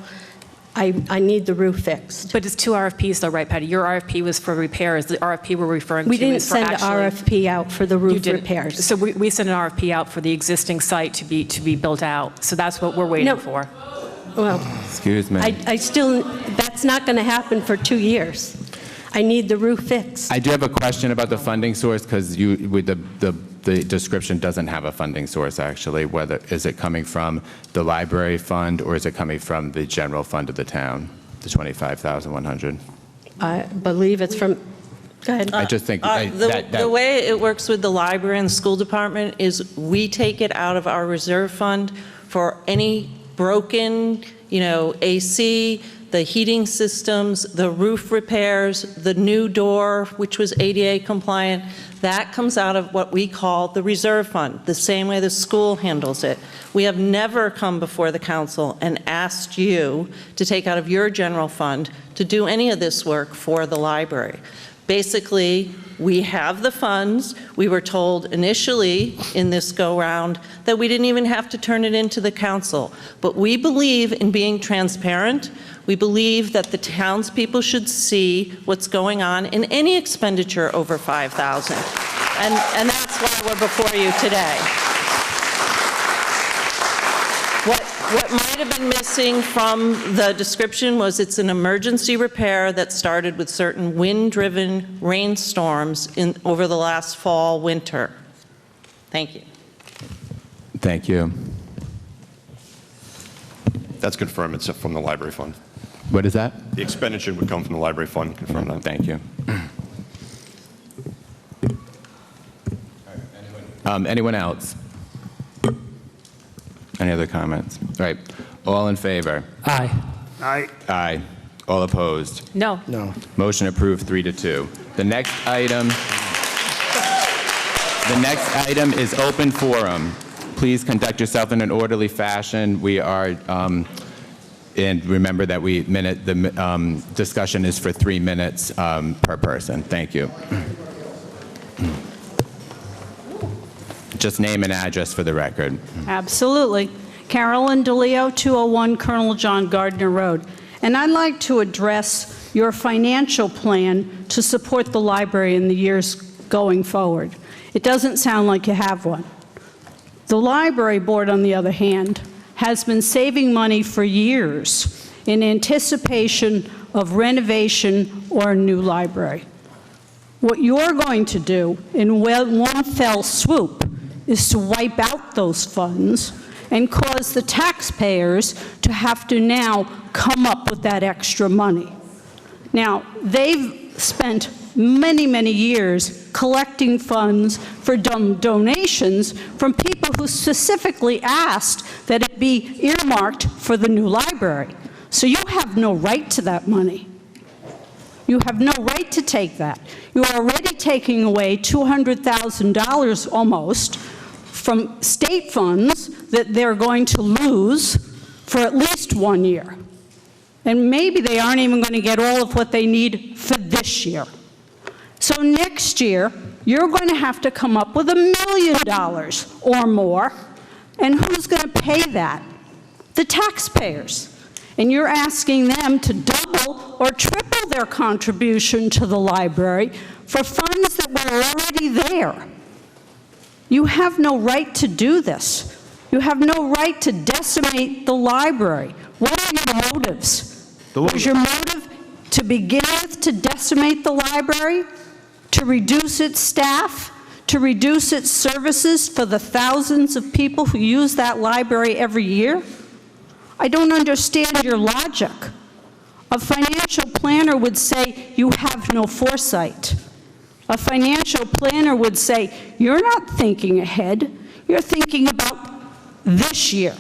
I need the roof fixed. But it's 2 RFPs though, right, Patty? Your RFP was for repairs. The RFP we're referring We to didn't is for send an actually... RFP out for the You roof didn't. repairs. So we sent an RFP out for the existing site to be built out. So that's what we're waiting No. for. Well, Excuse me. I still, that's not going to happen for 2 years. I need the roof fixed. I do have a question about the funding source, because the description doesn't have a funding source, actually. Whether, is it coming from the library fund, or is it coming from the general fund of the town, the $25,100? I believe it's from, go ahead. I just think The way it works with the library and the school department is we take it out of our reserve fund for any broken, AC, the heating systems, the roof repairs, the new door, which was ADA compliant. That comes out of what we call the reserve fund, the same way the school handles it. We have never come before the council and asked you to take out of your general fund to do any of this work for the library. Basically, we have the funds. We were told initially in this go-round that we didn't even have to turn it into the council. But we believe in being transparent. We believe that the townspeople should see what's going on in any expenditure over $5,000. And that's why we're before you today. What might have been missing from the description was it's an emergency repair that started with certain wind-driven rainstorms over the last fall, winter. Thank you. Thank you. That's confirmed. It's from the library fund. What is that? The expenditure would come from the library fund. Confirm that. Thank you. Anyone else? Any other comments? All right. All in favor? Aye. Aye. Aye. All opposed? No. No. Motion approved 3-2. The next item is open forum. Please conduct yourself in an orderly fashion. We are, and remember that the discussion is for 3 minutes per person. Thank you. Just name and address for the record. Absolutely. Carolyn DeLeo, 201 Colonel John Gardner Road. And I'd like to address your financial plan to support the library in the years going forward. It doesn't sound like you have one. The library board, on the other hand, has been saving money for years in anticipation of renovation or a new library. What you're going to do in one fell swoop is to wipe out those funds and cause the taxpayers to have to now come up with that extra money. Now, they've spent many, many years collecting funds for donations from people who specifically asked that it be earmarked for the new library. So you have no right to that money. You have no right to take that. You're already taking away $200,000 almost from state funds that they're going to lose for at least 1 year. And maybe they aren't even going to get all of what they need for this year. So next year, you're going to have to come up with $1 million or more. And who's going to pay that? The taxpayers. And you're asking them to double or triple their contribution to the library for funds that were already there. You have no right to do this. You have no right to decimate the library. What are your motives? Was your motive to begin with to decimate the library? To reduce its staff? To reduce its services for the thousands of people who use that library every year? I don't understand your logic. A financial planner would say you have no foresight. A financial planner would say you're not thinking ahead, you're thinking about this year.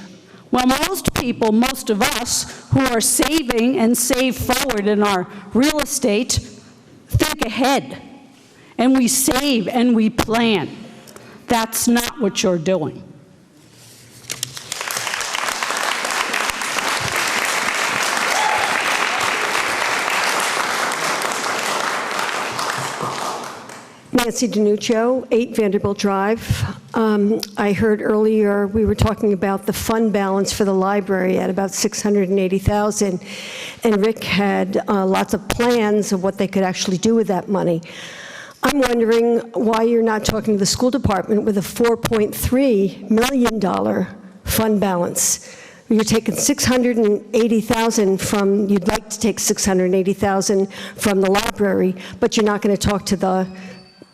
Well, most people, most of us who are saving and save forward in our real estate, think ahead. and we save and we plan. That's not what you're doing. Nancy DiNuccio, 8 Vanderbilt Drive. I heard earlier we were talking about the fund balance for the library at about $680,000, and Rick had lots of plans of what they could actually do with that money. I'm wondering why you're not talking to the school department with a $4.3 million fund balance. You're taking $680,000 from, you'd like to take $680,000 from the library, but you're not going to talk to the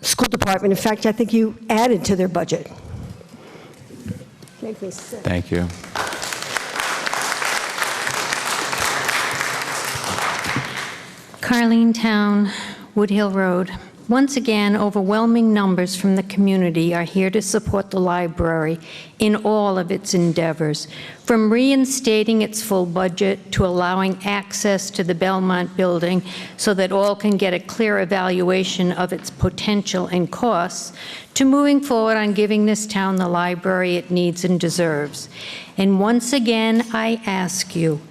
school department. In fact, I think you added to their budget. Make me sick. Thank you. Carleen Town, Wood Hill Road. Once again, overwhelming numbers from the community are here to support the library in all of its endeavors, from reinstating its full budget to allowing access to the Belmont building so that all can get a clear evaluation of its potential and costs, to moving forward on giving this town the library it needs and deserves. And once again, I ask you,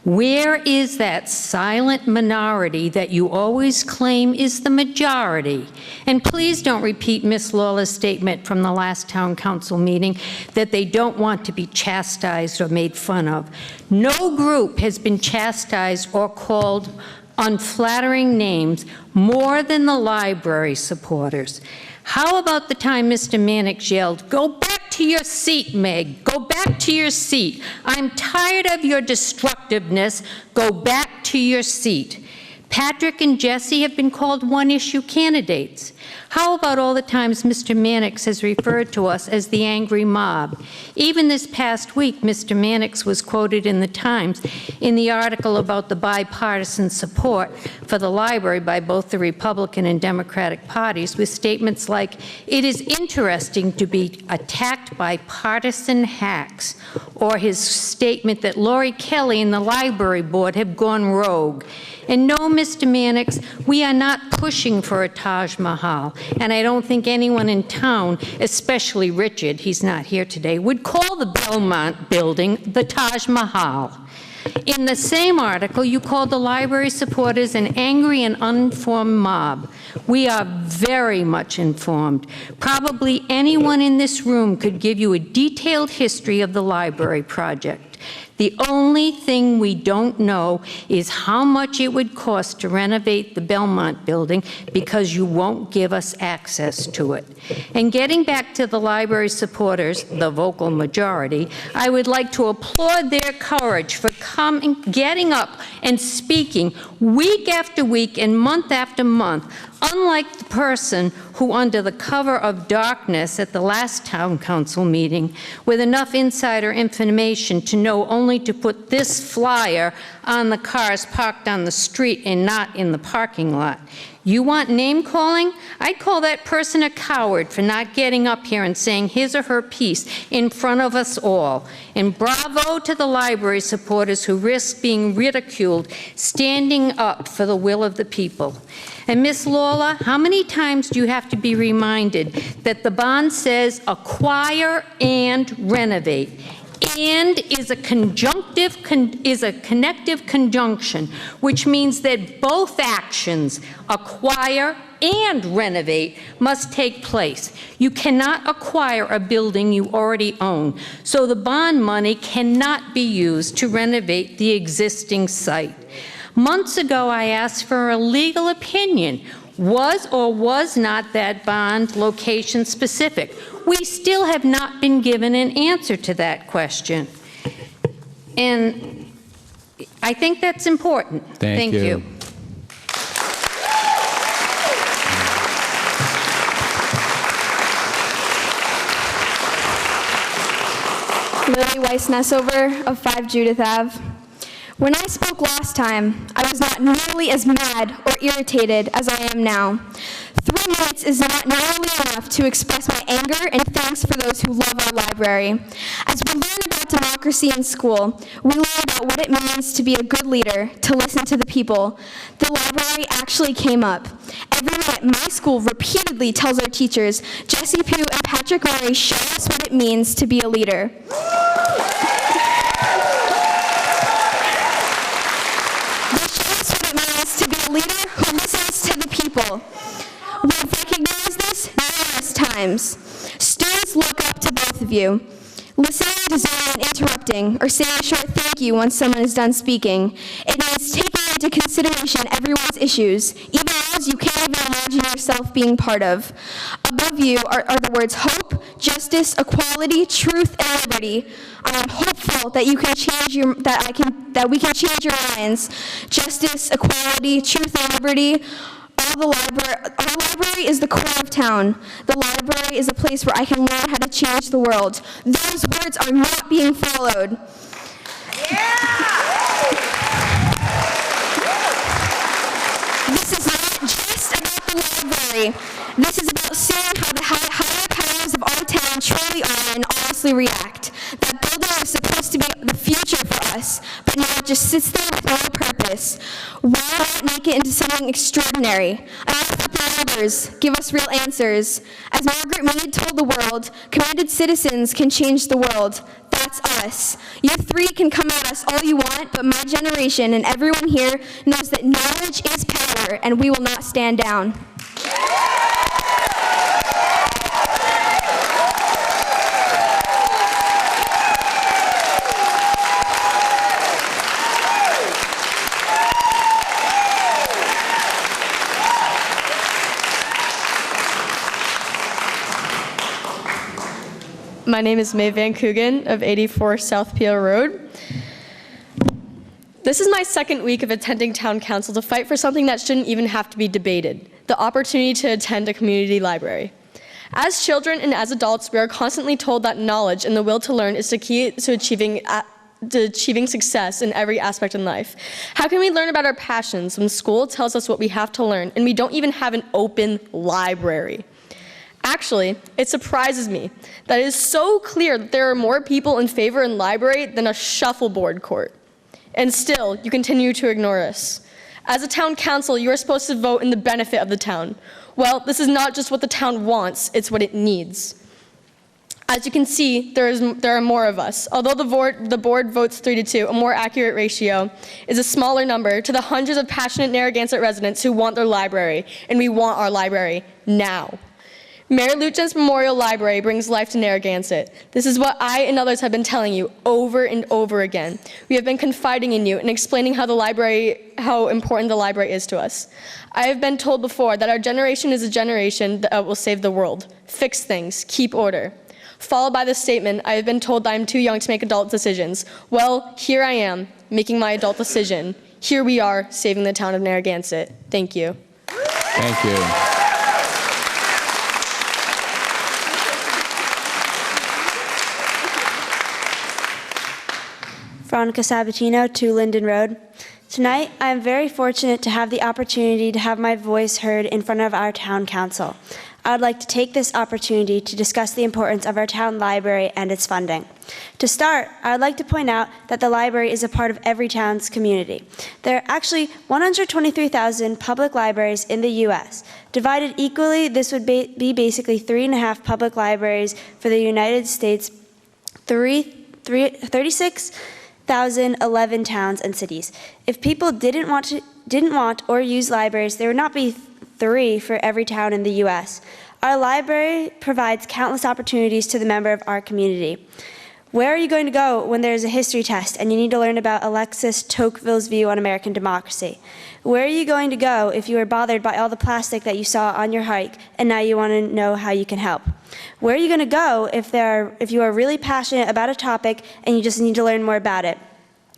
where is that silent minority that you always claim is the majority? And please don't repeat Ms. Lawler's statement from the last town council meeting that they don't want to be chastised or made fun of. No group has been chastised or called unflattering names more than the library supporters. How about the time Mr. Mannix yelled, "Go back to your seat, Meg. Go back to your seat. I'm tired of your destructiveness. Go back to your seat." Patrick and Jesse have been called one-issue candidates. How about all the times Mr. Mannix has referred to us as the angry mob? Even this past week, Mr. Mannix was quoted in the Times in the article about the bipartisan support for the library by both the Republican and Democratic parties with statements like, "It is interesting to be attacked by partisan hacks," or his statement that Lori Kelly and the library board have gone rogue. And no, Mr. Mannix, we are not pushing for a Taj Mahal, and I don't think anyone in town, especially Richard, he's not here today, would call the Belmont building the Taj Mahal. In the same article, you called the library supporters an angry and uninformed mob. We are very much informed. Probably anyone in this room could give you a detailed history of the library project. The only thing we don't know is how much it would cost to renovate the Belmont building because you won't give us access to it. And getting back to the library supporters, the vocal majority, I would like to applaud their courage for getting up and speaking week after week and month after month, unlike the person who, under the cover of darkness at the last town council meeting, with enough insider information to know only to put this flyer on the cars parked on the street and not in the parking lot. You want name calling? I'd call that person a coward for not getting up here and saying his or her piece in front of us all. And bravo to the library supporters who risk being ridiculed, standing up for the will of the people. And Ms. Lawler, how many times do you have to be reminded that the bond says acquire and renovate? And is a connective conjunction, which means that both actions, acquire and renovate, must take place. You cannot acquire a building you already own, so the bond money cannot be used to renovate the existing site. Months ago, I asked for a legal opinion. Was or was not that bond location specific? We still have not been given an answer to that question. And I think that's important. Thank you. Lily Weiss-Nessover of 5 Judith Ave. When I spoke last time, I was not nearly as mad or irritated as I am now. 3 minutes is not nearly enough to express my anger and thanks for those who love our library. As we learn about democracy in school, we learn about what it means to be a good leader, to listen to the people. The library actually came up. Every night, my school repeatedly tells our teachers, Jesse Pugh and Patrick Murray show us what it means to be a leader. They show us what it means to be a leader who listens to the people. We've recognized this numerous times. Students look up to both of you. Listening does not mean interrupting or saying a short thank you once someone is done speaking. It means taking into consideration everyone's issues, even those you can't even imagine yourself being part of. Above you are the words hope, justice, equality, truth, and liberty. I am hopeful that you can change that we can change your minds. Justice, equality, truth, and liberty. Our library is the core of town. The library is a place where I can learn how to change the world. Those words are not being followed. This is not just about the library. This is about seeing how the higher powers of our town truly are and honestly react. That building is supposed to be the future for us, but now it just sits there without a purpose. Why not make it into something extraordinary? I ask that the numbers give us real answers. As Margaret Mead told the world, commanded citizens can change the world. That's us. You three can come at us all you want, but my generation and everyone here knows that knowledge is power, and we will not stand down. My name is Mae Van Coogan of 84 South Peel Road. This is my second week of attending town council to fight for something that shouldn't even have to be debated, the opportunity to attend a community library. As children and as adults, we are constantly told that knowledge and the will to learn is the key to achieving success in every aspect in life. How can we learn about our passions when school tells us what we have to learn and we don't even have an open library? Actually, it surprises me that it is so clear that there are more people in favor in library than a shuffleboard court. And still, you continue to ignore us. As a town council, you are supposed to vote in the benefit of the town. Well, this is not just what the town wants, it's what it needs. As you can see, there are more of us. Although the board votes 3-2, a more accurate ratio is a smaller number to the hundreds of passionate Narragansett residents who want their library, and we want our library now. Mayor Lujan's Memorial Library brings life to Narragansett. This is what I and others have been telling you over and over again. We have been confiding in you and explaining how important the library is to us. I have been told before that our generation is a generation that will save the world, fix things, keep order. Followed by the statement, I have been told that I'm too young to make adult decisions. Well, here I am, making my adult decision. Here we are, saving the town of Narragansett. Thank you. Thank you. Veronica Sabatino, 2 Linden Road. Tonight, I am very fortunate to have the opportunity to have my voice heard in front of our town council. I would like to take this opportunity to discuss the importance of our town library and its funding. To start, I would like to point out that the library is a part of every town's community. There are actually 123,000 public libraries in the U.S. Divided equally, this would be basically 3.5 public libraries for the United States, 36,011 towns and cities. If people didn't want or use libraries, there would not be 3 for every town in the U.S. Our library provides countless opportunities to the member of our community. Where are you going to go when there's a history test and you need to learn about Alexis Tocqueville's view on American democracy? Where are you going to go if you are bothered by all the plastic that you saw on your hike and now you want to know how you can help? Where are you going to go if you are really passionate about a topic and you just need to learn more about it?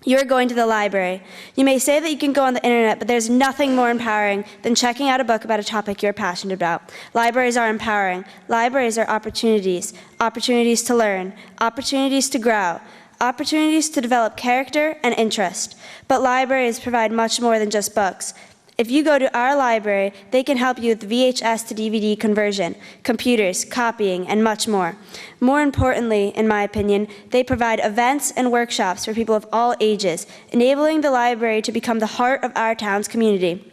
You are going to the library. You may say that you can go on the internet, but there's nothing more empowering than checking out a book about a topic you're passionate about. Libraries are empowering. Libraries are opportunities. Opportunities to learn. Opportunities to grow. Opportunities to develop character and interest. But libraries provide much more than just books. If you go to our library, they can help you with VHS to DVD conversion, computers, copying, and much more. More importantly, in my opinion, they provide events and workshops for people of all ages, enabling the library to become the heart of our town's community.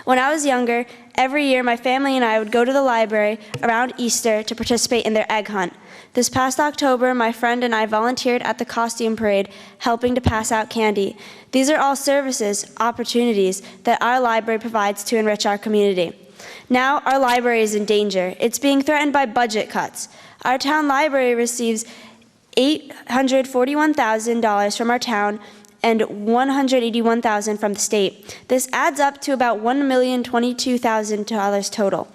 When I was younger, every year my family and I would go to the library around Easter to participate in their egg hunt. This past October, my friend and I volunteered at the costume parade, helping to pass out candy. These are all services, opportunities that our library provides to enrich our community. Now, our library is in danger. It's being threatened by budget cuts. Our town library receives $841,000 from our town and $181,000 from the state. This adds up to about $1,022,000 total.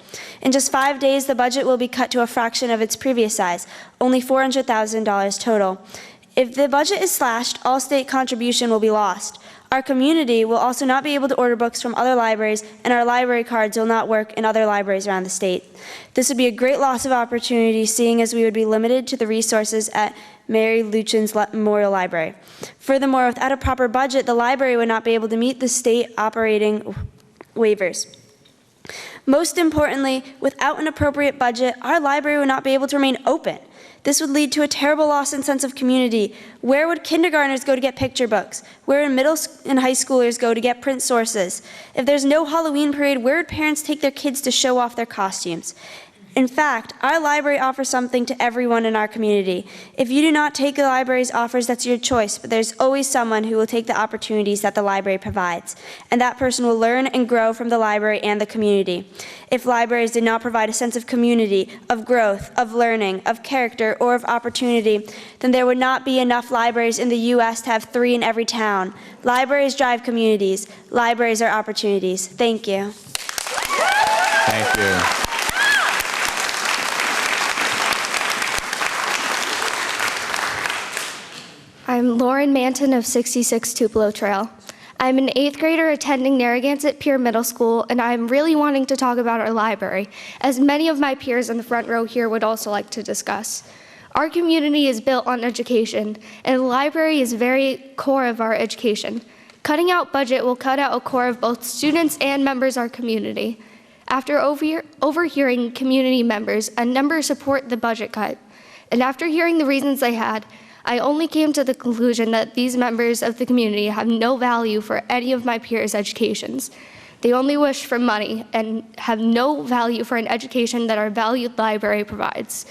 In just 5 days, the budget will be cut to a fraction of its previous size, only $400,000 total. If the budget is slashed, all state contribution will be lost. Our community will also not be able to order books from other libraries, and our library cards will not work in other libraries around the state. This would be a great loss of opportunity, seeing as we would be limited to the resources at Mary Luchin's Memorial Library. Furthermore, without a proper budget, the library would not be able to meet the state operating waivers. Most importantly, without an appropriate budget, our library would not be able to remain open. This would lead to a terrible loss in sense of community. Where would kindergartners go to get picture books? Where would middle and high schoolers go to get print sources? If there's no Halloween parade, where would parents take their kids to show off their costumes? In fact, our library offers something to everyone in our community. If you do not take the library's offers, that's your choice, but there's always someone who will take the opportunities that the library provides, and that person will learn and grow from the library and the community. If libraries did not provide a sense of community, of growth, of learning, of character, or of opportunity, then there would not be enough libraries in the U.S. to have 3 in every town. Libraries drive communities. Libraries are opportunities. Thank you. Thank you. I'm Lauren Manton of 66 Tupelo Trail. I'm an 8th grader attending Narragansett Pier Middle School, and I'm really wanting to talk about our library, as many of my peers in the front row here would also like to discuss. Our community is built on education, and the library is very core of our education. Cutting out budget will cut out a core of both students and members of our community. After overhearing community members, a number support the budget cut, and after hearing the reasons they had, I only came to the conclusion that these members of the community have no value for any of my peers' educations. They only wish for money and have no value for an education that our valued library provides.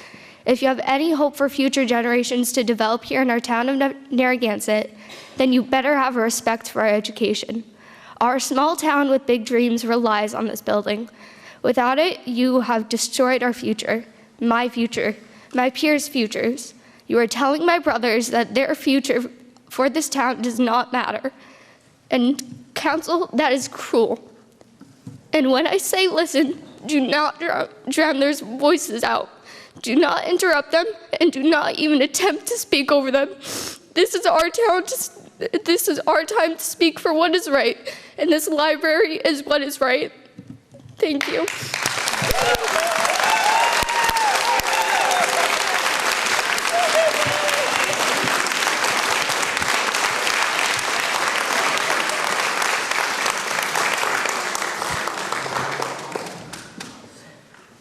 If you have any hope for future generations to develop here in our town of Narragansett, then you better have a respect for our education. Our small town with big dreams relies on this building. Without it, you have destroyed our future, my peers' futures. You are telling my brothers that their future for this town does not matter. And council, that is cruel. And when I say listen, do not drown their voices out. Do not interrupt them, and do not even attempt to speak over them. This is our town. This is our time to speak for what is right, and this library is what is right. Thank you.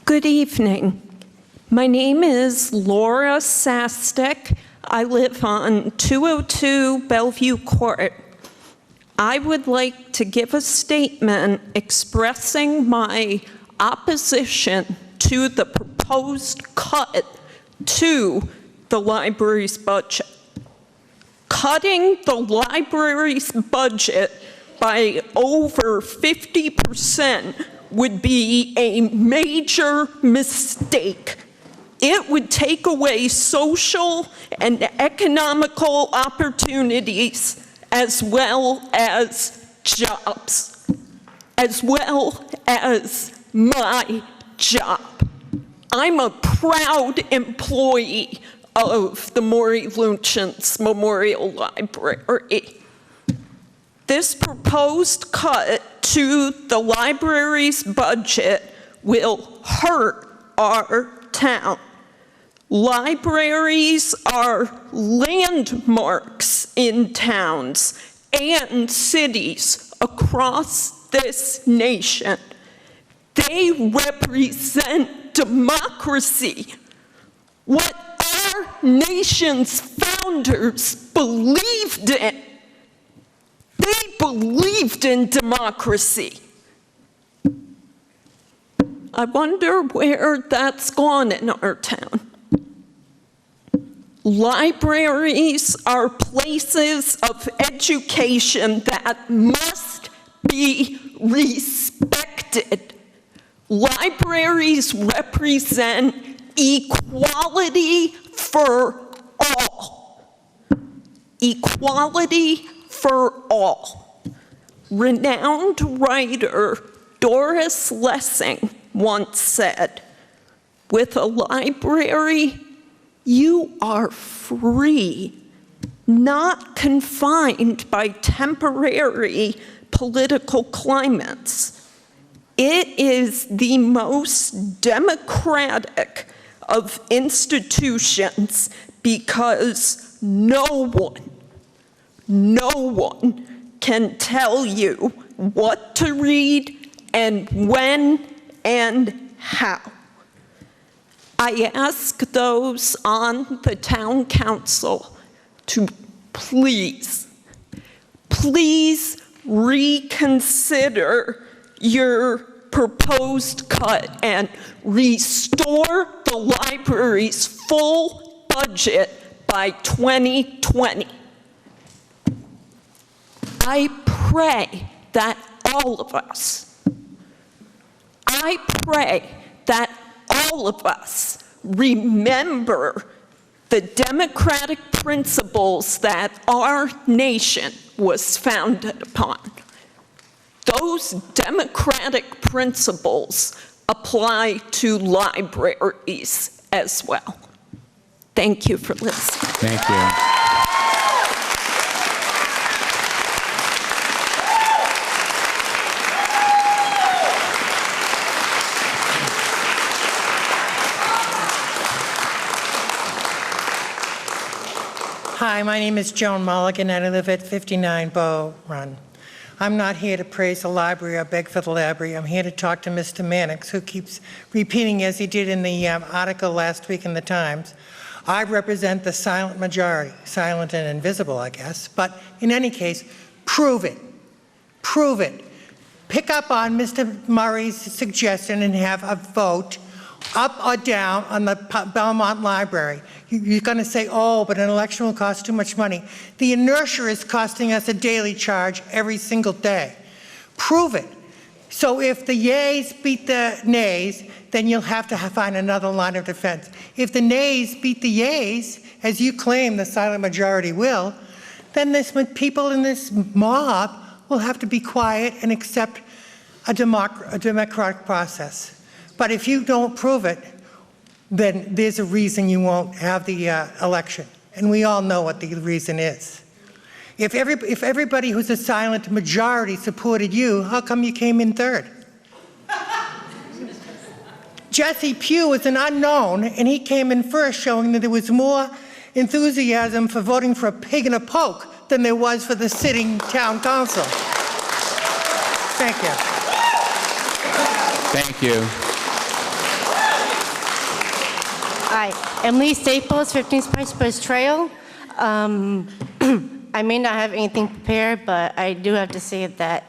Good evening. My name is Laura Sastek. I live on 202 Bellevue Court. I would like to give a statement expressing my opposition to the proposed cut to the library's budget. Cutting the library's budget by over 50% would be a major mistake. It would take away social and economical opportunities as well as jobs, as well as my job. I'm a proud employee of the Maury Luchin's Memorial Library. This proposed cut to the library's budget will hurt our town. Libraries are landmarks in towns and cities across this nation. They represent democracy, what our nation's founders believed in. They believed in democracy. I wonder where that's gone in our town. Libraries are places of education that must be respected. Libraries represent equality for all. Equality for all. Renowned writer Doris Lessing once said, "With a library, you are free, not confined by temporary political climates. It is the most democratic of institutions because no one can tell you what to read and when and how." I ask those on the town council to please reconsider your proposed cut and restore the library's full budget by 2020. I pray that all of us remember the democratic principles that our nation was founded upon. Those democratic principles apply to libraries as well. Thank you for listening. Thank you. Hi, my name is Joan Mulligan, and I live at 59 Bow Run. I'm not here to praise the library or beg for the library. I'm here to talk to Mr. Mannix, who keeps repeating, as he did in the article last week in the Times, I represent the silent majority, silent and invisible, I guess. But in any case, prove it. Prove it. Pick up on Mr. Murray's suggestion and have a vote up or down on the Belmont Library. You're going to say, oh, but an election will cost too much money. The inertia is costing us a daily charge every single day. Prove it. So if the yays beat the nays, then you'll have to find another line of defense. If the nays beat the yays, as you claim the silent majority will, then people in this mob will have to be quiet and accept a democratic process. But if you don't prove it, then there's a reason you won't have the election. And we all know what the reason is. If everybody who's a silent majority supported you, how come you came in third? Jesse Pugh is an unknown, and he came in first, showing that there was more enthusiasm for voting for a pig in a poke than there was for the sitting town council. Thank you. Thank you. Hi, Emily Staples, 15 Spice Trail. I may not have anything prepared, but I do have to say that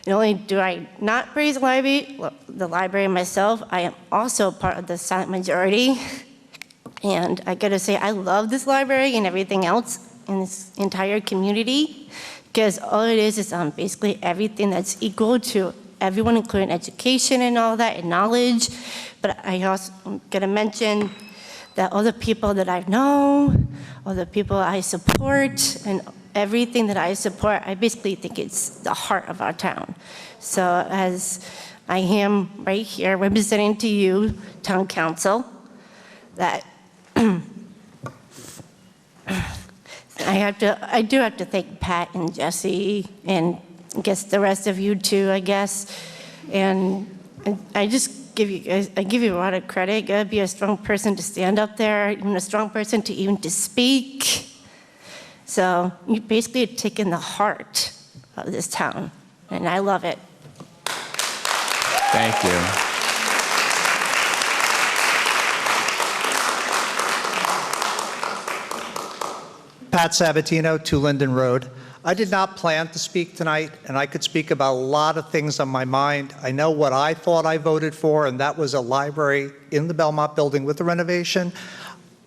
not only do I not praise the library myself, I am also part of the silent majority. And I gotta say, I love this library and everything else in this entire community, because all it is basically everything that's equal to everyone, including education and all that, and knowledge. But I also gotta mention that all the people that I know, all the people I support, and everything that I support, I basically think it's the heart of our town. So as I am right here representing to you, town council, that I do have to thank Pat and Jesse, and I guess the rest of you too, I guess. And I just give you a lot of credit. You gotta be a strong person to stand up there, even a strong person to speak. So you basically have taken the heart of this town, and I love it. Thank you. Pat Sabatino, 2 Linden Road. I did not plan to speak tonight, and I could speak about a lot of things on my mind. I know what I thought I voted for, and that was a library in the Belmont building with the renovation.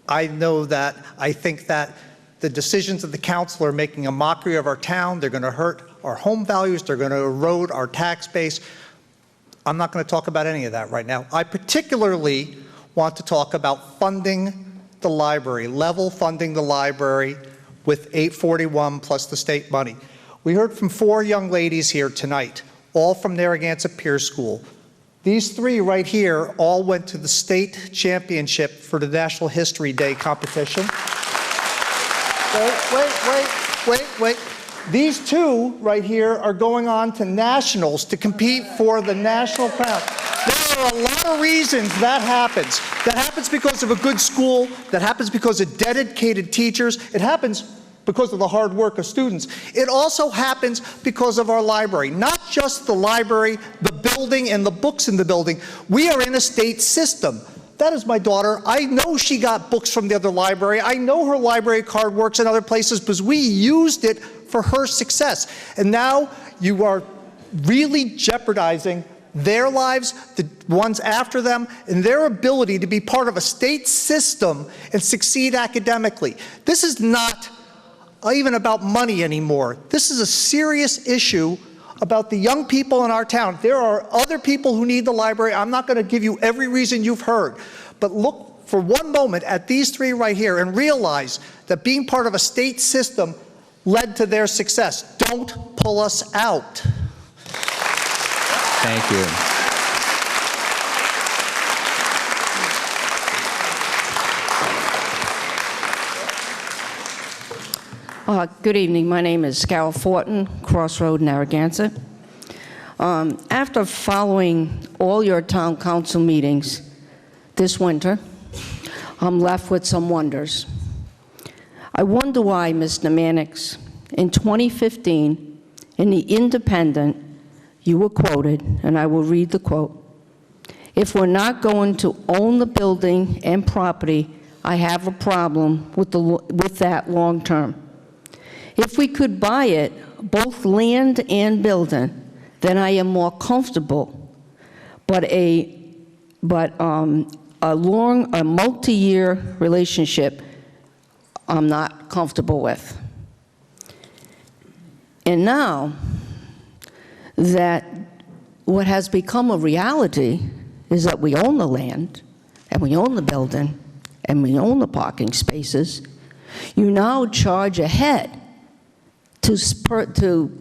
I know that I think that the decisions of the council are making a mockery of our town. They're going to hurt our home values. They're going to erode our tax base. I'm not going to talk about any of that right now. I particularly want to talk about funding the library, level funding the library with 841 plus the state money. We heard from 4 young ladies here tonight, all from Narragansett Peer School. These 3 right here all went to the state championship for the National History Day competition. Wait. These 2 right here are going on to nationals to compete for the national crown. There are a lot of reasons that happens. That happens because of a good school. That happens because of dedicated teachers. It happens because of the hard work of students. It also happens because of our library. Not just the library, the building, and the books in the building. We are in a state system. That is my daughter. I know she got books from the other library. I know her library card works in other places because we used it for her success. And now you are really jeopardizing their lives, the ones after them, and their ability to be part of a state system and succeed academically. This is not even about money anymore. This is a serious issue about the young people in our town. There are other people who need the library. I'm not going to give you every reason you've heard, but look for one moment at these 3 right here and realize that being part of a state system led to their success. Don't pull us out. Thank you. Good evening. My name is Carol Fortin, Crossroad, Narragansett. After following all your town council meetings this winter, I'm left with some wonders. I wonder why, Mr. Mannix, in 2015, in the Independent, you were quoted, and I will read the quote, "If we're not going to own the building and property, I have a problem with that long term. If we could buy it, both land and building, then I am more comfortable. But a multi-year relationship, I'm not comfortable with." And now that what has become a reality is that we own the land, and we own the building, and we own the parking spaces, you now charge ahead to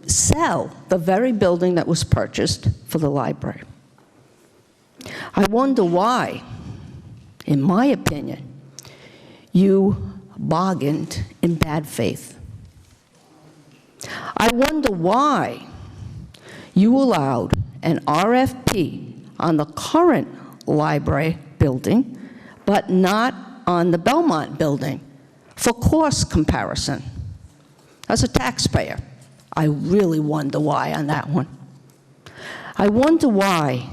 sell the very building that was purchased for the library. I wonder why, in my opinion, you bargained in bad faith. I wonder why you allowed an RFP on the current library building, but not on the Belmont building for cost comparison. As a taxpayer, I really wonder why on that one. I wonder why,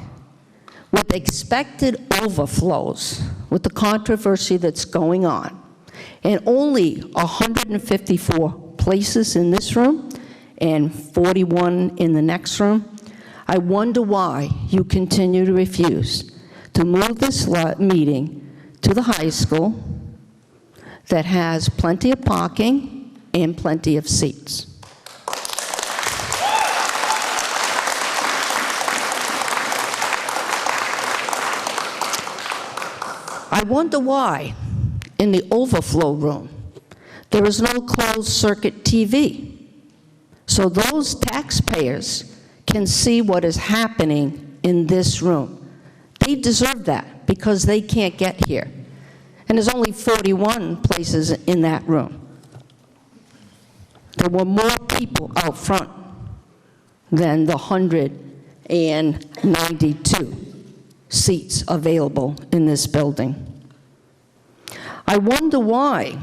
with expected overflows, with the controversy that's going on, and only 154 places in this room and 41 in the next room, I wonder why you continue to refuse to move this meeting to the high school that has plenty of parking and plenty of seats. I wonder why, in the overflow room, there is no closed-circuit TV, so those taxpayers can see what is happening in this room. They deserve that because they can't get here. And there's only 41 places in that room. There were more people out front than the 192 seats available in this building. I wonder why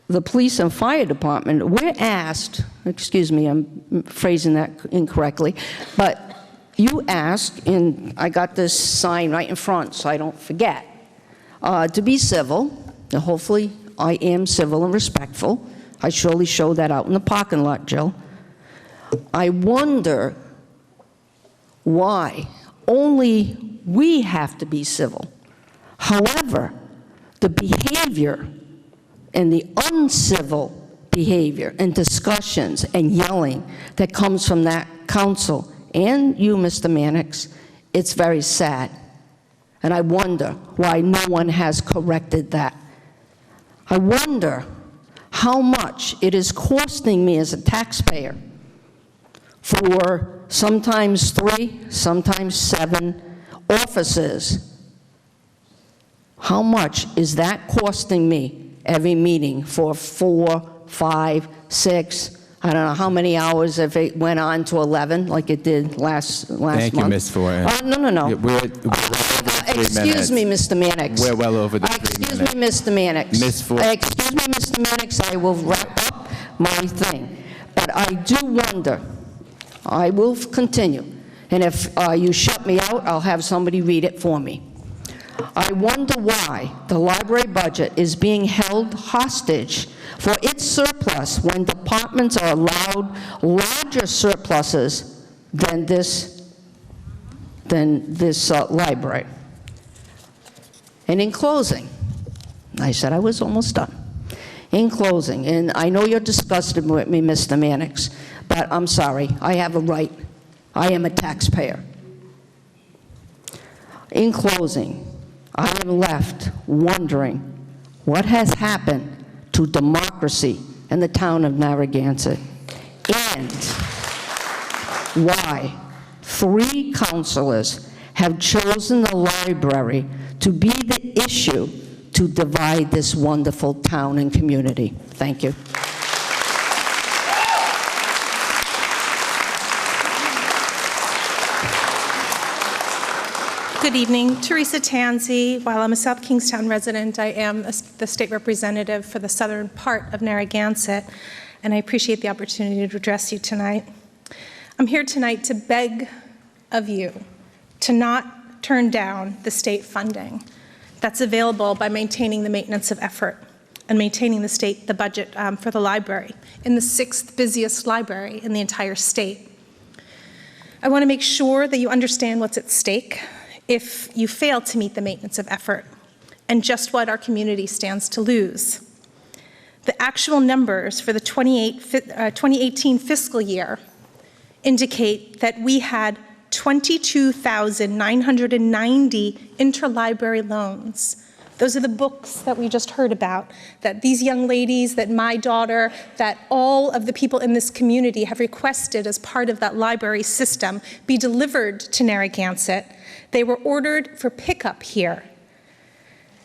the police and fire department, we're asked, excuse me, I'm phrasing that incorrectly, but you asked, and I got this sign right in front so I don't forget, to be civil, and hopefully I am civil and respectful. I surely showed that out in the parking lot, Jill. I wonder why only we have to be civil. However, the behavior and the uncivil behavior and discussions and yelling that comes from that council and you, Mr. Mannix, it's very sad. And I wonder why no one has corrected that. I wonder how much it is costing me as a taxpayer for sometimes 3, sometimes 7 offices. How much is that costing me every meeting for 4, 5, 6, I don't know how many hours if it went on to 11 like it did last month? Thank you, Ms. Ford. No. Excuse me, Mr. Mannix. We're well over the 3 Excuse minutes. me, Mr. Mannix. Ms. Ford. Excuse me, Mr. Mannix, I will wrap up my thing. But I do wonder, I will continue, and if you shut me out, I'll have somebody read it for me. I wonder why the library budget is being held hostage for its surplus when departments are allowed larger surpluses than this library. And in closing, I said I was almost done. In closing, and I know you're disgusted with me, Mr. Mannix, but I'm sorry, I have a right. I am a taxpayer. In closing, I am left wondering what has happened to democracy in the town of Narragansett, and why 3 councilors have chosen the library to be the issue to divide this wonderful town and community. Thank you. Good evening. Teresa Tansey. While I'm a South Kingstown resident, I am the state representative for the southern part of Narragansett, and I appreciate the opportunity to address you tonight. I'm here tonight to beg of you to not turn down the state funding that's available by maintaining the maintenance of effort and maintaining the budget for the library, in the 6th busiest library in the entire state. I want to make sure that you understand what's at stake if you fail to meet the maintenance of effort, and just what our community stands to lose. The actual numbers for the 2018 fiscal year indicate that we had 22,990 interlibrary loans. Those are the books that we just heard about, that these young ladies, that my daughter, that all of the people in this community have requested as part of that library system be delivered to Narragansett. They were ordered for pickup here.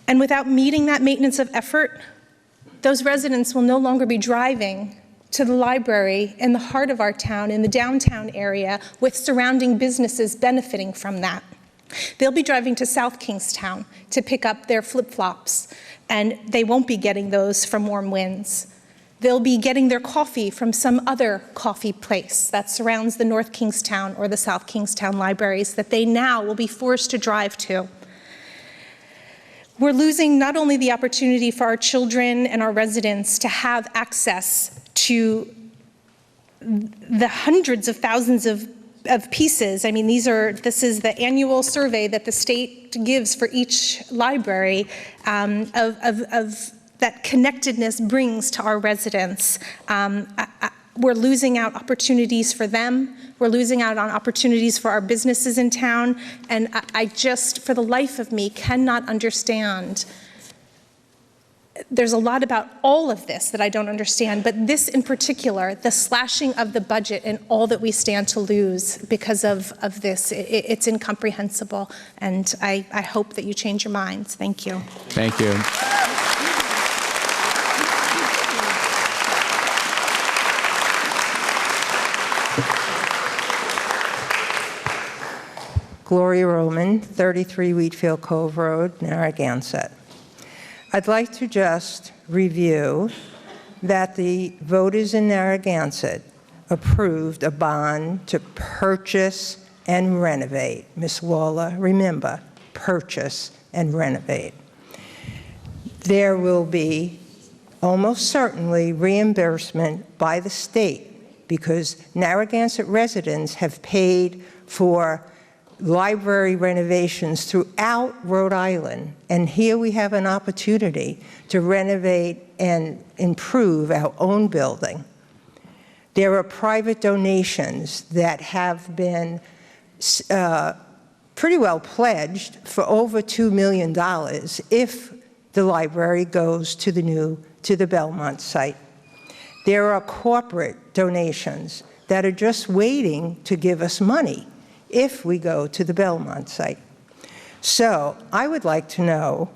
And without meeting that maintenance of effort, those residents will no longer be driving to the library in the heart of our town, in the downtown area, with surrounding businesses benefiting from that. They'll be driving to South Kingstown to pick up their flip-flops, and they won't be getting those from Warm Winds. They'll be getting their coffee from some other coffee place that surrounds the North Kingstown or the South Kingstown libraries that they now will be forced to drive to. We're losing not only the opportunity for our children and our residents to have access to the hundreds of thousands of pieces. I mean, this is the annual survey that the state gives for each library of that connectedness brings to our residents. We're losing out opportunities for them. We're losing out on opportunities for our businesses in town. And I just, for the life of me, cannot understand. There's a lot about all of this that I don't understand, but this in particular, the slashing of the budget and all that we stand to lose because of this, it's incomprehensible. And I hope that you change your minds. Thank you. Thank you. Gloria Roman, 33 Wheatfield Cove Road, Narragansett. I'd like to just review that the voters in Narragansett approved a bond to purchase and renovate. Ms. Lawler, remember, purchase and renovate. There will be almost certainly reimbursement by the state, because Narragansett residents have paid for library renovations throughout Rhode Island, and here we have an opportunity to renovate and improve our own building. There are private donations that have been pretty well pledged for over $2 million if the library goes to the Belmont site. There are corporate donations that are just waiting to give us money if we go to the Belmont site. So I would like to know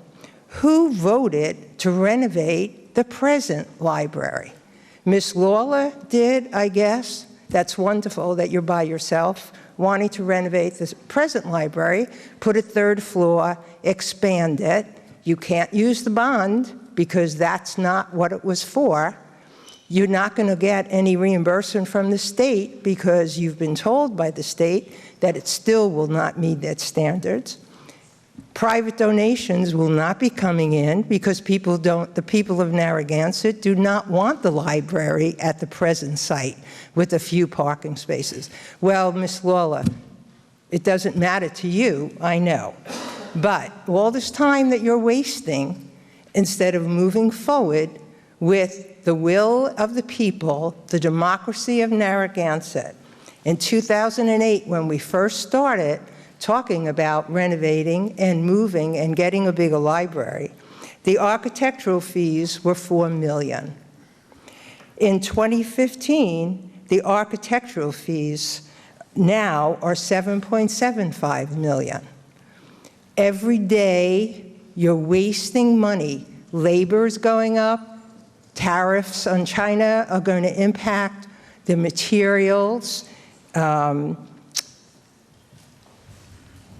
who voted to renovate the present library. Ms. Lawler did, I guess. That's wonderful that you're by yourself wanting to renovate the present library, put a third floor, expand it. You can't use the bond because that's not what it was for. You're not going to get any reimbursement from the state because you've been told by the state that it still will not meet its standards. Private donations will not be coming in because the people of Narragansett do not want the library at the present site with a few parking spaces. Well, Ms. Lawler, it doesn't matter to you, I know. But all this time that you're wasting, instead of moving forward with the will of the people, the democracy of Narragansett, in 2008, when we first started talking about renovating and moving and getting a bigger library, the architectural fees were $4 million. In 2015, the architectural fees now are $7.75 million. Every day, you're wasting money. Labor is going up. Tariffs on China are going to impact the materials. And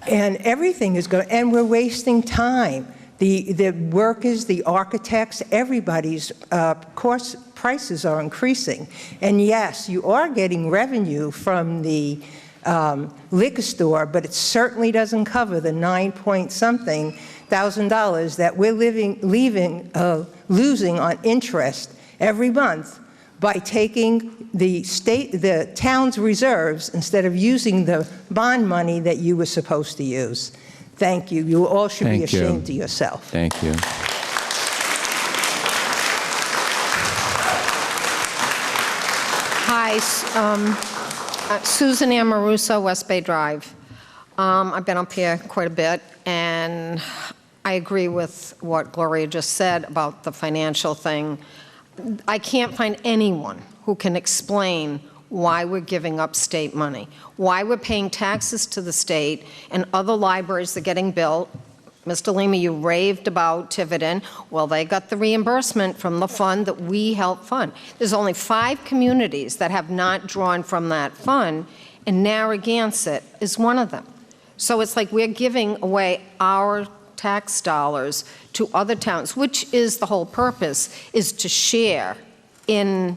everything is going, and we're wasting time. The workers, the architects, everybody's course prices are increasing. And yes, you are getting revenue from the liquor store, but it certainly doesn't cover the $9-point-something thousand that we're losing on interest every month by taking the town's reserves instead of using the bond money that you were supposed to use. Thank you. You all should be ashamed of yourself. Thank you. Hi, Susan Amoruso, West Bay Drive. I've been up here quite a bit, and I agree with what Gloria just said about the financial thing. I can't find anyone who can explain why we're giving up state money, why we're paying taxes to the state and other libraries are getting built. Mr. Lima, you raved about Tiverton. Well, they got the reimbursement from the fund that we help fund. There's only 5 communities that have not drawn from that fund, and Narragansett is one of them. So it's like we're giving away our tax dollars to other towns, which is the whole purpose, is to share in,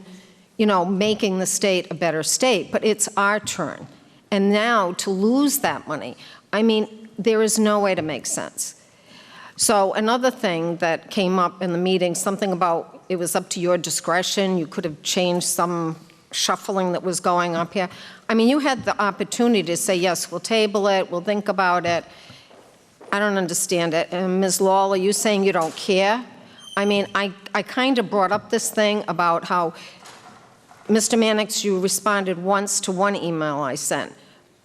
making the state a better state. But it's our turn. And now to lose that money, I mean, there is no way to make sense. So another thing that came up in the meeting, something about it was up to your discretion. You could have changed some shuffling that was going up here. I mean, you had the opportunity to say, yes, we'll table it, we'll think about it. I don't understand it. And Ms. Lawler, you saying you don't care? I mean, I kind of brought up this thing about how, Mr. Mannix, you responded once to one email I sent.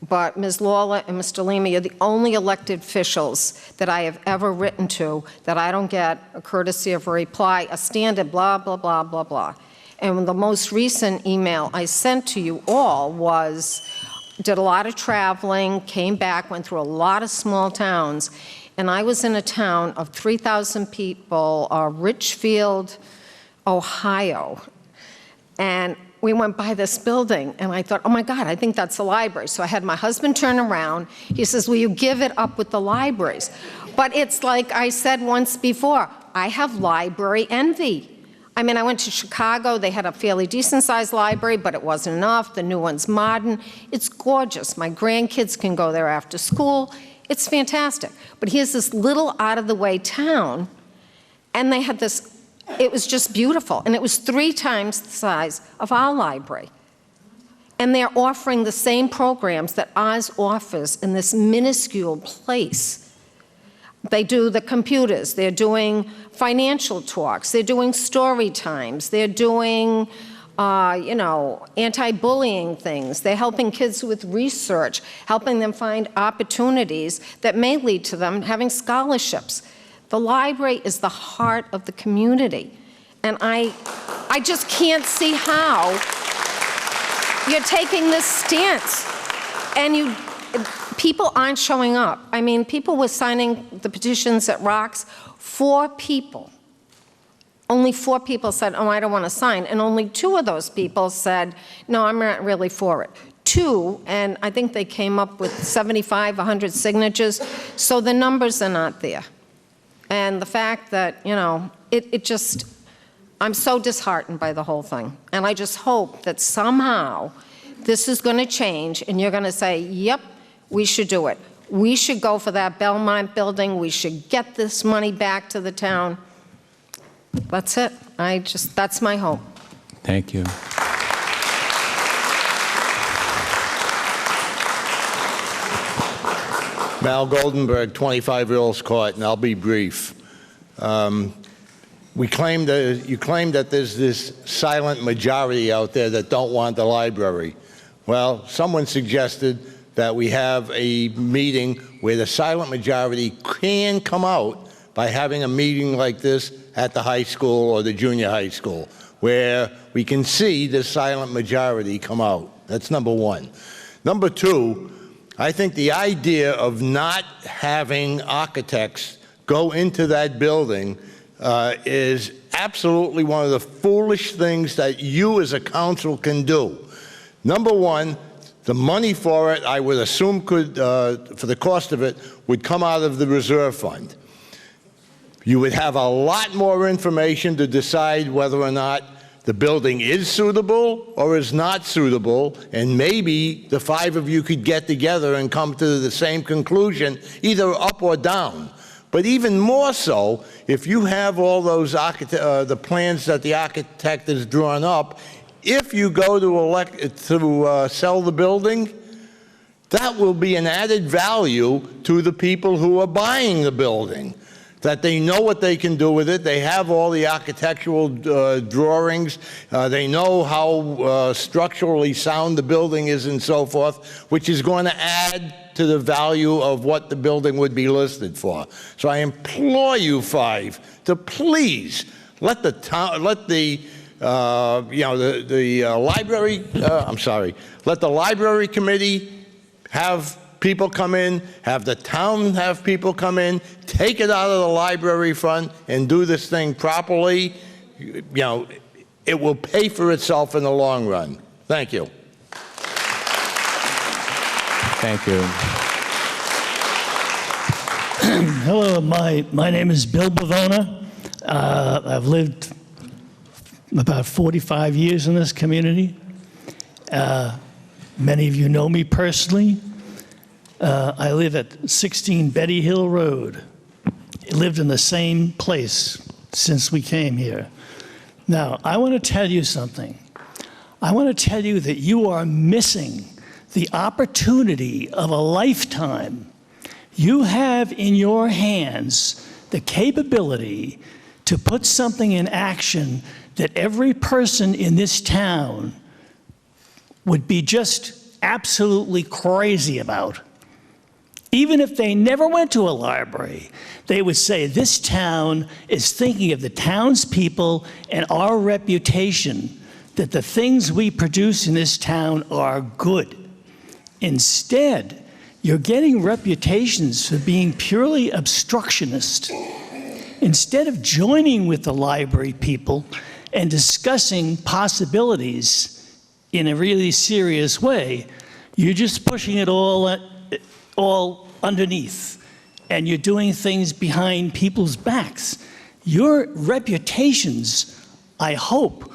But Ms. Lawler and Mr. Lima, you're the only elected officials that I have ever written to that I don't get a courtesy of a reply, a standard blah, blah, blah, blah, blah. And the most recent email I sent to you all did a lot of traveling, came back, went through a lot of small towns, and I was in a town of 3,000 people, Richfield, Ohio, and we went by this building, and I thought, oh my God, I think that's the library. So I had my husband turn around. He says, will you give it up with the libraries? But it's like I said once before, I have library envy. I mean, I went to Chicago. They had a fairly decent-sized library, but it wasn't enough. The new one's modern. It's gorgeous. My grandkids can go there after school. It's fantastic. But here's this little out-of-the-way town, and they had this It was just beautiful, and it was 3 times the size of our library. And they're offering the same programs that ours offers in this minuscule place. They do the computers, they're doing financial talks, they're doing story times, they're doing, anti-bullying things. They're helping kids with research, helping them find opportunities that may lead to them having scholarships. The library is the heart of the community. And I just can't see how you're taking this stance. And people aren't showing up. I mean, people were signing the petitions at Rocks. 4 people. Only 4 people said, oh, I don't want to sign. And only 2 of those people said, no, I'm not really for it. 2, and I think they came up with 75, 100 signatures. So the numbers are not there. And the fact that, I'm so disheartened by the whole thing. And I just hope that somehow this is going to change and you're going to say, yep, we should do it. We should go for that Belmont building. We should get this money back to the town. That's it. That's my hope. Thank you. Mal Goldenberg, 25 Earls Court, and I'll be brief. You claim that there's this silent majority out there that don't want the library. Well, someone suggested that we have a meeting where the silent majority can come out by having a meeting like this at the high school or the junior high school, where we can see the silent majority come out. That's number 1. Number 2, I think the idea of not having architects go into that building is absolutely one of the foolish things that you as a council can do. Number 1, the money for it, I would assume for the cost of it, would come out of the reserve fund. You would have a lot more information to decide whether or not the building is suitable or is not suitable, and maybe the 5 of you could get together and come to the same conclusion, either up or down. But even more so, if you have all those the plans that the architect has drawn up, if you go to sell the building, that will be an added value to the people who are buying the building, that they know what they can do with it. They have all the architectural drawings. They know how structurally sound the building is and so forth, which is going to add to the value of what the building would be listed for. So I implore you 5 to please let the town, let the library committee have people come in, have the town have people come in, take it out of the library fund and do this thing properly. It will pay for itself in the long run. Thank you. Thank you. Hello, my name is Bill Bavona. I've lived about 45 years in this community. Many of you know me personally. I live at 16 Betty Hill Road. I lived in the same place since we came here. Now, I want to tell you something. I want to tell you that you are missing the opportunity of a lifetime. You have in your hands the capability to put something in action that every person in this town would be just absolutely crazy about. Even if they never went to a library, they would say this town is thinking of the townspeople and our reputation, that the things we produce in this town are good. Instead, you're getting reputations for being purely obstructionist. Instead of joining with the library people and discussing possibilities in a really serious way, you're just pushing it all underneath, and you're doing things behind people's backs. Your reputations, I hope,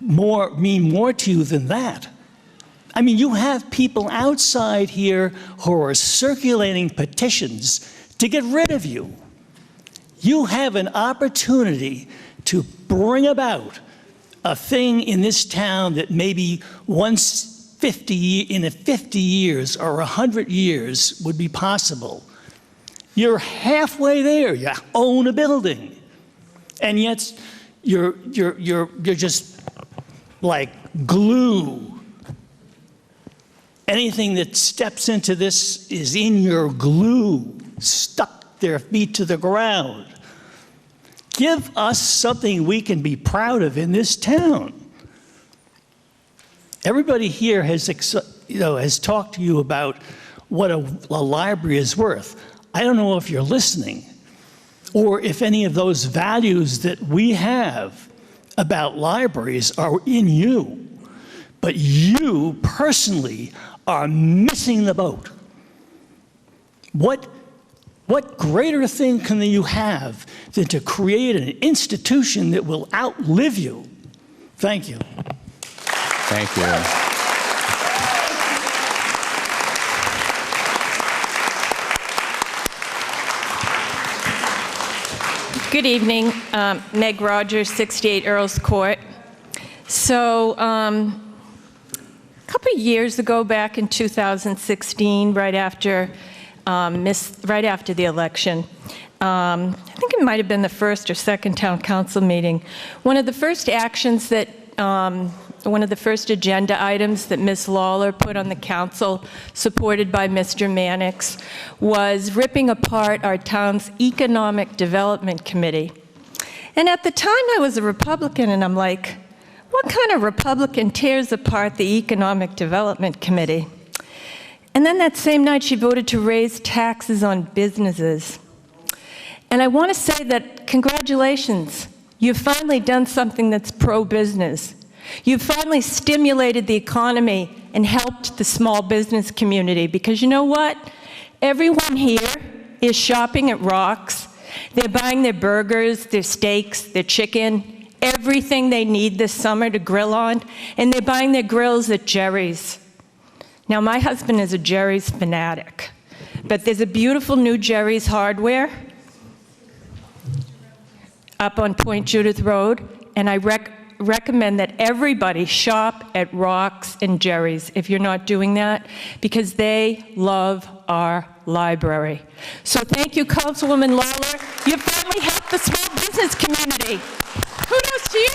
mean more to you than that. I mean, you have people outside here who are circulating petitions to get rid of you. You have an opportunity to bring about a thing in this town that maybe once in 50 years or 100 years would be possible. You're halfway there. You own a building, and yet you're just like glue. Anything that steps into this is in your glue, stuck their feet to the ground. Give us something we can be proud of in this town. Everybody here has talked to you about what a library is worth. I don't know if you're listening, or if any of those values that we have about libraries are in you. But you personally are missing the boat. What greater thing can you have than to create an institution that will outlive you? Thank you. Thank you. Good evening. Meg Rogers, 68 Earls Court. So a couple of years ago, back in 2016, right after the election, I think it might have been the first or second town council meeting, one of the first actions that one of the first agenda items that Ms. Lawler put on the council, supported by Mr. Mannix, was ripping apart our town's Economic Development Committee. And at the time, I was a Republican, and I'm like, what kind of Republican tears apart the Economic Development Committee? And then that same night, she voted to raise taxes on businesses. And I want to say that congratulations, you've finally done something that's pro-business. You've finally stimulated the economy and helped the small business community, because you know what? Everyone here is shopping at Rock's. They're buying their burgers, their steaks, their chicken, everything they need this summer to grill on, and they're buying their grills at Jerry's. Now, my husband is a Jerry's fanatic, but there's a beautiful new Jerry's Hardware up on Point Judith Road, and I recommend that everybody shop at Rock's and Jerry's if you're not doing that, because they love our library. So thank you, Councilwoman Lawler. You finally helped the small business community. Kudos to you.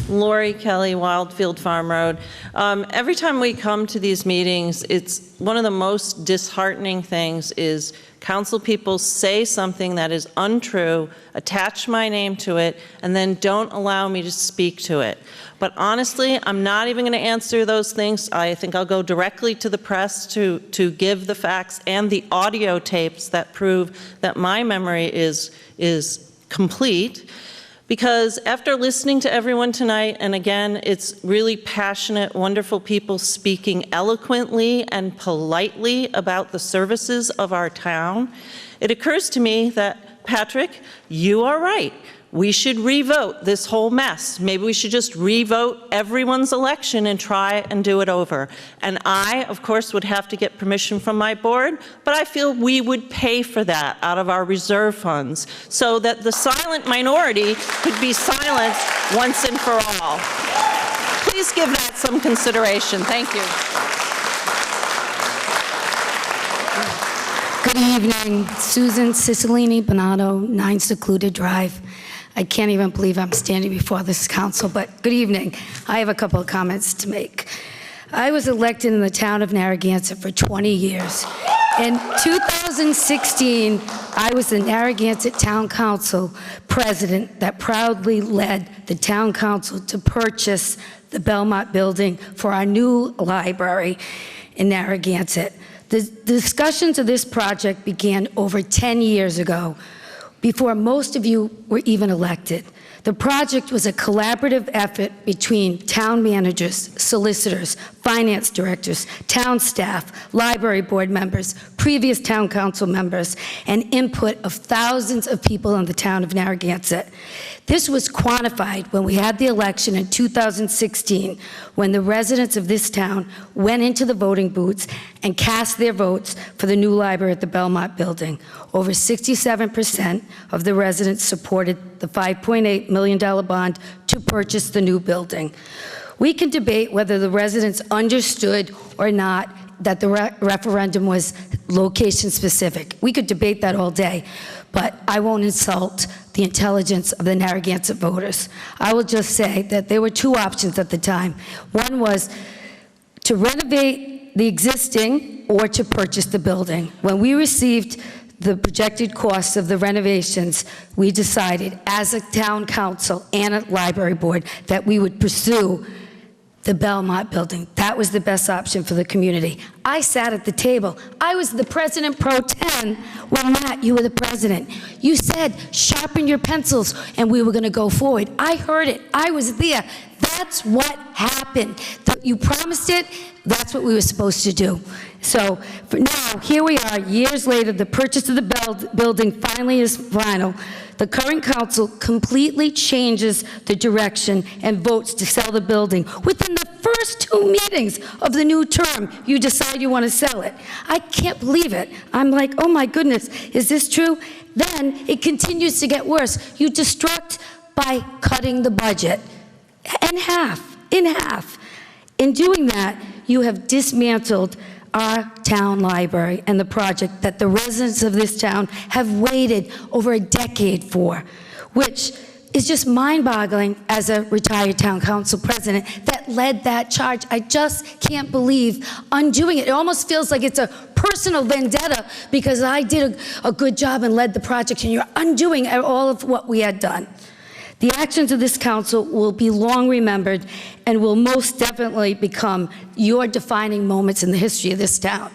Lori Kelly, Wildfield Farm Road. Every time we come to these meetings, it's one of the most disheartening things is council people say something that is untrue, attach my name to it, and then don't allow me to speak to it. But honestly, I'm not even going to answer those things. I think I'll go directly to the press to give the facts and the audio tapes that prove that my memory is complete. Because after listening to everyone tonight, and again, it's really passionate, wonderful people speaking eloquently and politely about the services of our town, it occurs to me that, Patrick, you are right. We should revote this whole mess. Maybe we should just revote everyone's election and try and do it over. And I, of course, would have to get permission from my board, but I feel we would pay for that out of our reserve funds so that the silent minority could be silenced once and for all. Please give that some consideration. Thank you. Good evening. Susan Cicilline Bonato, 9 Secluded Drive. I can't even believe I'm standing before this council, but good evening. I have a couple of comments to make. I was elected in the town of Narragansett for 20 years. In 2016, I was the Narragansett Town Council president that proudly led the town council to purchase the Belmont building for our new library in Narragansett. The discussions of this project began over 10 years ago, before most of you were even elected. The project was a collaborative effort between town managers, solicitors, finance directors, town staff, library board members, previous town council members, and input of thousands of people in the town of Narragansett. This was quantified when we had the election in 2016, when the residents of this town went into the voting booths and cast their votes for the new library at the Belmont building. Over 67% of the residents supported the $5.8 million bond to purchase the new building. We can debate whether the residents understood or not that the referendum was location specific. We could debate that all day, but I won't insult the intelligence of the Narragansett voters. I will just say that there were two options at the time. One was to renovate the existing or to purchase the building. When we received the projected costs of the renovations, we decided as a town council and a library board that we would pursue the Belmont building. That was the best option for the community. I sat at the table. I was the president pro tem when, Matt, you were the president. You said, sharpen your pencils, and we were gonna go forward. I heard it, I was there. That's what happened. You promised it, that's what we were supposed to do. So for now, here we are, years later, the purchase of the building finally is final. The current council completely changes the direction and votes to sell the building. Within the first 2 meetings of the new term, you decide you want to sell it. I can't believe it. I'm like, oh my goodness, is this true? Then it continues to get worse. You destruct by cutting the budget in half. In doing that, you have dismantled our town library and the project that the residents of this town have waited over a decade for, which is just mind-boggling as a retired town council president that led that charge. I just can't believe undoing it. It almost feels like it's a personal vendetta because I did a good job and led the project, and you're undoing all of what we had done. The actions of this council will be long remembered and will most definitely become your defining moments in the history of this town.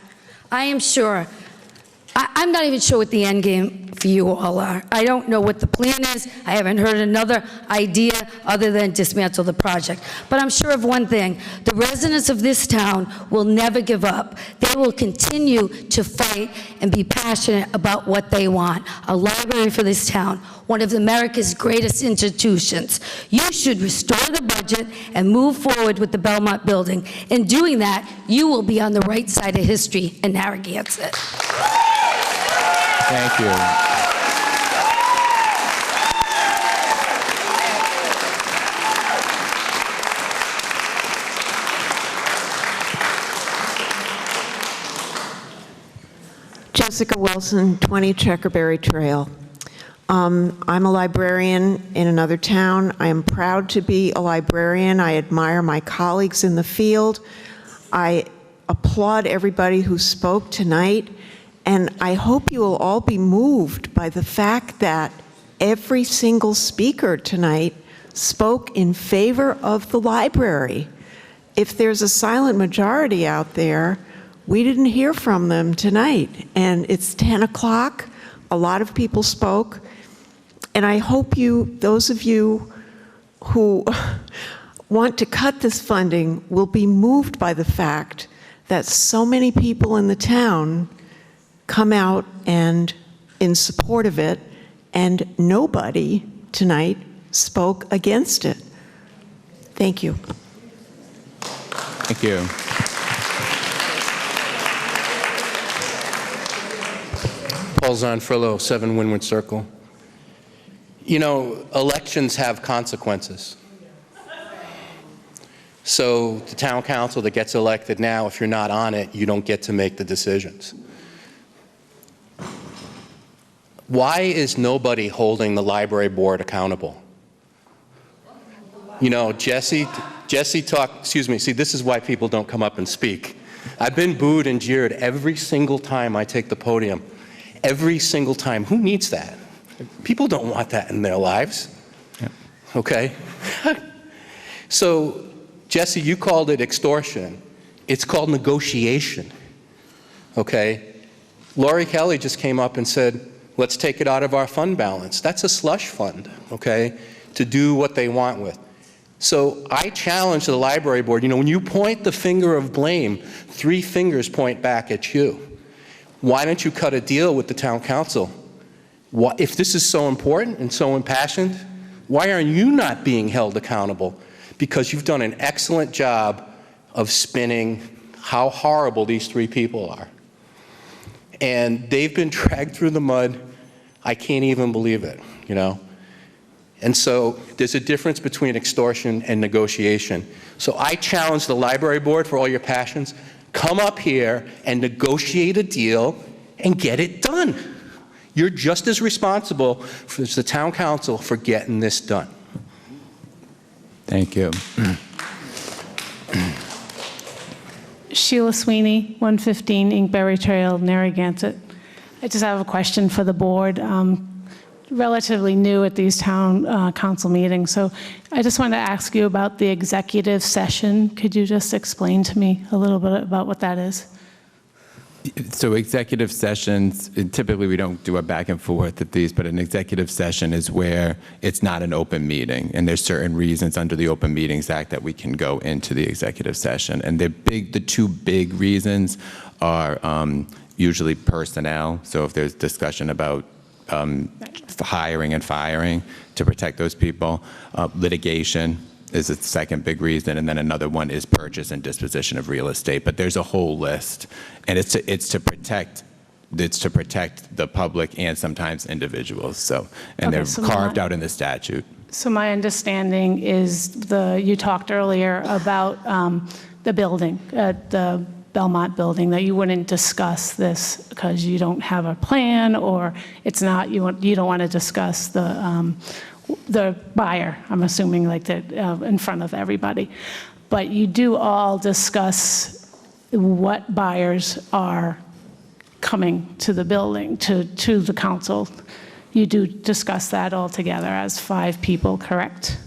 I am sure, I'm not even sure what the end game for you all are. I don't know what the plan is. I haven't heard another idea other than dismantle the project. But I'm sure of one thing, the residents of this town will never give up. They will continue to fight and be passionate about what they want. A library for this town, one of America's greatest institutions. You should restore the budget and move forward with the Belmont building. In doing that, you will be on the right side of history in Narragansett. Thank you. Jessica Wilson, 20 Checkerberry Trail. I'm a librarian in another town. I am proud to be a librarian. I admire my colleagues in the field. I applaud everybody who spoke tonight, and I hope you will all be moved by the fact that every single speaker tonight spoke in favor of the library. If there's a silent majority out there, we didn't hear from them tonight, and it's 10 o'clock. A lot of people spoke, and I hope those of you who want to cut this funding will be moved by the fact that so many people in the town come out and in support of it, and nobody tonight spoke against it. Thank you. Thank you. Paul Zonfrillo, 7 Windward Circle. You know, elections have consequences. So the town council that gets elected now, if you're not on it, you don't get to make the decisions. Why is nobody holding the library board accountable? You know, Jesse talked, excuse me, see, this is why people don't come up and speak. I've been booed and jeered every single time I take the podium. Every single time. Who needs that? People don't want that in their lives. Yep. Okay? So, Jesse, you called it extortion. It's called negotiation. Okay? Lori Kelly just came up and said, let's take it out of our fund balance. That's a slush fund. Okay? to do what they want with. So I challenge the library board, when you point the finger of blame, 3 fingers point back at you. Why don't you cut a deal with the town council? If this is so important and so impassioned, why are you not being held accountable? Because you've done an excellent job of spinning how horrible these 3 people are. And they've been dragged through the mud. I can't even believe it, And so there's a difference between extortion and negotiation. So I challenge the library board, for all your passions, come up here and negotiate a deal and get it done. You're just as responsible as the town council for getting this done. Thank you. Sheila Sweeney, 115 Inkberry Trail, Narragansett. I just have a question for the board. Relatively new at these town council meetings, so I just wanted to ask you about the executive session. Could you just explain to me a little bit about what that is? So executive sessions, typically we don't do a back and forth at these, but an executive session is where it's not an open meeting, and there's certain reasons under the Open Meetings Act that we can go into the executive session. And the 2 big reasons are usually personnel. So if there's discussion about hiring and firing to protect those people, litigation is the second big reason, and then another one is purchase and disposition of real estate. But there's a whole list, and it's to protect the public and sometimes individuals. So, and Okay, they're carved out in the statute. So my understanding is you talked earlier about the building, the Belmont building, that you wouldn't discuss this because you don't have a plan, or it's not, you don't want to discuss the buyer, I'm assuming, like that in front of everybody. But you do all discuss what buyers are coming to the building, to the council. You do discuss that all together as 5 people, correct?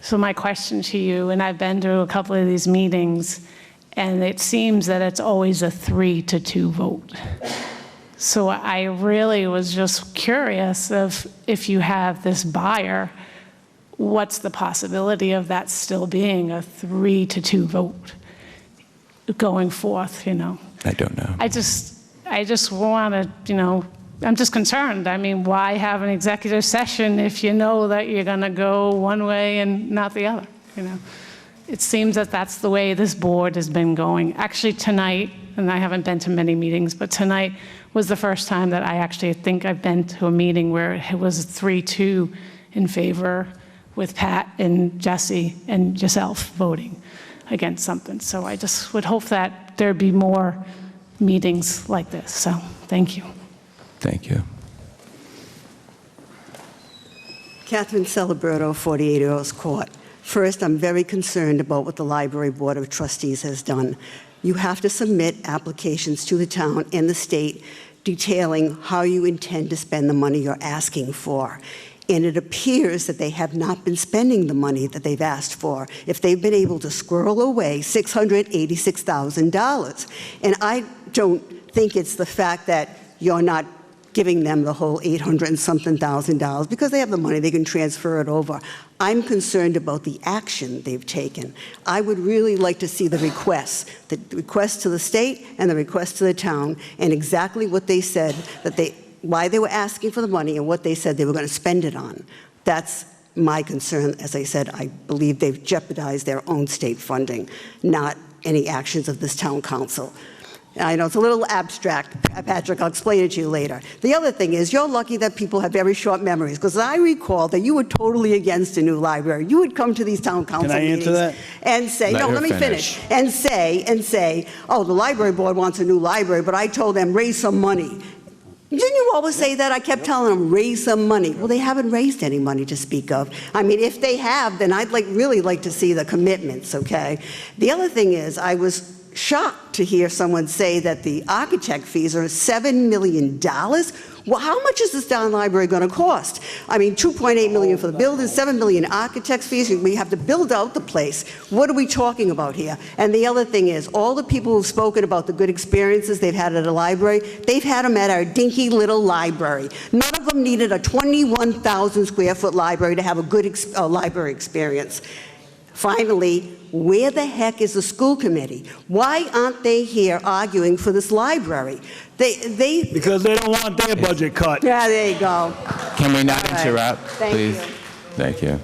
So my question to you, and I've been to a couple of these meetings, and it seems that it's always a 3-2 vote. So I really was just curious if you have this buyer, what's the possibility of that still being a 3-2 vote going forth, I don't know. I just want to, I'm just concerned. I mean, why have an executive session if you know that you're going to go one way and not the other, It seems that that's the way this board has been going. Actually, tonight, and I haven't been to many meetings, but tonight was the first time that I actually think I've been to a meeting where it was 3-2 in favor, with Pat and Jesse and yourself voting against something. So I just would hope that there'd be more meetings like this. So thank you. Thank you. Catherine Celeberto, 48 Earls Court. First, I'm very concerned about what the Library Board of Trustees has done. You have to submit applications to the town and the state detailing how you intend to spend the money you're asking for. And it appears that they have not been spending the money that they've asked for. If they've been able to squirrel away $686,000. And I don't think it's the fact that you're not giving them the whole $800 and something thousand, because they have the money, they can transfer it over. I'm concerned about the action they've taken. I would really like to see the request to the state and the request to the town, and exactly what they said, why they were asking for the money and what they said they were going to spend it on. That's my concern. As I said, I believe they've jeopardized their own state funding, not any actions of this town council. I know it's a little abstract, Patrick, I'll explain it to you later. The other thing is, you're lucky that people have very short memories, because I recall that you were totally against a new library. You would come to these town council meetings and say, let me finish, and say, oh, the library board wants a new library, but I told them, raise some money. Didn't you always say that? I kept telling them, raise some money. Well, they haven't raised any money to speak of. I mean, if they have, then I'd really like to see the commitments, okay? The other thing is, I was shocked to hear someone say that the architect fees are $7 million. Well, how much is this darn library going to cost? I mean, $2.8 million for the building, $7 million architect's fees. We have to build out the place. What are we talking about here? And the other thing is, all the people who've spoken about the good experiences they've had at a library, they've had them at our dinky little library. None of them needed a 21,000 square foot library to have a good library experience. Finally, where the heck is the school committee? Why aren't they here arguing for this library? Because they don't want their budget cut. Yeah, there you go. Can we not interrupt, Thank please? you. Thank you.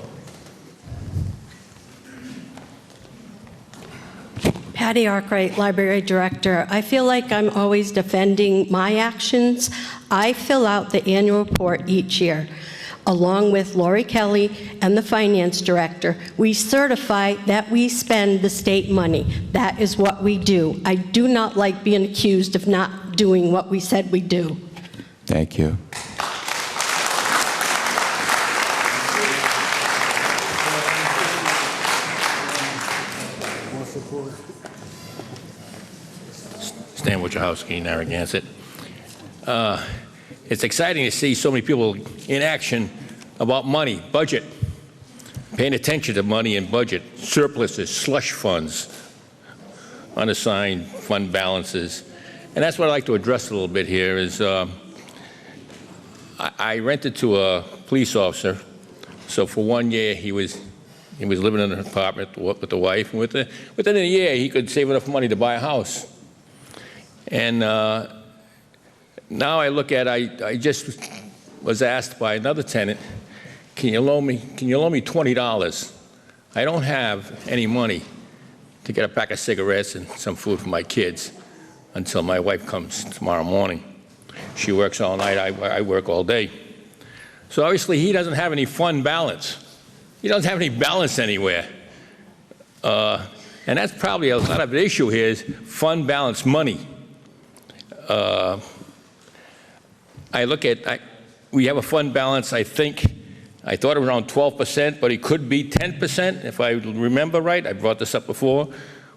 Patty Arkwright, Library Director. I feel like I'm always defending my actions. I fill out the annual report each year, along with Lori Kelly and the Finance Director. We certify that we spend the state money. That is what we do. I do not like being accused of not doing what we said we do. Thank you. Stan Wojciechowski, Narragansett. It's exciting to see so many people in action about money, budget, paying attention to money and budget, surpluses, slush funds, unassigned fund balances. And that's what I'd like to address a little bit here is I rented to a police officer. So for 1 year, he was living in an apartment with the wife. And within a year, he could save enough money to buy a house. And now I look at, I just was asked by another tenant, can you loan me $20? I don't have any money to get a pack of cigarettes and some food for my kids until my wife comes tomorrow morning. She works all night, I work all day. So obviously he doesn't have any fund balance. He doesn't have any balance anywhere. And that's probably a lot of the issue here is fund balance money. I look at, we have a fund balance, I thought it was around 12%, but it could be 10%, if I remember right. I brought this up before.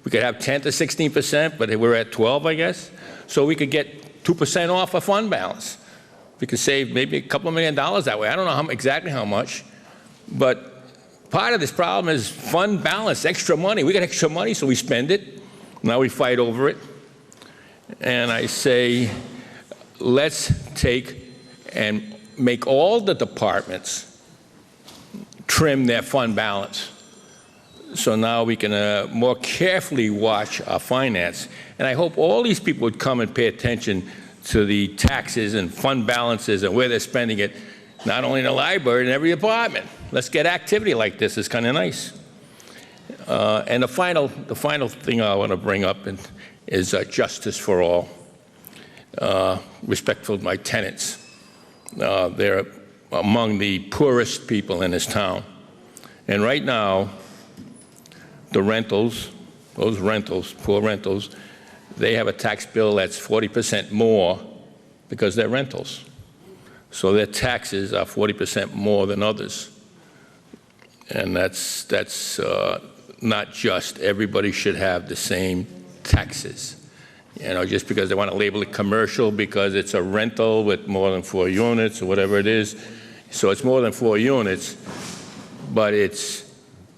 We could have 10 to 16%, but we're at 12, I guess. So we could get 2% off a fund balance. We could save maybe a couple of $1 million that way. I don't know exactly how much, but part of this problem is fund balance, extra money. We got extra money, so we spend it. Now we fight over it. And I say, let's take and make all the departments trim their fund balance. So now we can more carefully watch our finance. And I hope all these people would come and pay attention to the taxes and fund balances and where they're spending it, not only in the library, in every department. Let's get activity like this. It's kind of nice. And the final thing I want to bring up is justice for all. Respectful of my tenants. They're among the poorest people in this town. And right now, the rentals, those rentals, poor rentals, they have a tax bill that's 40% more because they're rentals. So their taxes are 40% more than others. And that's not just. Everybody should have the same taxes. You know, just because they want to label it commercial because it's a rental with more than 4 units or whatever it is. So it's more than 4 units, but it's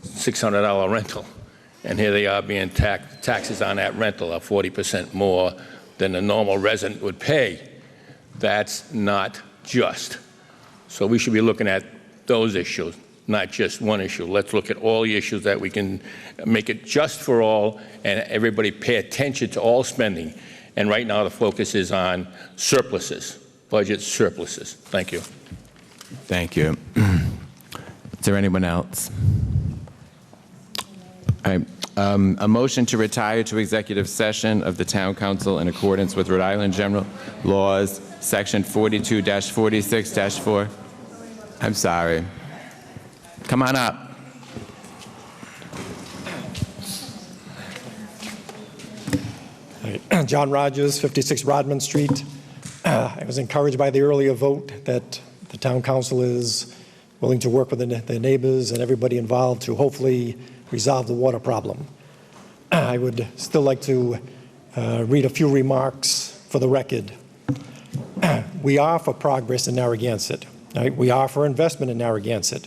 $600 rental. And here they are being taxes on that rental are 40% more than a normal resident would pay. That's not just. So we should be looking at those issues, not just one issue. Let's look at all the issues that we can make it just for all and everybody pay attention to all spending. And right now the focus is on surpluses, budget surpluses. Thank you. Thank you. Is there anyone else? All right. A motion to retire to executive session of the Town Council in accordance with Rhode Island General Laws, Section 42-46-4. I'm sorry. Come on up. John Rogers, 56 Rodman Street. I was encouraged by the earlier vote that the Town Council is willing to work with the neighbors and everybody involved to hopefully resolve the water problem. I would still like to read a few remarks for the record. We are for progress in Narragansett. Right? We are for investment in Narragansett.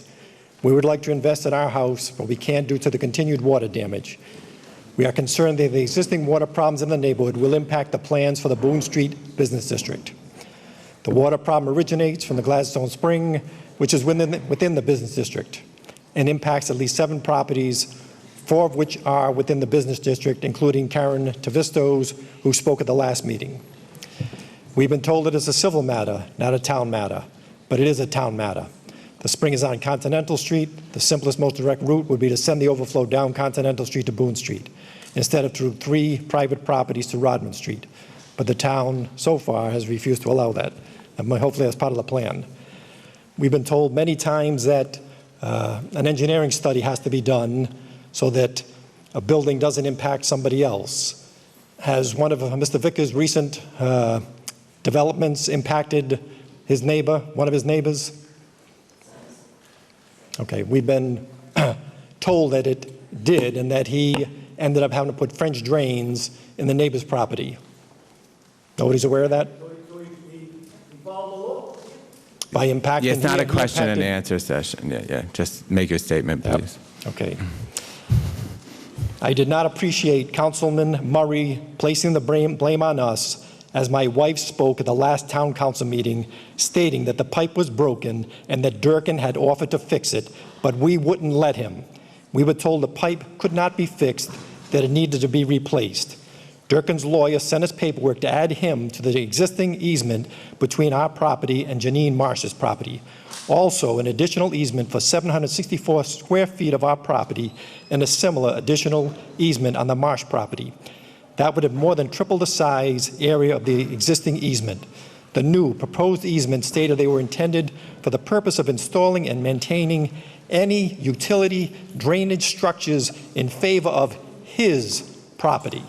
We would like to invest in our house, but we can't due to the continued water damage. We are concerned that the existing water problems in the neighborhood will impact the plans for the Boone Street Business District. The water problem originates from the Gladstone Spring, which is within the business district, and impacts at least 7 properties, 4 of which are within the business district, including Karen Tavistos, who spoke at the last meeting. We've been told it is a civil matter, not a town matter, but it is a town matter. The spring is on Continental Street. The simplest, most direct route would be to send the overflow down Continental Street to Boone Street, instead of through 3 private properties to Rodman Street. But the town, so far, has refused to allow that. And hopefully that's part of the plan. We've been told many times that an engineering study has to be done so that a building doesn't impact somebody else. Has one of Mr. Vickers' recent developments impacted his neighbor, one of his neighbors? Okay, we've been told that it did, and that he ended up having to put French drains in the neighbor's property. Nobody's aware of that? By impacting... Yeah, it's not a question and answer session. Yeah. Just make your statement, please. Yep. Okay. I did not appreciate Councilman Murray placing the blame on us, as my wife spoke at the last town council meeting, stating that the pipe was broken and that Durkin had offered to fix it, but we wouldn't let him. We were told the pipe could not be fixed, that it needed to be replaced. Durkin's lawyer sent us paperwork to add him to the existing easement between our property and Janine Marsh's property. Also, an additional easement for 764 square feet of our property and a similar additional easement on the Marsh property. That would have more than tripled the size area of the existing easement. The new proposed easement stated they were intended for the purpose of installing and maintaining any utility drainage structures in favor of his property.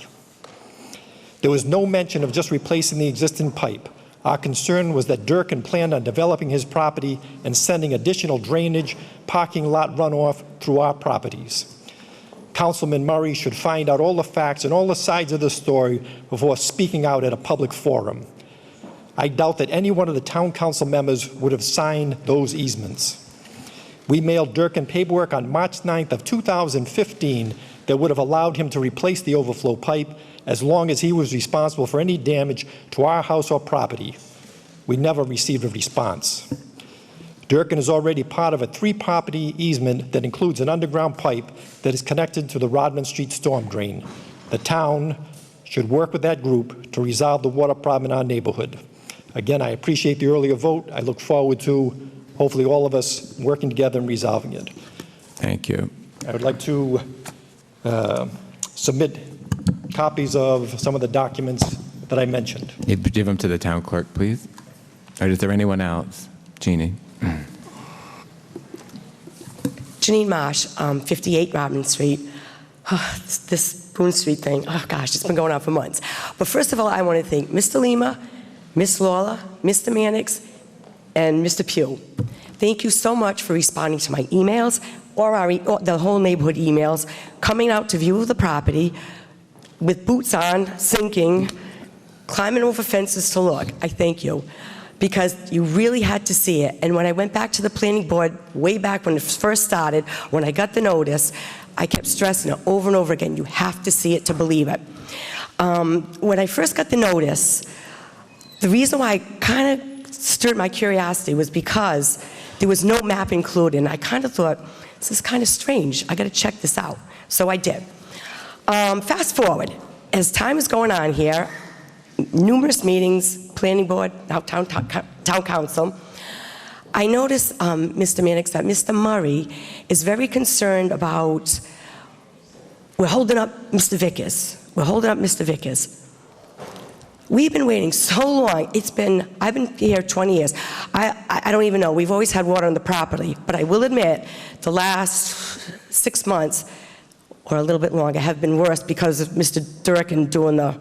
There was no mention of just replacing the existing pipe. Our concern was that Durkin planned on developing his property and sending additional drainage, parking lot runoff through our properties. Councilman Murray should find out all the facts and all the sides of the story before speaking out at a public forum. I doubt that any one of the town council members would have signed those easements. We mailed Durkin paperwork on March 9th of 2015 that would have allowed him to replace the overflow pipe as long as he was responsible for any damage to our house or property. We never received a response. Durkin is already part of a 3-property easement that includes an underground pipe that is connected to the Rodman Street storm drain. The town should work with that group to resolve the water problem in our neighborhood. Again, I appreciate the earlier vote. I look forward to, hopefully, all of us working together and resolving it. Thank you. I would like to submit copies of some of the documents that I mentioned. Give them to the town clerk, please. Or is there anyone else? Jeannie. Janine Marsh, 58 Rodman Street. This Boone Street thing, oh gosh, it's been going on for months. But first of all, I want to thank Mr. Lima, Ms. Lawler, Mr. Mannix, and Mr. Pugh. Thank you so much for responding to my emails, or the whole neighborhood emails, coming out to view the property with boots on, sinking, climbing over fences to look. I thank you, because you really had to see it. And when I went back to the planning board, way back when it first started, when I got the notice, I kept stressing it over and over again, you have to see it to believe it. When I first got the notice, the reason why I kind of stirred my curiosity was because there was no map included, and I kind of thought, this is kind of strange, I gotta check this out. So I did. Fast forward, as time is going on here, numerous meetings, planning board, now town council, I noticed, Mr. Mannix, that Mr. Murray is very concerned about, we're holding up Mr. Vickers. We're holding up Mr. Vickers. We've been waiting so long. I've been here 20 years. I don't even know. We've always had water on the property. But I will admit, the last 6 months, or a little bit longer, have been worse because of Mr. Durkin doing the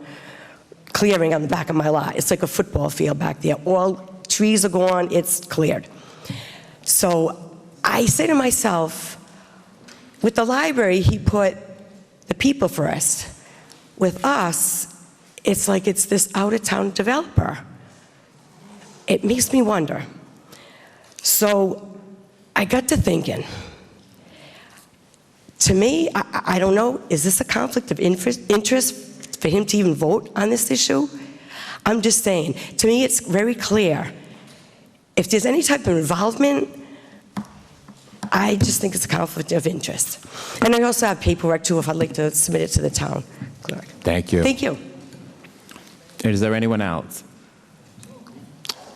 clearing on the back of my lot. It's like a football field back there. All trees are gone, it's cleared. So I say to myself, with the library, he put the people first. With us, it's like it's this out-of-town developer. It makes me wonder. So I got to thinking. To me, I don't know, is this a conflict of interest for him to even vote on this issue? I'm just saying, to me, it's very clear. If there's any type of involvement, I just think it's a conflict of interest. And I also have paperwork, too, if I'd like to submit it to the town clerk. Thank you. Thank you. Is there anyone else?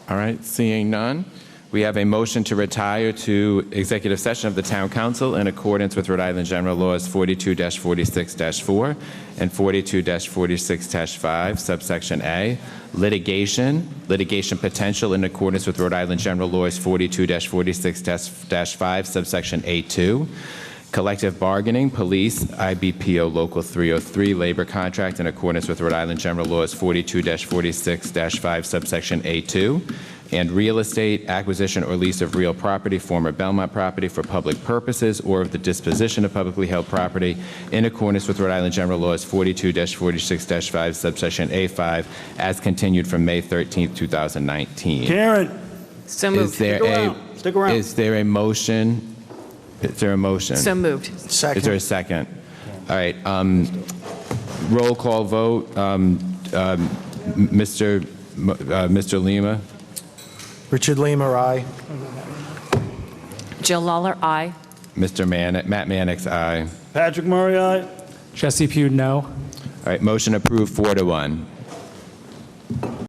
All right, seeing none, we have a motion to retire to executive session of the Town Council in accordance with Rhode Island General Laws 42-46-4 and 42-46-5, subsection A, litigation potential in accordance with Rhode Island General Laws 42-46-5, subsection A2, collective bargaining, police, IBPO Local 303, labor contract in accordance with Rhode Island General Laws 42-46-5, subsection A2, and real estate, acquisition or lease of real property, former Belmont property for public purposes or of the disposition of publicly held property in accordance with Rhode Island General Laws 42-46-5, subsection A5, as continued from May 13th, 2019. Karen. So moved. Stick around. Is there a motion? Is there a motion? So moved. Second. Is there a second? All right. Roll call vote. Mr. Lima? Richard Lima, aye. Jill Lawler, aye. Matt Mannix, aye. Patrick Murray, aye. Jesse Pugh, no. All right, motion approved 4-1.